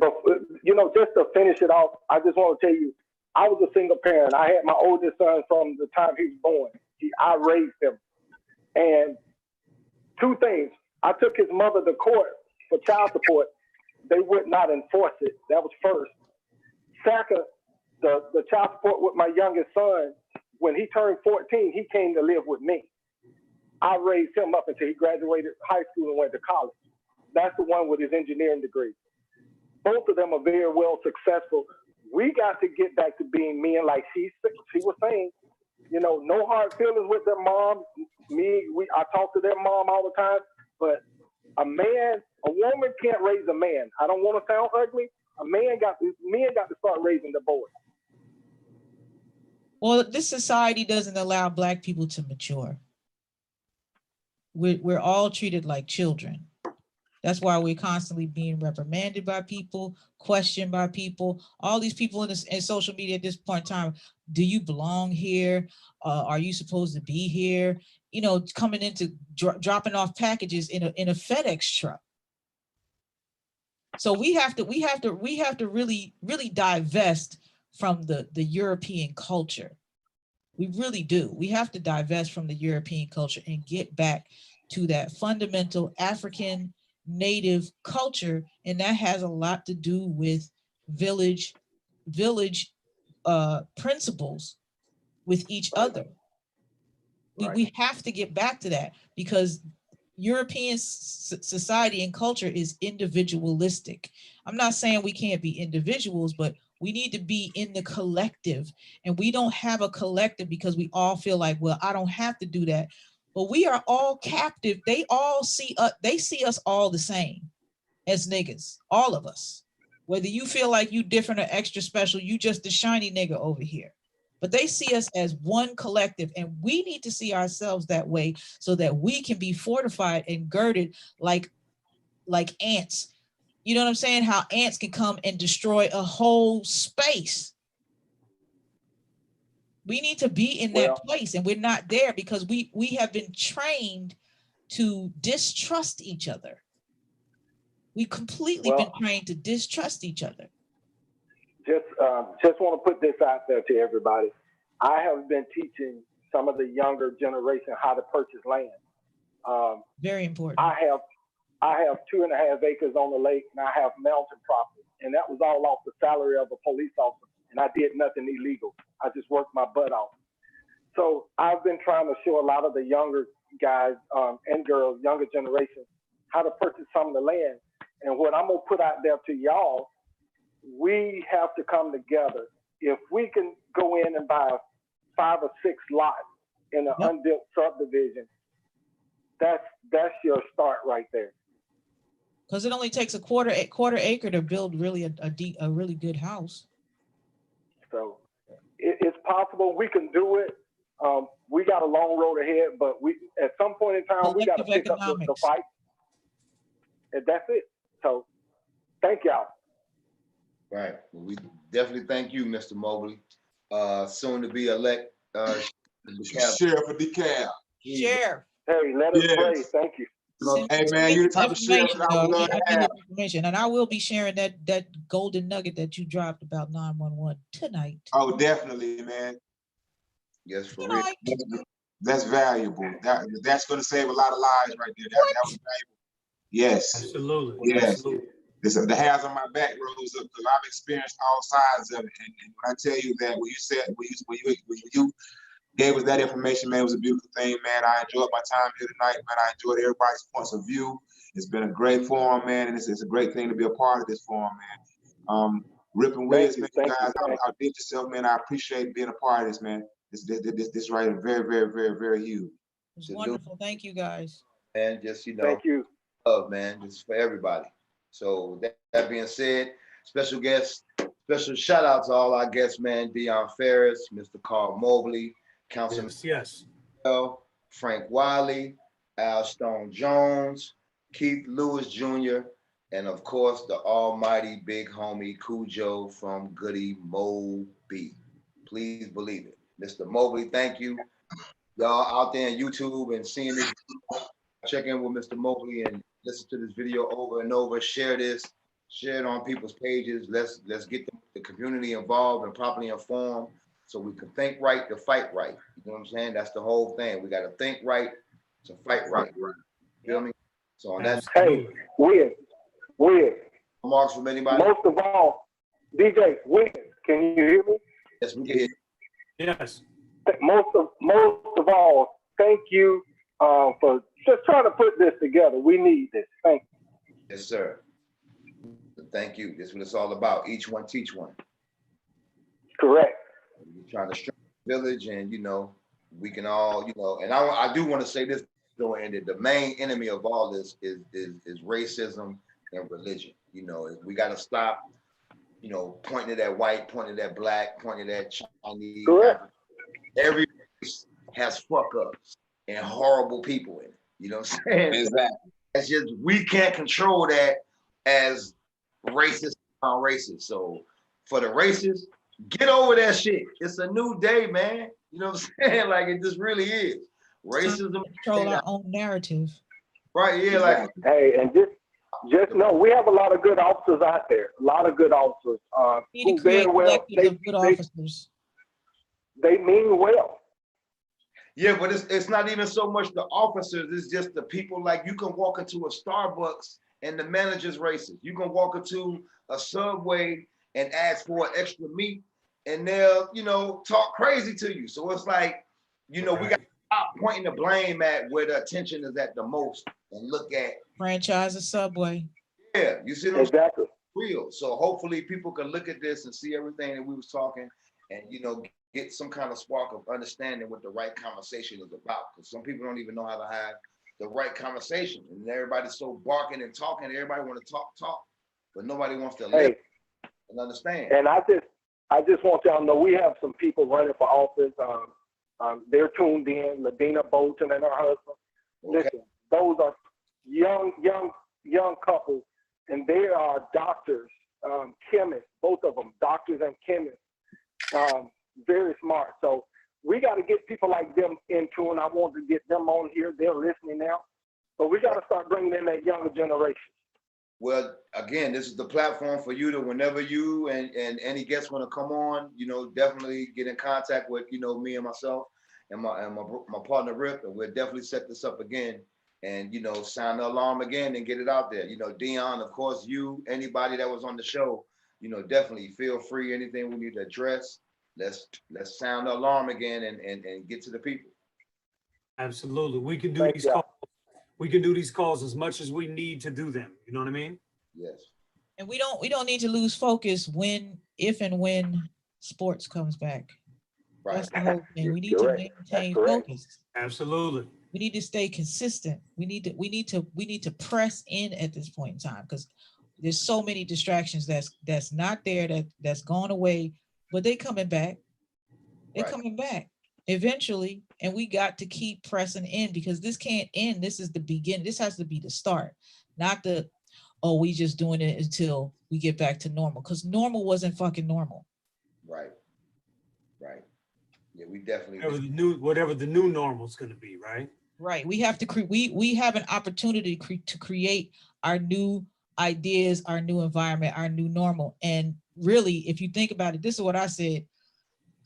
just to finish it off, I just want to tell you, I was a single parent. I had my oldest son from the time he was born. I raised him. And two things. I took his mother to court for child support. They would not enforce it. That was first. Second, the child support with my youngest son, when he turned 14, he came to live with me. I raised him up until he graduated high school and went to college. That's the one with his engineering degree. Both of them are very well successful. We got to get back to being men, like she was saying. No hard feelings with their mom. I talk to their mom all the time, but a woman can't raise a man. I don't want to sound ugly. Men got to start raising the boys. Well, this society doesn't allow Black people to mature. We're all treated like children. That's why we're constantly being reprimanded by people, questioned by people. All these people in social media at this point in time, do you belong here? Are you supposed to be here? Coming into dropping off packages in a FedEx truck. So we have to really, really divest from the European culture. We really do. We have to divest from the European culture and get back to that fundamental African native culture. And that has a lot to do with village principles with each other. We have to get back to that, because European society and culture is individualistic. I'm not saying we can't be individuals, but we need to be in the collective, and we don't have a collective because we all feel like, well, I don't have to do that. But we are all captive. They all see us. They see us all the same as niggas, all of us. Whether you feel like you different or extra special, you just the shiny nigga over here. But they see us as one collective, and we need to see ourselves that way so that we can be fortified and girded like ants. You know what I'm saying? How ants can come and destroy a whole space. We need to be in that place, and we're not there because we have been trained to distrust each other. We completely been trained to distrust each other. Just want to put this out there to everybody. I have been teaching some of the younger generation how to purchase land. Very important. I have 2.5 acres on the lake, and I have mountain property, and that was all off the salary of a police officer, and I did nothing illegal. I just worked my butt off. So I've been trying to show a lot of the younger guys and girls, younger generation, how to purchase some of the land. And what I'm gonna put out there to y'all, we have to come together. If we can go in and buy 5 or 6 lots in an unbuilt subdivision, that's your start right there. Because it only takes a quarter acre to build really a really good house. So it's possible. We can do it. We got a long road ahead, but we at some point in time we got to pick up the fight, and that's it. So thank y'all. Right. Well, we definitely thank you, Mr. Mobley. Soon to be elect Sheriff of Dekalb. Sheriff. Hey, let us Yes. pray. Thank you. Hey man, you the type of sheriff that I would love to have. Information, and I will be sharing that golden nugget that you dropped about 911 tonight. Oh, definitely, man. Yes, for real. That's valuable. That's going to save a lot of lives right there. That was valuable. Yes. Absolutely. Yes. Absolutely. The hairs on my back rose up because I've experienced all sides of it. And when I tell you that, when you gave us that information, man, it was a beautiful thing, man. I enjoyed my time here tonight, man. I enjoyed everybody's points of view. It's been a great forum, man, and it's a great thing to be a part of this forum, man. Rip and Wiz, man, you guys outdid yourself, man. I appreciate being a part of this, man. This right is very, very, very, very huge. It's wonderful. Thank you, guys. And just, thank you. Love, man, just for everybody. So that being said, special guest, special shout out to all our guests, man. Dionne Farris, Mr. Carl Mobley, Councilman, yes. Frank Wiley, Al Stone Jones, Keith Lewis Jr., and of course the almighty big homie Khujo from Goodie Mobley. Please believe it. Mr. Mobley, thank you. Y'all out there on YouTube and seeing this, check in with Mr. Mobley and listen to this video over and over. Share this, share it on people's pages. Let's get the community involved and properly informed so we can think right to fight right. You know what I'm saying? That's the whole thing. We got to think right to fight right. You feel me? So on that. Hey, Wiz. Remarks from anybody? Most of all, DJ, Wiz, can you hear me? Yes, we can hear you. Yes. Most of all, thank you for just trying to put this together. We need this. Thank you. Yes, sir. Thank you. This is what it's all about. Each one teach one. Correct. We're trying to strengthen the village, and we can all, and I do want to say this though, and the main enemy of all this is racism and religion. We got to stop, pointing at white, pointing at black, pointing at Chinese. Correct. Every race has fuck ups and horrible people in it. You know what I'm saying? Exactly. It's just we can't control that as racist on racist. So for the racists, get over that shit. It's a new day, man. You know what I'm saying? Like it just really is. Racism. Control our own narrative. Right, yeah, like hey, and just know we have a lot of good officers out there. A lot of good officers. We need to create collectives of good officers. They mean well. Yeah, but it's not even so much the officers, it's just the people. Like you can walk into a Starbucks and the manager's racist. You can walk into a Subway and ask for an extra meat and they'll, talk crazy to you. So it's like, we got to stop pointing the blame at where the attention is at the most and look at franchise a Subway. Yeah, you see what exactly real. So hopefully people can look at this and see everything that we was talking and get some kind of spark of understanding what the right conversation is about. Because some people don't even know how to have the right conversation. And everybody's so barking and talking, everybody want to talk, but nobody wants to listen and understand. And I just want y'all to know we have some people running for office. They're tuned in, Ladina Bolton and her husband. Okay. Listen, those are young couples, and they are doctors, chemists, both of them, doctors and chemists. Very smart. So we got to get people like them in tune. I want to get them on here. They're listening now. So we got to start bringing in that younger generation. Well, again, this is the platform for you to, whenever you and any guests want to come on, definitely get in contact with, me and myself and my partner Rip, and we'll definitely set this up again and, sound the alarm again and get it out there. Dionne, of course, anybody that was on the show, definitely feel free. Anything we need to address, let's sound the alarm again and get to the people. Absolutely. We can do these calls. We can do these calls as much as we need to do them. You know what I mean? Yes. And we don't need to lose focus if and when sports comes back. Right. That's the whole thing. We need to maintain focus. Absolutely. We need to stay consistent. We need to press in at this point in time because there's so many distractions that's not there, that's gone away, but they coming back. They're coming back eventually, and we got to keep pressing in because this can't end. This is the beginning. This has to be the start, not we just doing it until we get back to normal, because normal wasn't fucking normal. Right. Yeah, we definitely. Whatever the new normal is going to be, right? Right. We have to we have an opportunity to create our new ideas, our new environment, our new normal. And really, if you think about it, this is what I said.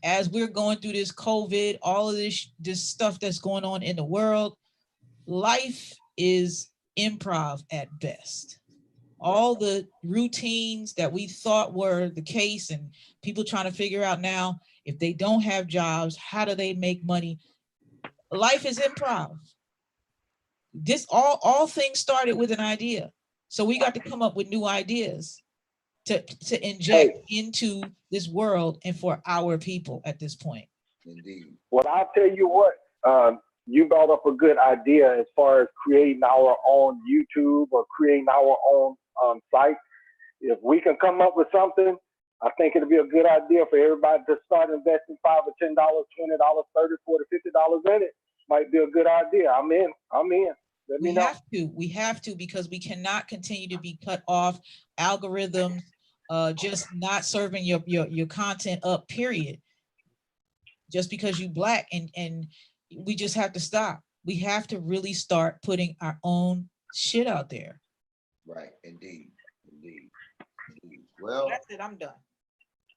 As we're going through this COVID, all of this stuff that's going on in the world, life is improv at best. All the routines that we thought were the case, and people trying to figure out now, if they don't have jobs, how do they make money? Life is improv. This all things started with an idea. So we got to come up with new ideas to inject into this world and for our people at this point. Indeed. Well, I'll tell you what, you brought up a good idea as far as creating our own YouTube or creating our own site. If we can come up with something, I think it'll be a good idea for everybody to start investing $5 or $10, $20, $30, $40, $50 in it. Might be a good idea. I'm in. Let me know. We have to, because we cannot continue to be cut off. Algorithms just not serving your content up, period. Just because you Black, and we just have to stop. We have to really start putting our own shit out there. Right, indeed. Well, that's it. I'm done.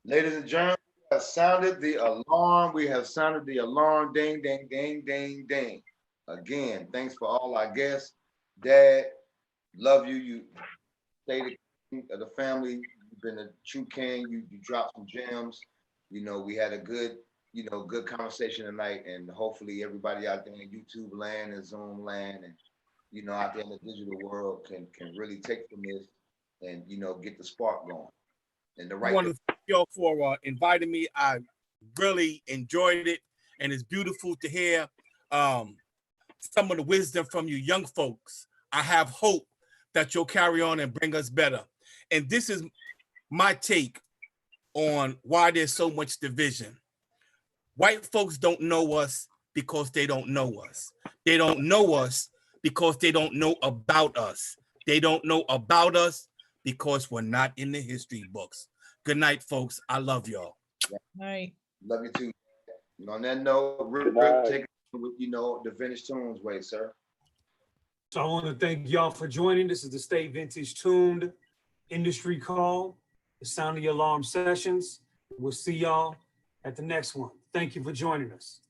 Ladies and gentlemen, we have sounded the alarm. We have sounded the alarm. Ding, ding, ding, ding, ding. Again, thanks for all our guests. Dad, love you. You stay the king of the family. You've been a true king. You dropped some gems. You know, we had a good conversation tonight, and hopefully everybody out there in YouTube land and Zoom land and, you know, out there in the digital world can really take from this and, you know, get the spark going. And the right. I want to thank y'all for inviting me. I really enjoyed it, and it's beautiful to hear some of the wisdom from you young folks. I have hope that you'll carry on and bring us better. And this is my take on why there's so much division. White folks don't know us because they don't know us. They don't know us because they don't know about us. They don't know about us because we're not in the history books. Good night, folks. I love y'all. Night. Love you too. And on that note, Rip, take it with, you know, the Vintage Tunes way, sir. So I want to thank y'all for joining. This is the Stay Vintage Tuned Industry Call, the Sound of the Alarm Sessions. We'll see y'all at the next one. Thank you for joining us.